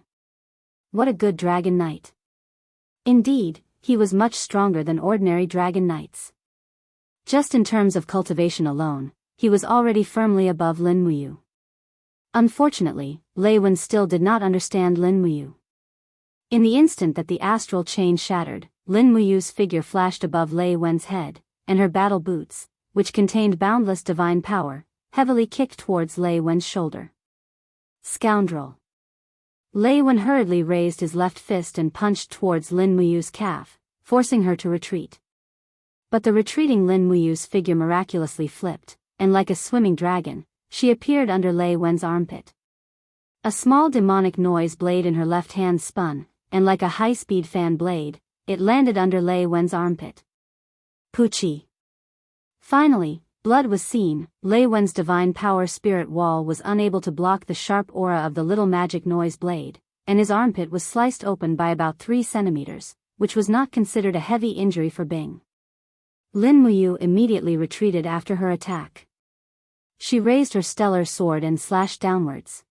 What a good dragon knight. Indeed, he was much stronger than ordinary dragon knights. Just in terms of cultivation alone, he was already firmly above Lin Muyu. Unfortunately, Lei Wen still did not understand Lin Muyu. In the instant that the astral chain shattered, Lin Muyu's figure flashed above Lei Wen's head, and her battle boots, which contained boundless divine power, heavily kicked towards Lei Wen's shoulder. Scoundrel. Lei Wen hurriedly raised his left fist and punched towards Lin Muyu's calf, forcing her to retreat. But the retreating Lin Muyu's figure miraculously flipped, and like a swimming dragon, she appeared under Lei Wen's armpit. A small demonic noise blade in her left hand spun, and like a high-speed fan blade, it landed under Lei Wen's armpit. Poochie. Finally, blood was seen. Lei Wen's divine power spirit wall was unable to block the sharp aura of the little magic noise blade, and his armpit was sliced open by about 3 centimeters, which was not considered a heavy injury for Bing. Lin Muyu immediately retreated after her attack. She raised her stellar sword and slashed downwards.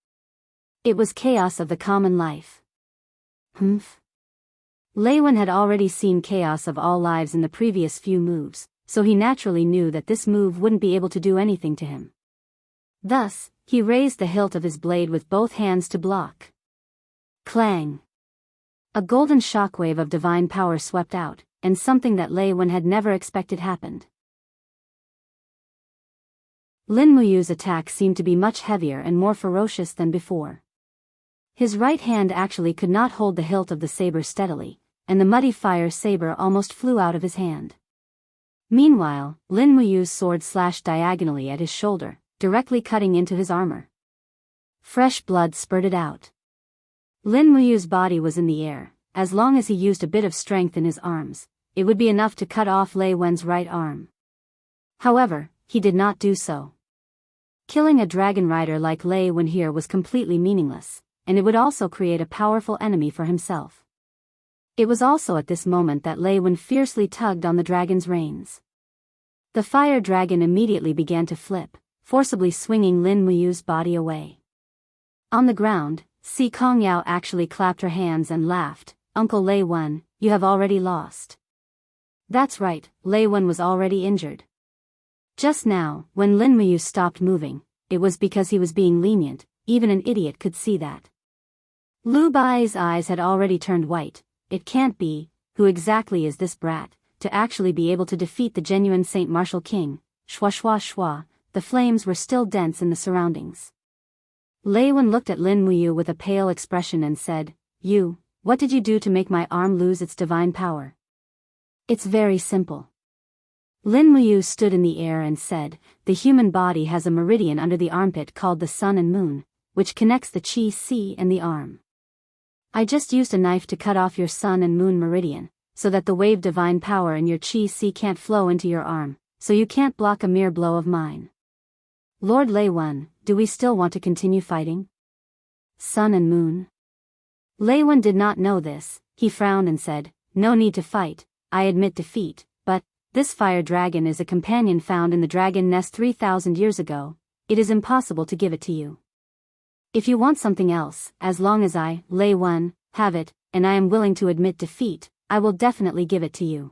It was chaos of the common life. Humph. Lei Wen had already seen chaos of all lives in the previous few moves, so he naturally knew that this move wouldn't be able to do anything to him. Thus, he raised the hilt of his blade with both hands to block. Clang! A golden shockwave of divine power swept out, and something that Lei Wen had never expected happened. Lin Muyu's attack seemed to be much heavier and more ferocious than before. His right hand actually could not hold the hilt of the saber steadily, and the muddy fire saber almost flew out of his hand. Meanwhile, Lin Muyu's sword slashed diagonally at his shoulder, directly cutting into his armor. Fresh blood spurted out. Lin Muyu's body was in the air. As long as he used a bit of strength in his arms, it would be enough to cut off Lei Wen's right arm. However, he did not do so. Killing a dragon rider like Lei Wen here was completely meaningless, and it would also create a powerful enemy for himself. It was also at this moment that Lei Wen fiercely tugged on the dragon's reins. The fire dragon immediately began to flip, forcibly swinging Lin Muyu's body away. On the ground, Si Kongyao actually clapped her hands and laughed. "Uncle Lei Wen, you have already lost." That's right, Lei Wen was already injured. Just now, when Lin Muyu stopped moving, it was because he was being lenient. Even an idiot could see that. Lu Bai's eyes had already turned white. It can't be. Who exactly is this brat, to actually be able to defeat the genuine Saint Martial King? Shwa shwa shwa, the flames were still dense in the surroundings. Lei Wen looked at Lin Muyu with a pale expression and said, What did you do to make my arm lose its divine power?" "It's very simple." Lin Muyu stood in the air and said, "The human body has a meridian under the armpit called the sun and moon, which connects the qi si and the arm. I just used a knife to cut off your sun and moon meridian, so that the wave divine power in your qi si can't flow into your arm, so you can't block a mere blow of mine. Lord Lei Wen, do we still want to continue fighting?" Sun and moon. Lei Wen did not know this. He frowned and said, "No need to fight, I admit defeat, but this fire dragon is a companion found in the dragon nest 3,000 years ago. It is impossible to give it to you. If you want something else, as long as I, Lei Wen, have it, and I am willing to admit defeat, I will definitely give it to you."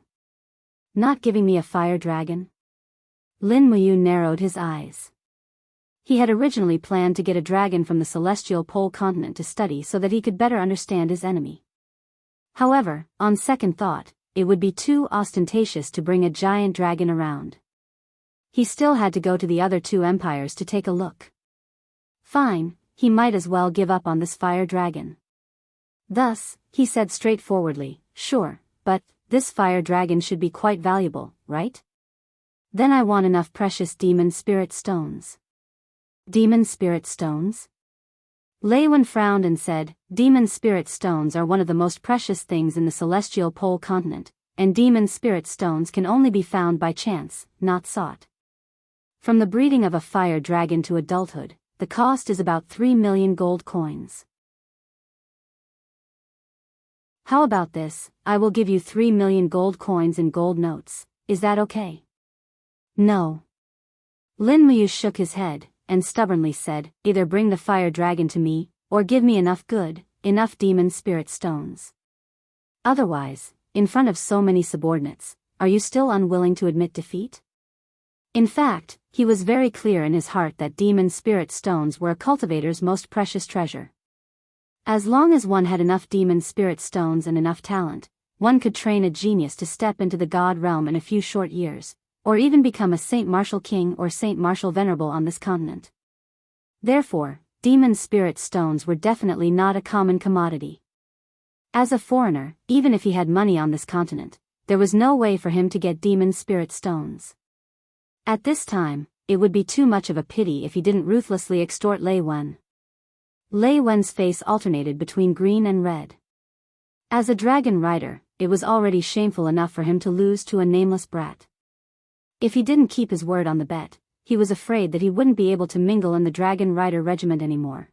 "Not giving me a fire dragon?" Lin Muyu narrowed his eyes. He had originally planned to get a dragon from the celestial pole continent to study so that he could better understand his enemy. However, on second thought, it would be too ostentatious to bring a giant dragon around. He still had to go to the other two empires to take a look. Fine, he might as well give up on this fire dragon. Thus, he said straightforwardly, "Sure, but this fire dragon should be quite valuable, right? Then I want enough precious demon spirit stones." "Demon spirit stones?" Lei Wen frowned and said, "Demon spirit stones are one of the most precious things in the celestial pole continent, and demon spirit stones can only be found by chance, not sought. From the breeding of a fire dragon to adulthood, the cost is about 3 million gold coins. How about this? I will give you 3 million gold coins in gold notes. Is that okay?" "No." Lin Muyu shook his head and stubbornly said, "Either bring the fire dragon to me, or give me enough demon spirit stones. Otherwise, in front of so many subordinates, are you still unwilling to admit defeat?" In fact, he was very clear in his heart that demon spirit stones were a cultivator's most precious treasure. As long as one had enough demon spirit stones and enough talent, one could train a genius to step into the god realm in a few short years, or even become a Saint Martial King or Saint Martial Venerable on this continent. Therefore, demon spirit stones were definitely not a common commodity. As a foreigner, even if he had money on this continent, there was no way for him to get demon spirit stones. At this time, it would be too much of a pity if he didn't ruthlessly extort Lei Wen. Lei Wen's face alternated between green and red. As a dragon rider, it was already shameful enough for him to lose to a nameless brat. If he didn't keep his word on the bet, he was afraid that he wouldn't be able to mingle in the dragon rider regiment anymore.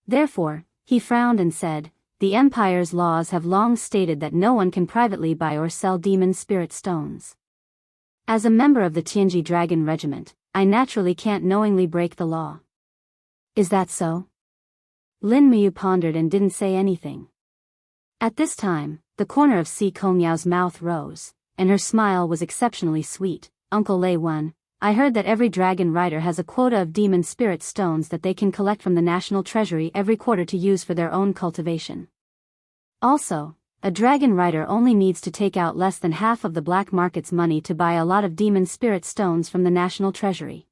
Therefore, he frowned and said, "The Empire's laws have long stated that no one can privately buy or sell demon spirit stones. As a member of the Tianji Dragon Regiment, I naturally can't knowingly break the law." "Is that so?" Lin Muyu pondered and didn't say anything. At this time, the corner of Si Kongyao's mouth rose, and her smile was exceptionally sweet. "Uncle Lei Wen, I heard that every dragon rider has a quota of demon spirit stones that they can collect from the national treasury every quarter to use for their own cultivation. Also, a dragon rider only needs to take out less than half of the black market's money to buy a lot of demon spirit stones from the national treasury.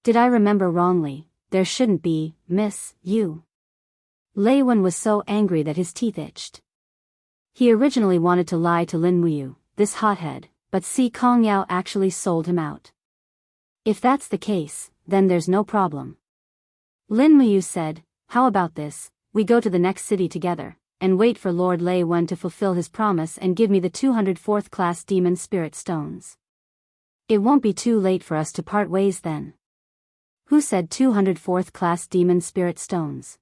Did I remember wrongly? There shouldn't be, miss, you." Lei Wen was so angry that his teeth itched. He originally wanted to lie to Lin Muyu, this hothead, but Si Kongyao actually sold him out. If that's the case, then there's no problem. Lin Muyu said, how about this, we go to the next city together, and wait for Lord Lei Wen to fulfill his promise and give me the 204th class demon spirit stones. It won't be too late for us to part ways then. Who said 204th class demon spirit stones?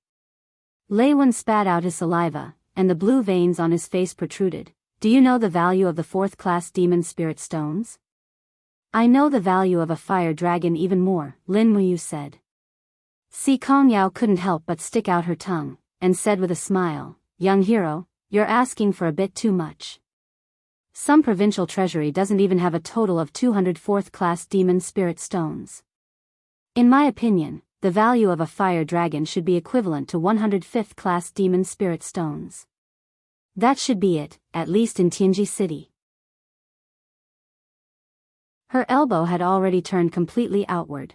Lei Wen spat out his saliva, and the blue veins on his face protruded. Do you know the value of the 4th class demon spirit stones? I know the value of a fire dragon even more, Lin Muyu said. Si Kongyao couldn't help but stick out her tongue, and said with a smile, young hero, you're asking for a bit too much. Some provincial treasury doesn't even have a total of 204th class demon spirit stones. In my opinion, the value of a fire dragon should be equivalent to 105th class demon spirit stones. That should be it, at least in Tianji City. Her elbow had already turned completely outward.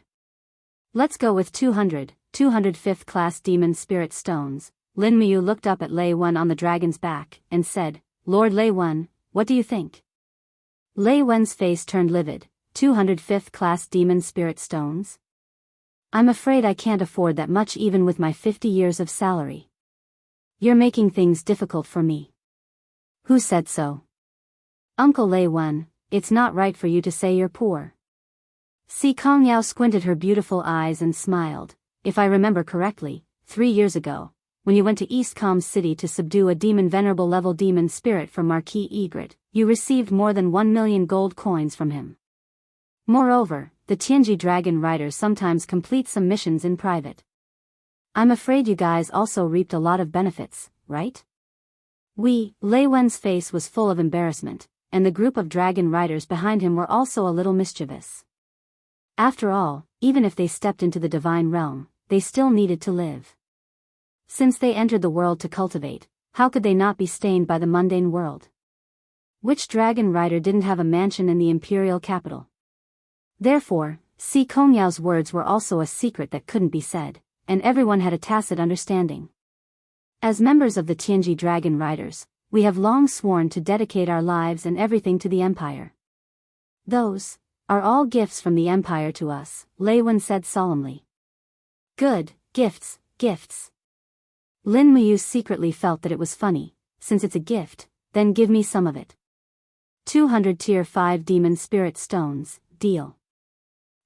Let's go with 205th class demon spirit stones. Lin Muyu looked up at Lei Wen on the dragon's back, and said, Lord Lei Wen, what do you think? Lei Wen's face turned livid. 205th class demon spirit stones? I'm afraid I can't afford that much even with my 50 years of salary. You're making things difficult for me. Who said so? Uncle Lei Wen, it's not right for you to say you're poor. Si Kongyao squinted her beautiful eyes and smiled. If I remember correctly, 3 years ago, when you went to East Com City to subdue a demon venerable level demon spirit from Marquis Egret, you received more than 1 million gold coins from him. Moreover, the Tianji Dragon Riders sometimes complete some missions in private. I'm afraid you guys also reaped a lot of benefits, right? Lei Wen's face was full of embarrassment, and the group of dragon riders behind him were also a little mischievous. After all, even if they stepped into the divine realm, they still needed to live. Since they entered the world to cultivate, how could they not be stained by the mundane world? Which dragon rider didn't have a mansion in the imperial capital? Therefore, Si Kongyao's words were also a secret that couldn't be said, and everyone had a tacit understanding. As members of the Tianji Dragon Riders, we have long sworn to dedicate our lives and everything to the Empire. Those are all gifts from the Empire to us, Lei Wen said solemnly. Good, gifts. Lin Muyu secretly felt that it was funny. Since it's a gift, then give me some of it. 200 tier 5 demon spirit stones, deal.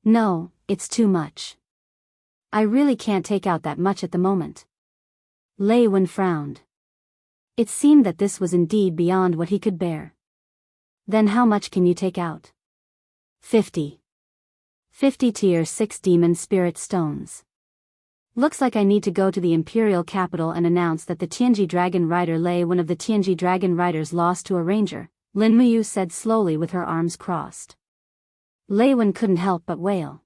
No, it's too much. I really can't take out that much at the moment. Lei Wen frowned. It seemed that this was indeed beyond what he could bear. Then how much can you take out? 50 tier 6 demon spirit stones. Looks like I need to go to the imperial capital and announce that the Tianji Dragon Rider Lei Wen of the Tianji Dragon Riders lost to a ranger, Lin Muyu said slowly with her arms crossed. Lei Wen couldn't help but wail.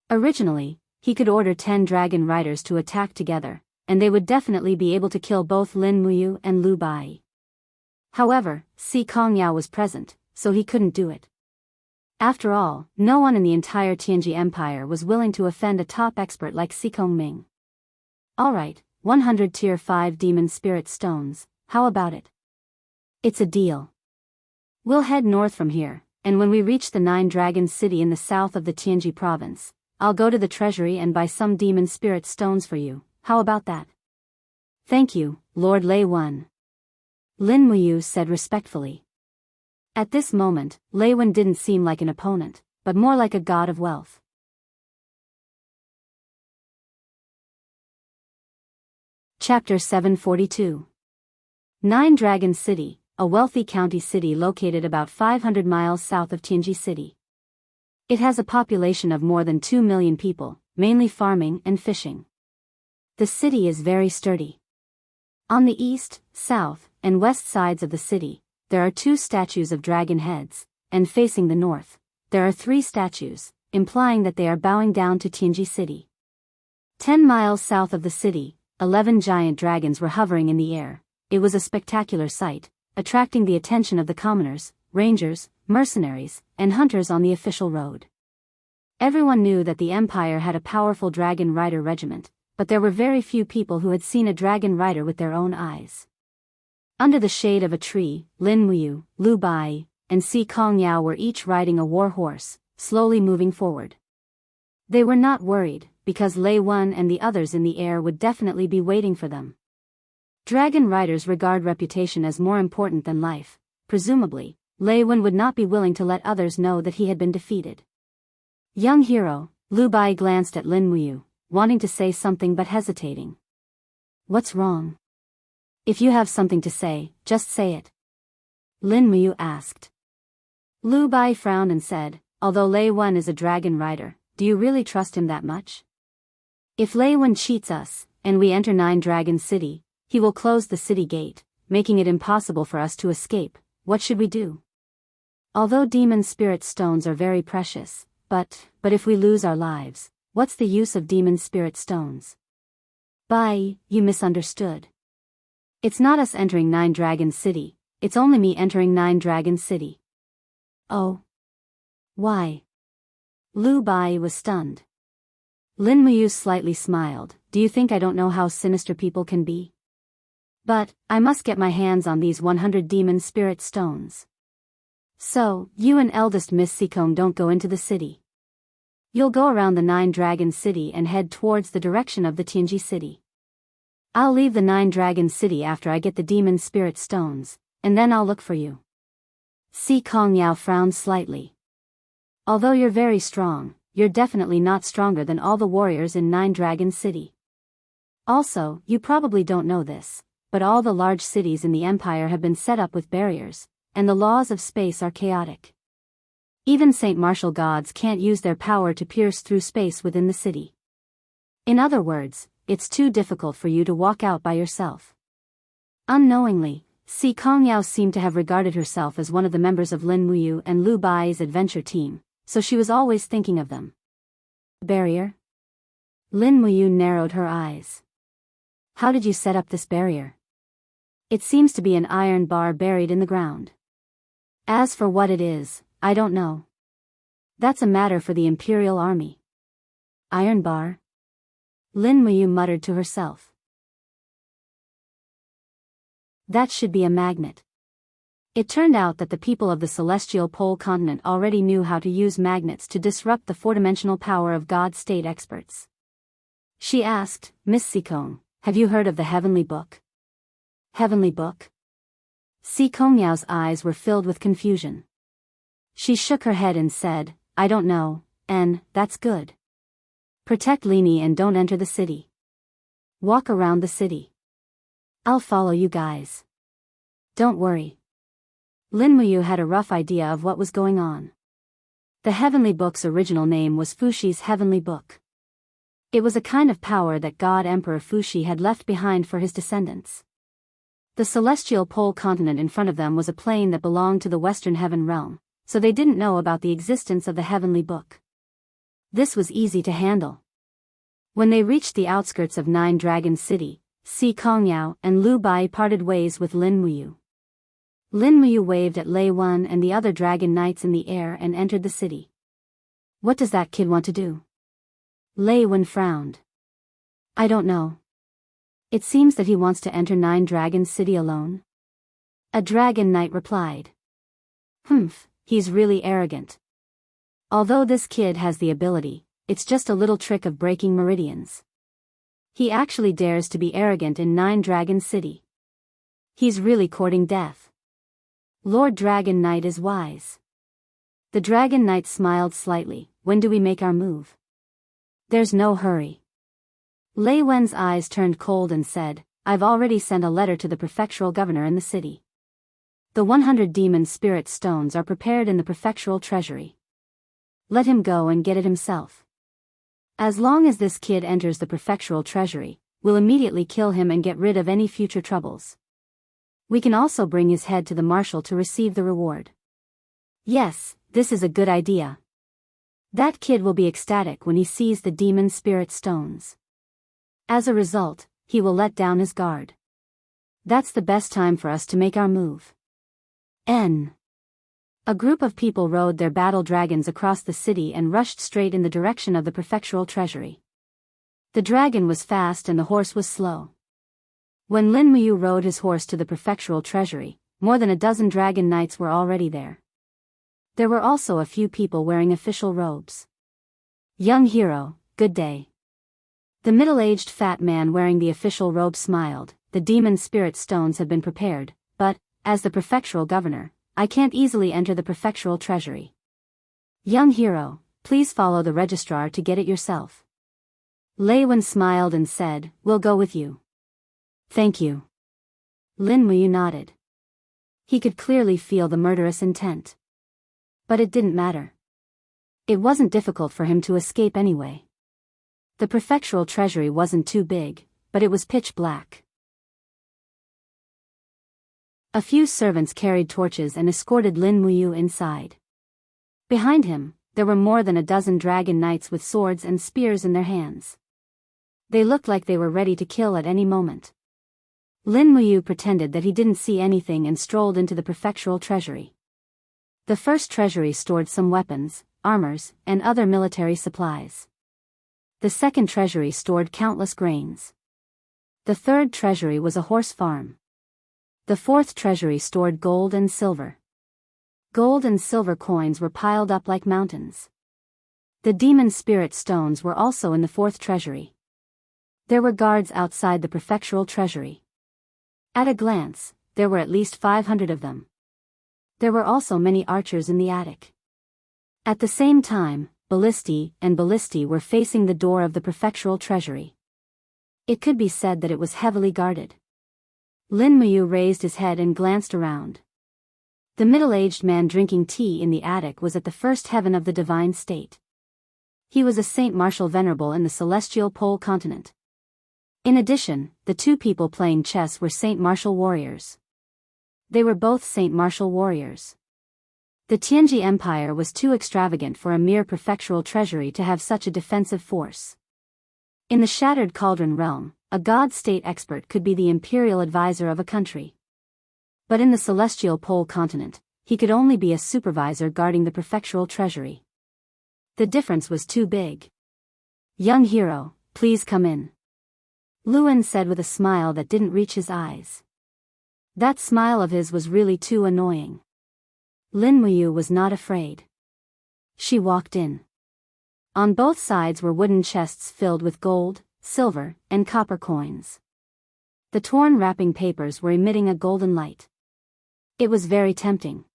Originally, he could order 10 dragon riders to attack together, and they would definitely be able to kill both Lin Muyu and Lu Bai. However, Si Kongyao was present, so he couldn't do it. After all, no one in the entire Tianji Empire was willing to offend a top expert like Si Kongming. Alright, 100 tier 5 demon spirit stones, how about it? It's a deal. We'll head north from here, and when we reach the 9 Dragons City in the south of the Tianji province, I'll go to the treasury and buy some demon spirit stones for you. How about that? Thank you, Lord Lei Wen. Lin Muyu said respectfully. At this moment, Lei Wen didn't seem like an opponent, but more like a god of wealth. Chapter 742. 9 Dragon City, a wealthy county city located about 500 miles south of Tianji City. It has a population of more than 2 million people, mainly farming and fishing. The city is very sturdy. On the east, south, and west sides of the city, there are 2 statues of dragon heads, and facing the north, there are 3 statues, implying that they are bowing down to Tianji City. 10 miles south of the city, 11 giant dragons were hovering in the air. It was a spectacular sight, attracting the attention of the commoners, rangers, mercenaries, and hunters on the official road. Everyone knew that the Empire had a powerful dragon rider regiment, but there were very few people who had seen a dragon rider with their own eyes. Under the shade of a tree, Lin Muyu, Lu Bai, and Si Kongyao were each riding a war horse, slowly moving forward. They were not worried, because Lei Wen and the others in the air would definitely be waiting for them. Dragon riders regard reputation as more important than life. Presumably, Lei Wen would not be willing to let others know that he had been defeated. Young hero, Lu Bai glanced at Lin Muyu, wanting to say something but hesitating. What's wrong? If you have something to say, just say it. Lin Muyu asked. Lu Bai frowned and said, although Lei Wen is a dragon rider, do you really trust him that much? If Lei Wen cheats us, and we enter Nine Dragon City, he will close the city gate, making it impossible for us to escape. What should we do? Although demon spirit stones are very precious, but if we lose our lives, what's the use of demon spirit stones? Bai, you misunderstood. It's not us entering Nine Dragon City, it's only me entering Nine Dragon City. Oh. Why? Lu Bai was stunned. Lin Muyu slightly smiled. Do you think I don't know how sinister people can be? But, I must get my hands on these 100 demon spirit stones. So, you and eldest Miss Sikong don't go into the city. You'll go around the Nine Dragon City and head towards the direction of the Tianji City. I'll leave the Nine Dragon City after I get the demon spirit stones, and then I'll look for you. Si Kongyao frowned slightly. Although you're very strong, you're definitely not stronger than all the warriors in Nine Dragon City. Also, you probably don't know this, but all the large cities in the empire have been set up with barriers, and the laws of space are chaotic. Even Saint Martial gods can't use their power to pierce through space within the city. In other words, it's too difficult for you to walk out by yourself. Unknowingly, Si Kongyao seemed to have regarded herself as one of the members of Lin Muyu and Lu Bai's adventure team, so she was always thinking of them. Barrier? Lin Muyu narrowed her eyes. How did you set up this barrier? It seems to be an iron bar buried in the ground. As for what it is, I don't know. That's a matter for the Imperial Army. Iron bar? Lin Muyu muttered to herself. That should be a magnet. It turned out that the people of the celestial pole continent already knew how to use magnets to disrupt the four-dimensional power of God state experts. She asked, Miss Sikong, have you heard of the Heavenly Book? Heavenly Book? Si Kongyao's eyes were filled with confusion. She shook her head and said, I don't know, and that's good. Protect Lini and don't enter the city. Walk around the city. I'll follow you guys. Don't worry. Lin Muyu had a rough idea of what was going on. The Heavenly Book's original name was Fushi's Heavenly Book. It was a kind of power that God Emperor Fushi had left behind for his descendants. The celestial pole continent in front of them was a plane that belonged to the Western Heaven realm, so they didn't know about the existence of the Heavenly Book. This was easy to handle. When they reached the outskirts of Nine Dragon City, Si Kongyao and Lu Bai parted ways with Lin Muyu. Lin Muyu waved at Lei Wen and the other dragon knights in the air and entered the city. What does that kid want to do? Lei Wen frowned. I don't know. It seems that he wants to enter Nine Dragon City alone. A dragon knight replied. He's really arrogant. Although this kid has the ability, it's just a little trick of breaking meridians. He actually dares to be arrogant in Nine Dragon City. He's really courting death. Lord Dragon Knight is wise. The Dragon Knight smiled slightly. When do we make our move? There's no hurry. Lei Wen's eyes turned cold and said, I've already sent a letter to the prefectural governor in the city. The 100 demon spirit stones are prepared in the prefectural treasury. Let him go and get it himself. As long as this kid enters the prefectural treasury, we'll immediately kill him and get rid of any future troubles. We can also bring his head to the marshal to receive the reward. Yes, this is a good idea. That kid will be ecstatic when he sees the demon spirit stones. As a result, he will let down his guard. That's the best time for us to make our move. A group of people rode their battle dragons across the city and rushed straight in the direction of the prefectural treasury. The dragon was fast and the horse was slow. When Lin Muyu rode his horse to the prefectural treasury, more than a dozen dragon knights were already there. There were also a few people wearing official robes. Young hero, good day. The middle-aged fat man wearing the official robe smiled. The demon spirit stones have been prepared, but, as the prefectural governor, I can't easily enter the prefectural treasury. Young hero, please follow the registrar to get it yourself. Lei Wen smiled and said, we'll go with you. Thank you. Lin Muyu nodded. He could clearly feel the murderous intent. But it didn't matter. It wasn't difficult for him to escape anyway. The prefectural treasury wasn't too big, but it was pitch black. A few servants carried torches and escorted Lin Muyu inside. Behind him, there were more than a dozen dragon knights with swords and spears in their hands. They looked like they were ready to kill at any moment. Lin Muyu pretended that he didn't see anything and strolled into the prefectural treasury. The first treasury stored some weapons, armors, and other military supplies. The second treasury stored countless grains. The third treasury was a horse farm. The fourth treasury stored gold and silver. Gold and silver coins were piled up like mountains. The demon spirit stones were also in the fourth treasury. There were guards outside the prefectural treasury. At a glance, there were at least 500 of them. There were also many archers in the attic. At the same time, ballisti and ballisti were facing the door of the prefectural treasury. It could be said that it was heavily guarded. Lin Muyu raised his head and glanced around. The middle-aged man drinking tea in the attic was at the first heaven of the divine state. He was a Saint Martial Venerable in the celestial pole continent. In addition, the two people playing chess were Saint Martial warriors. They were both Saint Martial warriors. The Tianji Empire was too extravagant for a mere prefectural treasury to have such a defensive force. In the Shattered Cauldron realm, a god-state expert could be the imperial advisor of a country. But in the celestial pole continent, he could only be a supervisor guarding the prefectural treasury. The difference was too big. Young hero, please come in. Luan said with a smile that didn't reach his eyes. That smile of his was really too annoying. Lin Muyu was not afraid. She walked in. On both sides were wooden chests filled with gold, silver, and copper coins. The torn wrapping papers were emitting a golden light. It was very tempting.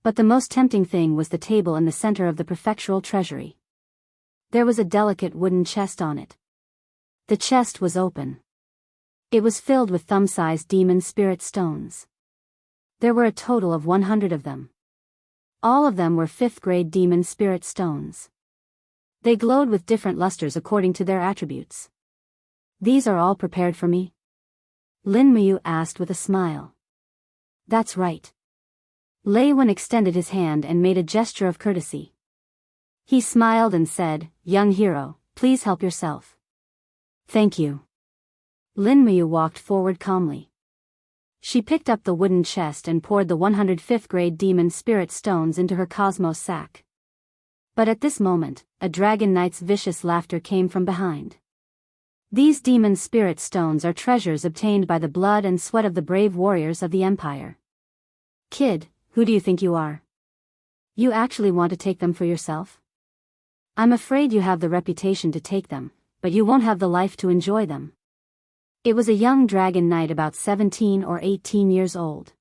But the most tempting thing was the table in the center of the prefectural treasury. There was a delicate wooden chest on it. The chest was open. It was filled with thumb-sized demon spirit stones. There were a total of 100 of them. All of them were 5th-grade demon spirit stones. They glowed with different lusters according to their attributes. These are all prepared for me? Lin Muyu asked with a smile. That's right. Lei Wen extended his hand and made a gesture of courtesy. He smiled and said, young hero, please help yourself. Thank you. Lin Muyu walked forward calmly. She picked up the wooden chest and poured the 105th-grade demon spirit stones into her cosmos sack. But at this moment, a dragon knight's vicious laughter came from behind. These demon spirit stones are treasures obtained by the blood and sweat of the brave warriors of the Empire. Kid, who do you think you are? You actually want to take them for yourself? I'm afraid you have the reputation to take them, but you won't have the life to enjoy them. It was a young dragon knight about 17 or 18 years old.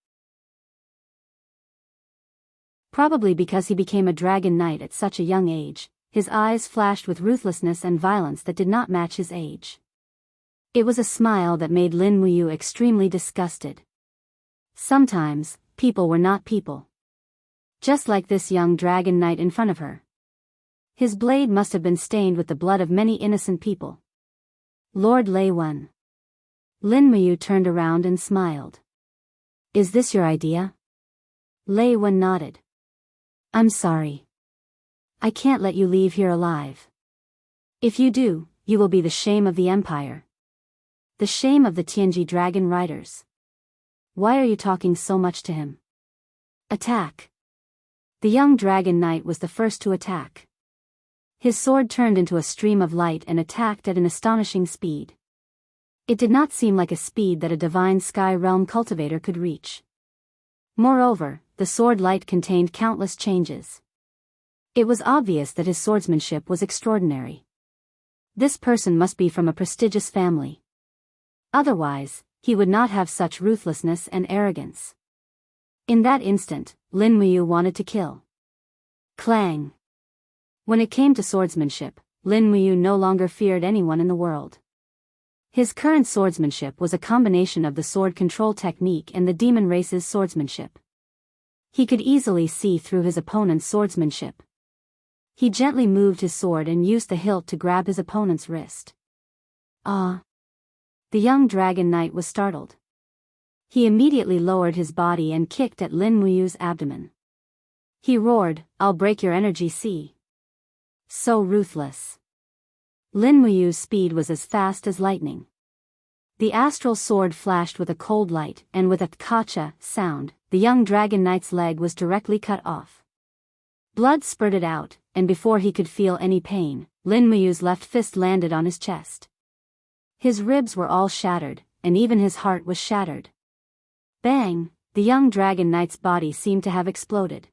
Probably because he became a dragon knight at such a young age, his eyes flashed with ruthlessness and violence that did not match his age. It was a smile that made Lin Muyu extremely disgusted. Sometimes, people were not people. Just like this young dragon knight in front of her. His blade must have been stained with the blood of many innocent people. Lord Lei Wen. Lin Muyu turned around and smiled. Is this your idea? Lei Wen nodded. I'm sorry. I can't let you leave here alive. If you do, you will be the shame of the Empire. The shame of the Tianji Dragon Riders. Why are you talking so much to him? Attack. The young dragon knight was the first to attack. His sword turned into a stream of light and attacked at an astonishing speed. It did not seem like a speed that a divine sky realm cultivator could reach. Moreover, the sword light contained countless changes. It was obvious that his swordsmanship was extraordinary. This person must be from a prestigious family. Otherwise, he would not have such ruthlessness and arrogance. In that instant, Lin Muyu wanted to kill. Clang! When it came to swordsmanship, Lin Muyu no longer feared anyone in the world. His current swordsmanship was a combination of the sword control technique and the demon race's swordsmanship. He could easily see through his opponent's swordsmanship. He gently moved his sword and used the hilt to grab his opponent's wrist. Ah! The young dragon knight was startled. He immediately lowered his body and kicked at Lin Muyu's abdomen. He roared, "I'll break your energy, see." So ruthless. Lin Muyu's speed was as fast as lightning. The astral sword flashed with a cold light, and with a kacha sound, the young dragon knight's leg was directly cut off. Blood spurted out, and before he could feel any pain, Lin Muyu's left fist landed on his chest. His ribs were all shattered, and even his heart was shattered. Bang! The young dragon knight's body seemed to have exploded.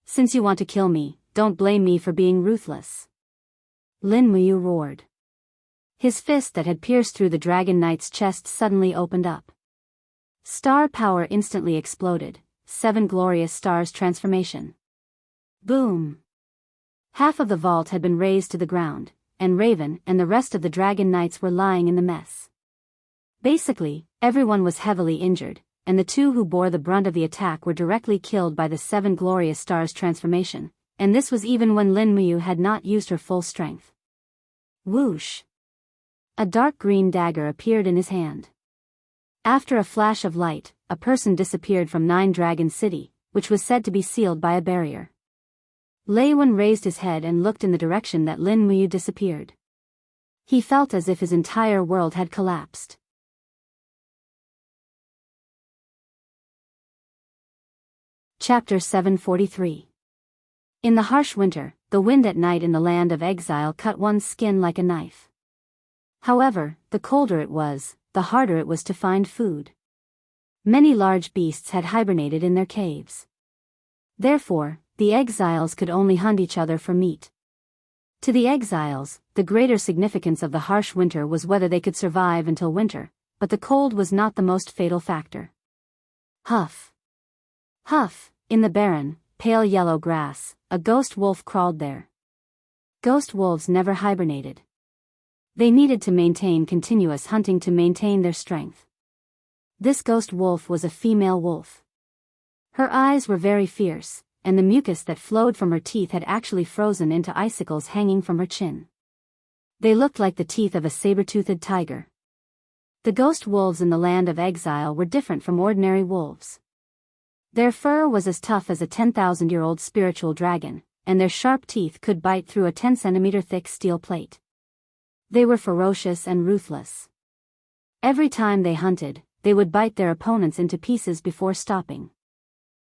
"Since you want to kill me, don't blame me for being ruthless." Lin Muyu roared. His fist that had pierced through the dragon knight's chest suddenly opened up. Star power instantly exploded, 7 glorious stars transformation. Boom! Half of the vault had been razed to the ground, and Raven and the rest of the dragon knights were lying in the mess. Basically, everyone was heavily injured, and the two who bore the brunt of the attack were directly killed by the 7 glorious stars transformation, and this was even when Lin Muyu had not used her full strength. Whoosh! A dark green dagger appeared in his hand. After a flash of light, a person disappeared from Nine Dragon City, which was said to be sealed by a barrier. Lei Wen raised his head and looked in the direction that Lin Muyu disappeared. He felt as if his entire world had collapsed. Chapter 743. In the harsh winter, the wind at night in the land of exile cut one's skin like a knife. However, the colder it was, the harder it was to find food. Many large beasts had hibernated in their caves. Therefore, the exiles could only hunt each other for meat. To the exiles, the greater significance of the harsh winter was whether they could survive until winter, but the cold was not the most fatal factor. Huff! Huff! In the barren, pale yellow grass, a ghost wolf crawled there. Ghost wolves never hibernated. They needed to maintain continuous hunting to maintain their strength. This ghost wolf was a female wolf. Her eyes were very fierce, and the mucus that flowed from her teeth had actually frozen into icicles hanging from her chin. They looked like the teeth of a saber-toothed tiger. The ghost wolves in the land of exile were different from ordinary wolves. Their fur was as tough as a 10,000-year-old spiritual dragon, and their sharp teeth could bite through a 10-centimeter thick steel plate. They were ferocious and ruthless. Every time they hunted, they would bite their opponents into pieces before stopping.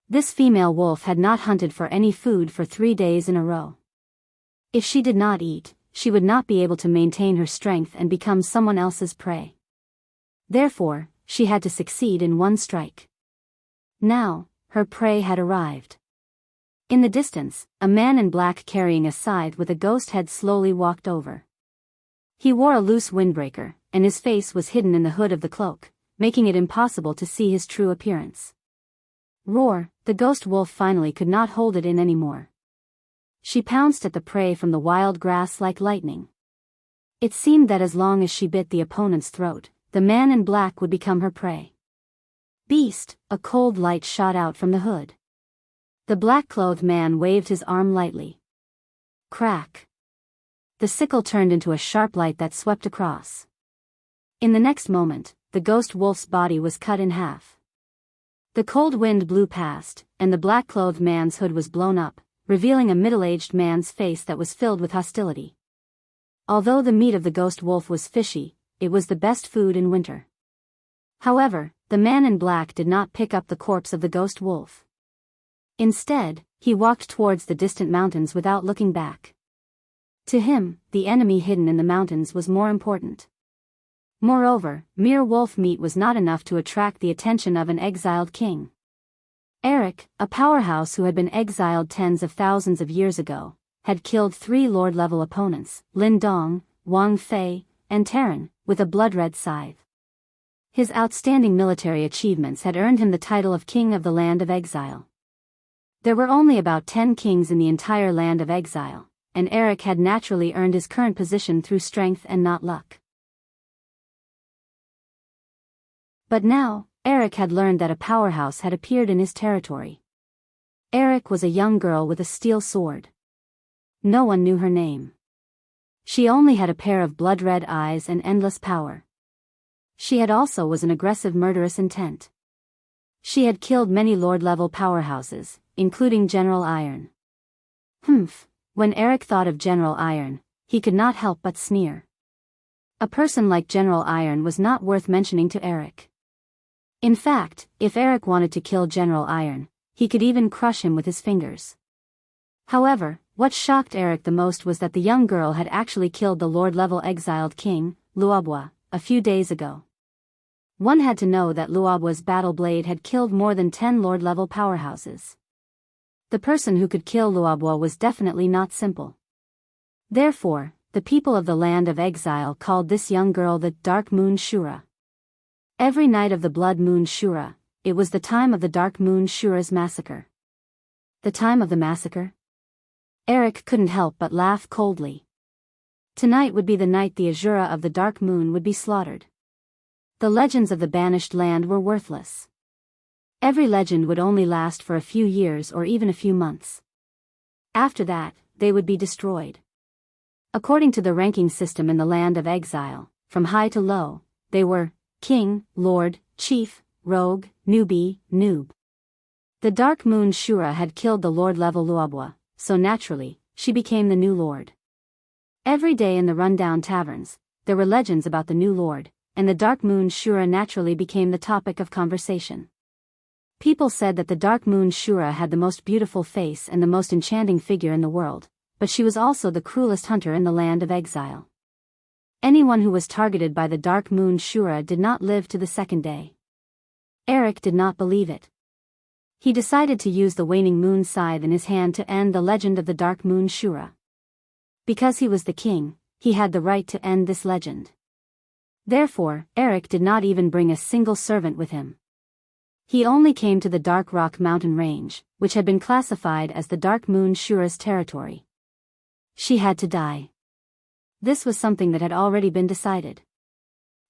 This female wolf had not hunted for any food for 3 days in a row. If she did not eat, she would not be able to maintain her strength and become someone else's prey. Therefore, she had to succeed in one strike. Now, her prey had arrived. In the distance, a man in black carrying a scythe with a ghost head slowly walked over. He wore a loose windbreaker, and his face was hidden in the hood of the cloak, making it impossible to see his true appearance. Roar! The ghost wolf finally could not hold it in anymore. She pounced at the prey from the wild grass like lightning. It seemed that as long as she bit the opponent's throat, the man in black would become her prey. Beast! A cold light shot out from the hood. The black-clothed man waved his arm lightly. Crack! The sickle turned into a sharp light that swept across. In the next moment, the ghost wolf's body was cut in half. The cold wind blew past, and the black-clothed man's hood was blown up, revealing a middle-aged man's face that was filled with hostility. Although the meat of the ghost wolf was fishy, it was the best food in winter. However, the man in black did not pick up the corpse of the ghost wolf. Instead, he walked towards the distant mountains without looking back. To him, the enemy hidden in the mountains was more important. Moreover, mere wolf meat was not enough to attract the attention of an exiled king. Eric, a powerhouse who had been exiled tens of thousands of years ago, had killed 3 Lord-level opponents, Lin Dong, Wang Fei, and Terran, with a blood-red scythe. His outstanding military achievements had earned him the title of King of the Land of Exile. There were only about 10 kings in the entire Land of Exile, and Eric had naturally earned his current position through strength and not luck. But now, Eric had learned that a powerhouse had appeared in his territory. Eric was a young girl with a steel sword. No one knew her name. She only had a pair of blood-red eyes and endless power. She had also was an aggressive murderous intent. She had killed many Lord-level powerhouses, including General Iron. When Eric thought of General Iron, he could not help but sneer. A person like General Iron was not worth mentioning to Eric. In fact, if Eric wanted to kill General Iron, he could even crush him with his fingers. However, what shocked Eric the most was that the young girl had actually killed the Lord-level exiled king, Luobwa, a few days ago. One had to know that Luobwa's battle blade had killed more than 10 Lord-level powerhouses. The person who could kill Luobwa was definitely not simple. Therefore, the people of the Land of Exile called this young girl the Dark Moon Shura. Every night of the Blood Moon Shura, it was the time of the Dark Moon Shura's massacre. The time of the massacre? Eric couldn't help but laugh coldly. Tonight would be the night the Azura of the Dark Moon would be slaughtered. The legends of the banished land were worthless. Every legend would only last for a few years or even a few months. After that, they would be destroyed. According to the ranking system in the Land of Exile, from high to low, they were King, Lord, Chief, Rogue, Newbie, Noob. The Dark Moon Shura had killed the Lord-level Luobwa, so naturally, she became the new Lord. Every day in the rundown taverns, there were legends about the new Lord, and the Dark Moon Shura naturally became the topic of conversation. People said that the Dark Moon Shura had the most beautiful face and the most enchanting figure in the world, but she was also the cruelest hunter in the Land of Exile. Anyone who was targeted by the Dark Moon Shura did not live to the second day. Eric did not believe it. He decided to use the waning moon scythe in his hand to end the legend of the Dark Moon Shura. Because he was the king, he had the right to end this legend. Therefore, Eric did not even bring a single servant with him. He only came to the Dark Rock mountain range, which had been classified as the Dark Moon Shura's territory. She had to die. This was something that had already been decided.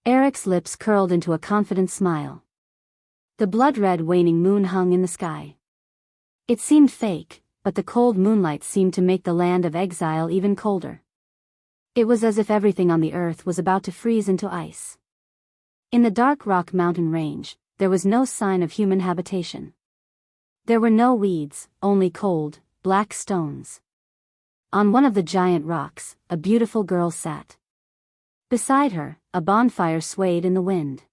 Eric's lips curled into a confident smile. The blood-red waning moon hung in the sky. It seemed fake, but the cold moonlight seemed to make the Land of Exile even colder. It was as if everything on the earth was about to freeze into ice. In the Dark Rock mountain range, there was no sign of human habitation. There were no weeds, only cold, black stones. On one of the giant rocks, a beautiful girl sat. Beside her, a bonfire swayed in the wind.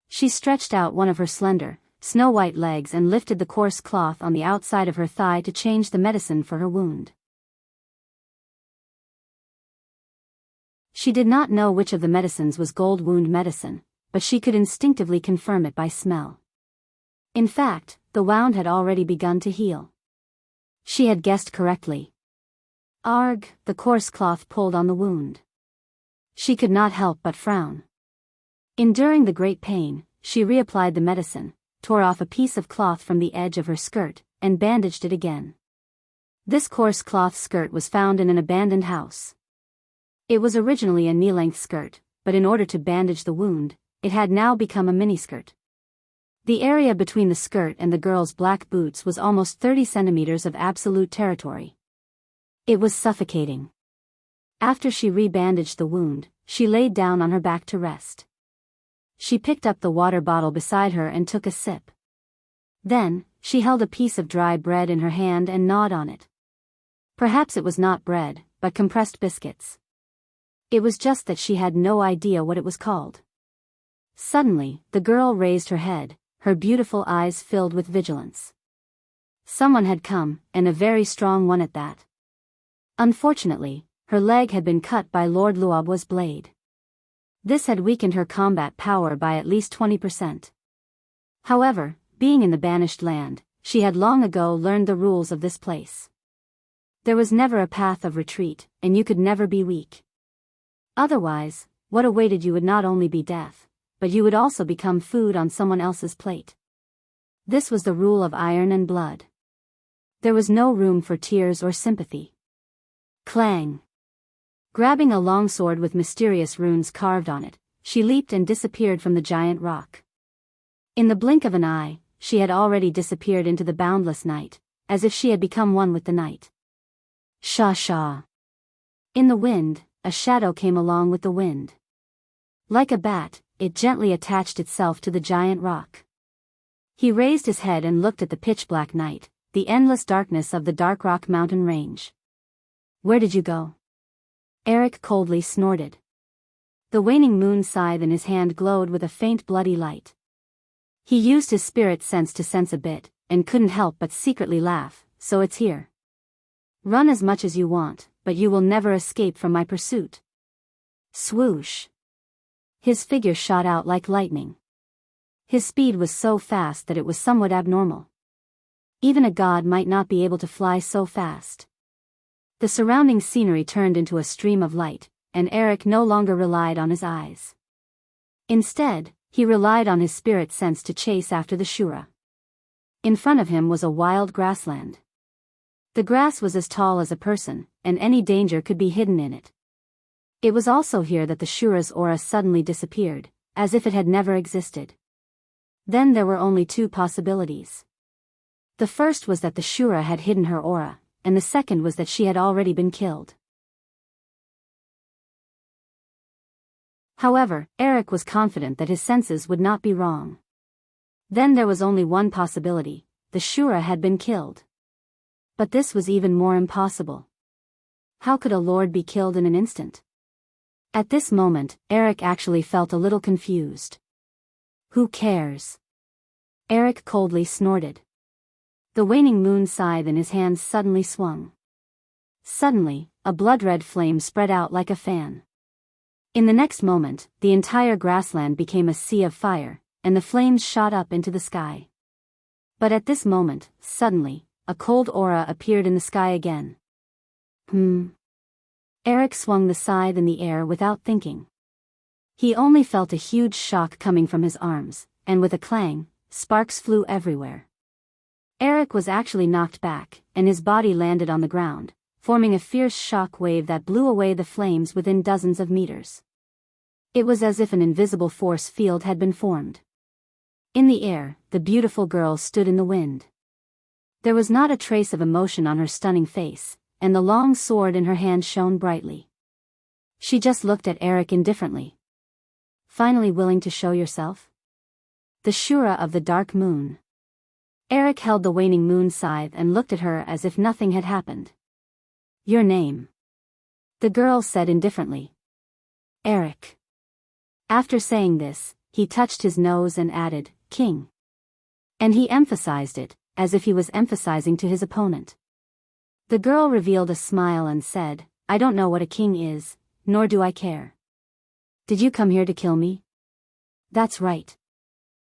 She stretched out one of her slender, snow-white legs and lifted the coarse cloth on the outside of her thigh to change the medicine for her wound. She did not know which of the medicines was gold wound medicine, but she could instinctively confirm it by smell. In fact, the wound had already begun to heal. She had guessed correctly. Arg, the coarse cloth pulled on the wound. She could not help but frown. Enduring the great pain, she reapplied the medicine, tore off a piece of cloth from the edge of her skirt, and bandaged it again. This coarse cloth skirt was found in an abandoned house. It was originally a knee-length skirt, but in order to bandage the wound, it had now become a miniskirt. The area between the skirt and the girl's black boots was almost 30 centimeters of absolute territory. It was suffocating. After she rebandaged the wound, she laid down on her back to rest. She picked up the water bottle beside her and took a sip. Then, she held a piece of dry bread in her hand and gnawed on it. Perhaps it was not bread, but compressed biscuits. It was just that she had no idea what it was called. Suddenly, the girl raised her head, her beautiful eyes filled with vigilance. Someone had come, and a very strong one at that. Unfortunately, her leg had been cut by Lord Luobwa's blade. This had weakened her combat power by at least 20%. However, being in the banished land, she had long ago learned the rules of this place. There was never a path of retreat, and you could never be weak. Otherwise, what awaited you would not only be death, but you would also become food on someone else's plate. This was the rule of iron and blood. There was no room for tears or sympathy. Clang! Grabbing a longsword with mysterious runes carved on it, she leaped and disappeared from the giant rock. In the blink of an eye, she had already disappeared into the boundless night, as if she had become one with the night. Sha-sha! In the wind, a shadow came along with the wind. Like a bat, it gently attached itself to the giant rock. He raised his head and looked at the pitch-black night, the endless darkness of the Dark Rock mountain range. Where did you go? Eric coldly snorted. The waning moon scythe in his hand glowed with a faint bloody light. He used his spirit sense to sense a bit, and couldn't help but secretly laugh. So it's here. Run as much as you want, but you will never escape from my pursuit. Swoosh! His figure shot out like lightning. His speed was so fast that it was somewhat abnormal. Even a god might not be able to fly so fast. The surrounding scenery turned into a stream of light, and Eric no longer relied on his eyes. Instead, he relied on his spirit sense to chase after the Shura. In front of him was a wild grassland. The grass was as tall as a person, and any danger could be hidden in it. It was also here that the Shura's aura suddenly disappeared, as if it had never existed. Then there were only two possibilities. The first was that the Shura had hidden her aura, and the second was that she had already been killed. However, Eric was confident that his senses would not be wrong. Then there was only one possibility: the Shura had been killed. But this was even more impossible. How could a lord be killed in an instant? At this moment, Eric actually felt a little confused. Who cares? Eric coldly snorted. The waning moon scythe in his hands suddenly swung. Suddenly, a blood-red flame spread out like a fan. In the next moment, the entire grassland became a sea of fire, and the flames shot up into the sky. But at this moment, suddenly, a cold aura appeared in the sky again. Eric swung the scythe in the air without thinking. He only felt a huge shock coming from his arms, and with a clang, sparks flew everywhere. Eric was actually knocked back, and his body landed on the ground, forming a fierce shock wave that blew away the flames within dozens of meters. It was as if an invisible force field had been formed. In the air, the beautiful girl stood in the wind. There was not a trace of emotion on her stunning face, and the long sword in her hand shone brightly. She just looked at Eric indifferently. Finally willing to show yourself? The Shura of the Dark Moon. Eric held the waning moon scythe and looked at her as if nothing had happened. Your name? The girl said indifferently. Eric. After saying this, he touched his nose and added, King. And he emphasized it, as if he was emphasizing to his opponent. The girl revealed a smile and said, I don't know what a king is, nor do I care. Did you come here to kill me? That's right.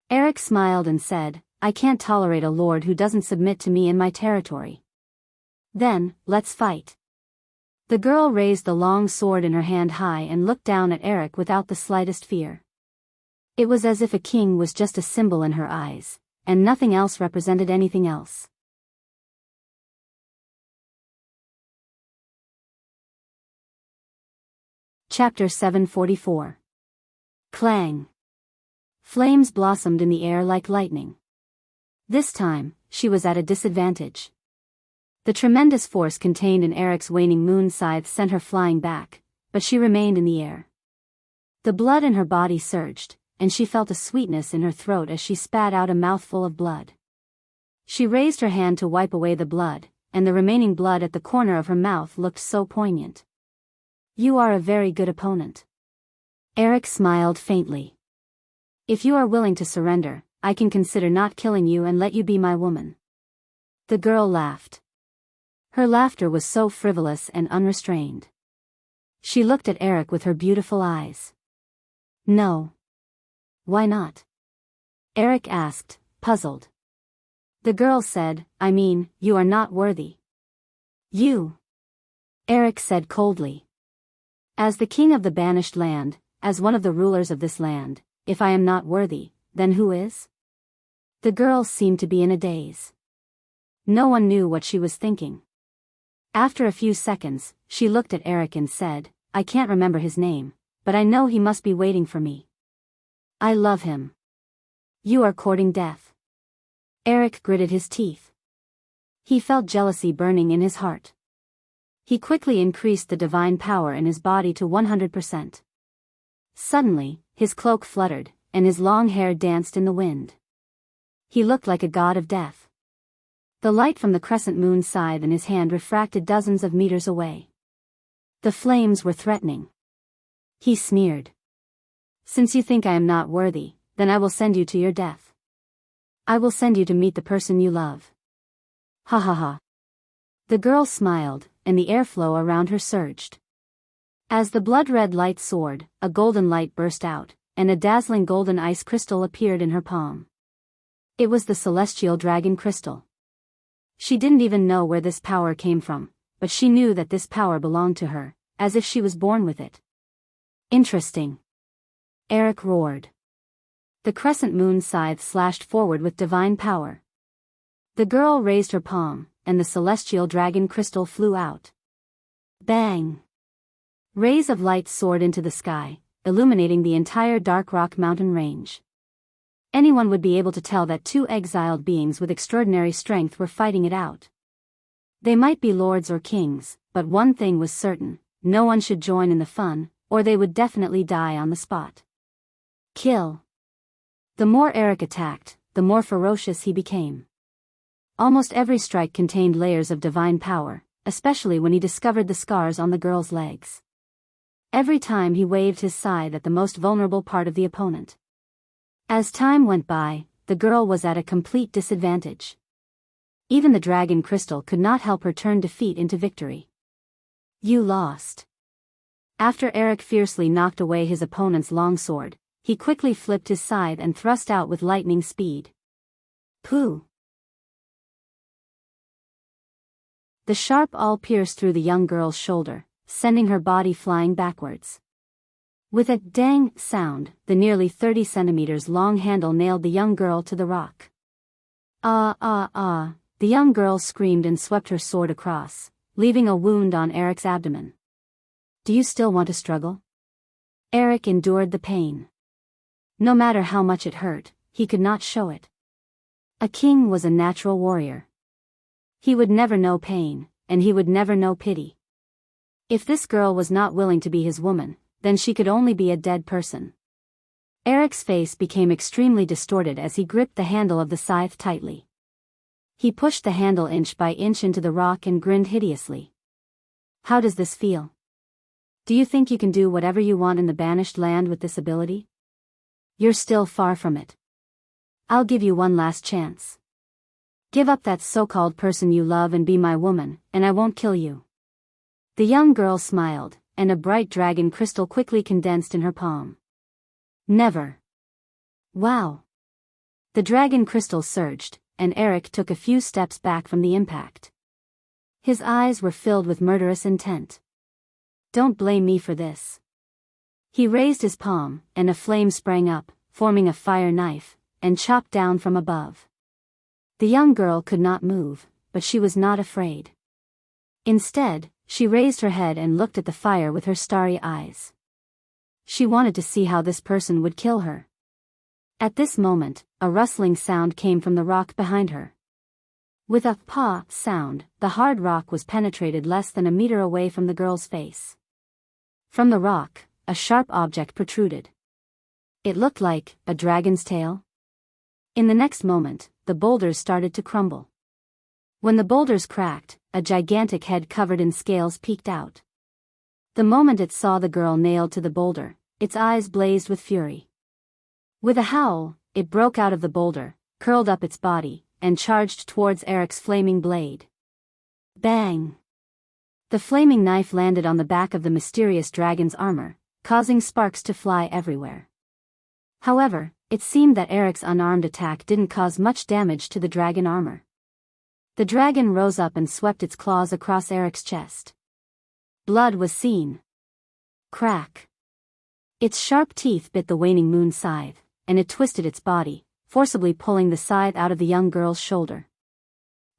Eric smiled and said, I can't tolerate a lord who doesn't submit to me in my territory. Then, let's fight. The girl raised the long sword in her hand high and looked down at Eric without the slightest fear. It was as if a king was just a symbol in her eyes, and nothing else represented anything else. Chapter 744. Clang. Flames blossomed in the air like lightning. This time, she was at a disadvantage. The tremendous force contained in Eric's waning moon scythe sent her flying back, but she remained in the air. The blood in her body surged, and she felt a sweetness in her throat as she spat out a mouthful of blood. She raised her hand to wipe away the blood, and the remaining blood at the corner of her mouth looked so poignant. You are a very good opponent. Eric smiled faintly. If you are willing to surrender, I can consider not killing you and let you be my woman. The girl laughed. Her laughter was so frivolous and unrestrained. She looked at Eric with her beautiful eyes. No. Why not? Eric asked, puzzled. The girl said, I mean, you are not worthy. You. Eric said coldly. As the king of the banished land, as one of the rulers of this land, if I am not worthy, then who is? The girl seemed to be in a daze. No one knew what she was thinking. After a few seconds, she looked at Eric and said, I can't remember his name, but I know he must be waiting for me. I love him. You are courting death. Eric gritted his teeth. He felt jealousy burning in his heart. He quickly increased the divine power in his body to 100%. Suddenly, his cloak fluttered, and his long hair danced in the wind. He looked like a god of death. The light from the crescent moon scythe in his hand refracted dozens of meters away. The flames were threatening. He sneered. Since you think I am not worthy, then I will send you to your death. I will send you to meet the person you love. Ha ha ha. The girl smiled, and the airflow around her surged. As the blood-red light soared, a golden light burst out, and a dazzling golden ice crystal appeared in her palm. It was the celestial dragon crystal. She didn't even know where this power came from, but she knew that this power belonged to her, as if she was born with it. Interesting. Eric roared. The crescent moon scythe slashed forward with divine power. The girl raised her palm, and the celestial dragon crystal flew out. Bang! Rays of light soared into the sky, illuminating the entire dark rock mountain range. Anyone would be able to tell that two exiled beings with extraordinary strength were fighting it out. They might be lords or kings, but one thing was certain, no one should join in the fun, or they would definitely die on the spot. Kill. The more Eric attacked, the more ferocious he became. Almost every strike contained layers of divine power, especially when he discovered the scars on the girl's legs. Every time he waved his scythe at the most vulnerable part of the opponent. As time went by, the girl was at a complete disadvantage. Even the dragon crystal could not help her turn defeat into victory. You lost. After Eric fiercely knocked away his opponent's longsword, he quickly flipped his scythe and thrust out with lightning speed. Pooh! The sharp awl pierced through the young girl's shoulder, sending her body flying backwards. With a dang sound, the nearly 30 centimeters long handle nailed the young girl to the rock. The young girl screamed and swept her sword across, leaving a wound on Eric's abdomen. Do you still want to struggle? Eric endured the pain. No matter how much it hurt, he could not show it. A king was a natural warrior. He would never know pain, and he would never know pity. If this girl was not willing to be his woman, then she could only be a dead person. Eric's face became extremely distorted as he gripped the handle of the scythe tightly. He pushed the handle inch by inch into the rock and grinned hideously. How does this feel? Do you think you can do whatever you want in the banished land with this ability? You're still far from it. I'll give you one last chance. Give up that so-called person you love and be my woman, and I won't kill you. The young girl smiled, and a bright dragon crystal quickly condensed in her palm. Never. Wow. The dragon crystal surged, and Eric took a few steps back from the impact. His eyes were filled with murderous intent. Don't blame me for this. He raised his palm, and a flame sprang up, forming a fire knife, and chopped down from above. The young girl could not move, but she was not afraid. Instead, she raised her head and looked at the fire with her starry eyes. She wanted to see how this person would kill her. At this moment, a rustling sound came from the rock behind her. With a "paw" sound, the hard rock was penetrated less than a meter away from the girl's face. From the rock, a sharp object protruded. It looked like a dragon's tail. In the next moment, the boulders started to crumble. When the boulders cracked, a gigantic head covered in scales peeked out. The moment it saw the girl nailed to the boulder, its eyes blazed with fury. With a howl, it broke out of the boulder, curled up its body, and charged towards Eric's flaming blade. Bang! The flaming knife landed on the back of the mysterious dragon's armor, causing sparks to fly everywhere. However, It seemed that Eric's unarmed attack didn't cause much damage to the dragon armor. The dragon rose up and swept its claws across Eric's chest. Blood was seen. Crack. Its sharp teeth bit the waning moon scythe, and it twisted its body, forcibly pulling the scythe out of the young girl's shoulder.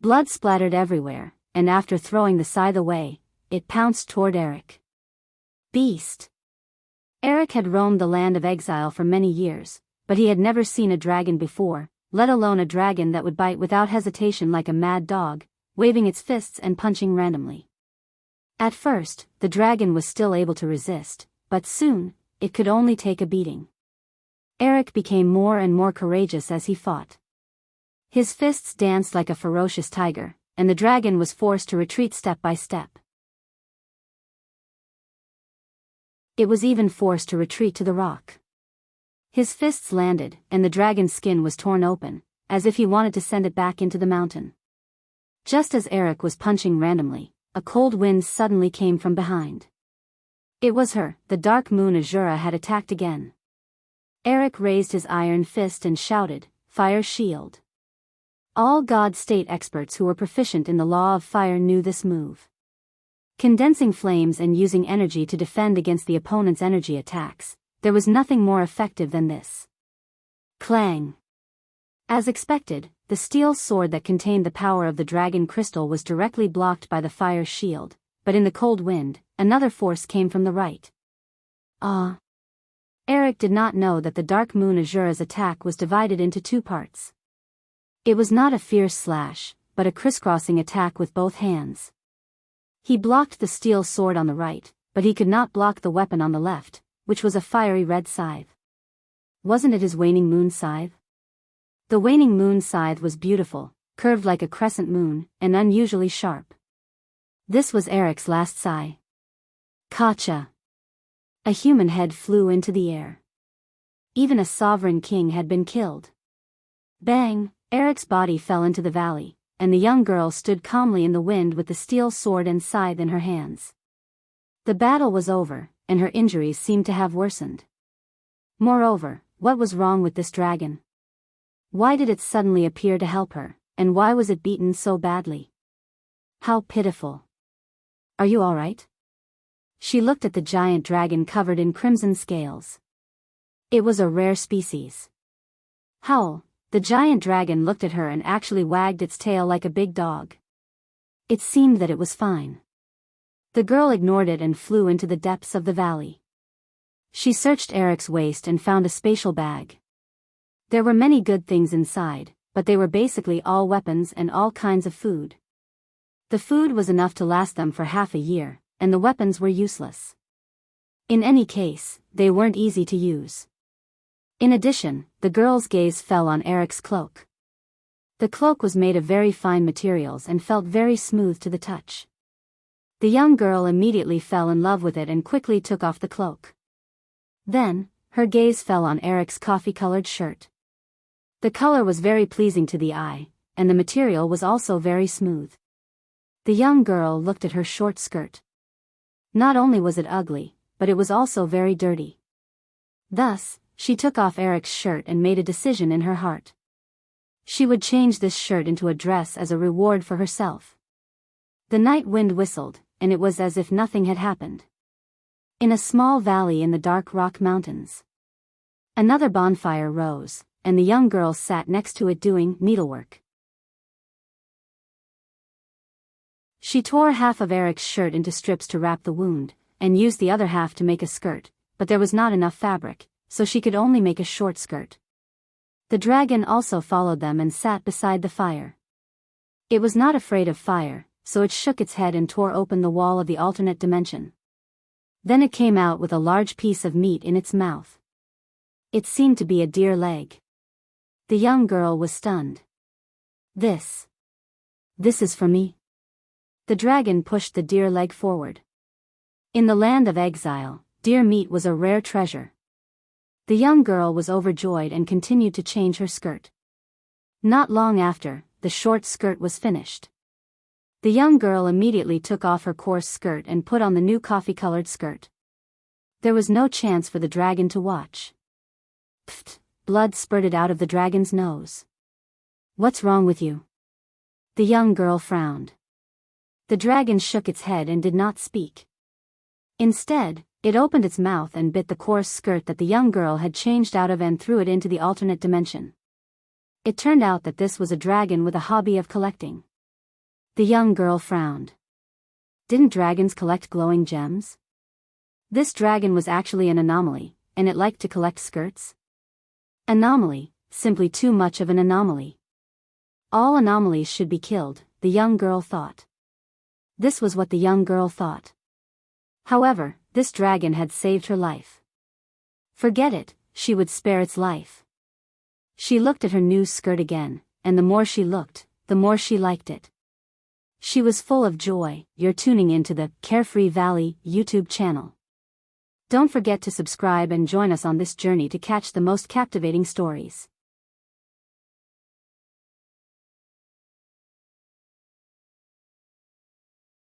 Blood splattered everywhere, and after throwing the scythe away, it pounced toward Eric. Beast. Eric had roamed the land of exile for many years, but he had never seen a dragon before, let alone a dragon that would bite without hesitation like a mad dog, waving its fists and punching randomly. At first, the dragon was still able to resist, but soon, it could only take a beating. Eric became more and more courageous as he fought. His fists danced like a ferocious tiger, and the dragon was forced to retreat step by step. It was even forced to retreat to the rock. His fists landed, and the dragon's skin was torn open, as if he wanted to send it back into the mountain. Just as Eric was punching randomly, a cold wind suddenly came from behind. It was her, the dark moon Azura had attacked again. Eric raised his iron fist and shouted, "Fire shield." All God State experts who were proficient in the law of fire knew this move. Condensing flames and using energy to defend against the opponent's energy attacks, there was nothing more effective than this. Clang. As expected, the steel sword that contained the power of the dragon crystal was directly blocked by the fire shield, but in the cold wind, another force came from the right. Eric did not know that the Dark Moon Azura's attack was divided into two parts. It was not a fierce slash, but a crisscrossing attack with both hands. He blocked the steel sword on the right, but he could not block the weapon on the left, which was a fiery red scythe. Wasn't it his waning moon scythe? The waning moon scythe was beautiful, curved like a crescent moon, and unusually sharp. This was Eric's last sigh. Kacha. A human head flew into the air. Even a sovereign king had been killed. Bang! Eric's body fell into the valley, and the young girl stood calmly in the wind with the steel sword and scythe in her hands. The battle was over, and her injuries seemed to have worsened. Moreover, what was wrong with this dragon? Why did it suddenly appear to help her, and why was it beaten so badly? How pitiful. Are you all right? She looked at the giant dragon covered in crimson scales. It was a rare species. Howl. The giant dragon looked at her and actually wagged its tail like a big dog. It seemed that it was fine. The girl ignored it and flew into the depths of the valley. She searched Eric's waist and found a spatial bag. There were many good things inside, but they were basically all weapons and all kinds of food. The food was enough to last them for half a year, and the weapons were useless. In any case, they weren't easy to use. In addition, the girl's gaze fell on Eric's cloak. The cloak was made of very fine materials and felt very smooth to the touch. The young girl immediately fell in love with it and quickly took off the cloak. Then, her gaze fell on Eric's coffee-colored shirt. The color was very pleasing to the eye, and the material was also very smooth. The young girl looked at her short skirt. Not only was it ugly, but it was also very dirty. Thus, she took off Eric's shirt and made a decision in her heart. She would change this shirt into a dress as a reward for herself. The night wind whistled, and it was as if nothing had happened. In a small valley in the dark rock mountains, another bonfire rose, and the young girl sat next to it doing needlework. She tore half of Eric's shirt into strips to wrap the wound, and used the other half to make a skirt, but there was not enough fabric, so she could only make a short skirt. The dragon also followed them and sat beside the fire. It was not afraid of fire, so it shook its head and tore open the wall of the alternate dimension. Then it came out with a large piece of meat in its mouth. It seemed to be a deer leg. The young girl was stunned. This is for me. The dragon pushed the deer leg forward. In the land of exile, deer meat was a rare treasure. The young girl was overjoyed and continued to change her skirt. Not long after, the short skirt was finished. The young girl immediately took off her coarse skirt and put on the new coffee-colored skirt. There was no chance for the dragon to watch. Pfft, blood spurted out of the dragon's nose. "What's wrong with you?" The young girl frowned. The dragon shook its head and did not speak. Instead, it opened its mouth and bit the coarse skirt that the young girl had changed out of and threw it into the alternate dimension. It turned out that this was a dragon with a hobby of collecting. The young girl frowned. Didn't dragons collect glowing gems? This dragon was actually an anomaly, and it liked to collect skirts. Anomaly, simply too much of an anomaly. All anomalies should be killed, the young girl thought. This was what the young girl thought. However, this dragon had saved her life. Forget it, she would spare its life. She looked at her new skirt again, and the more she looked, the more she liked it. She was full of joy. You're tuning into the Carefree Valley YouTube channel. Don't forget to subscribe and join us on this journey to catch the most captivating stories.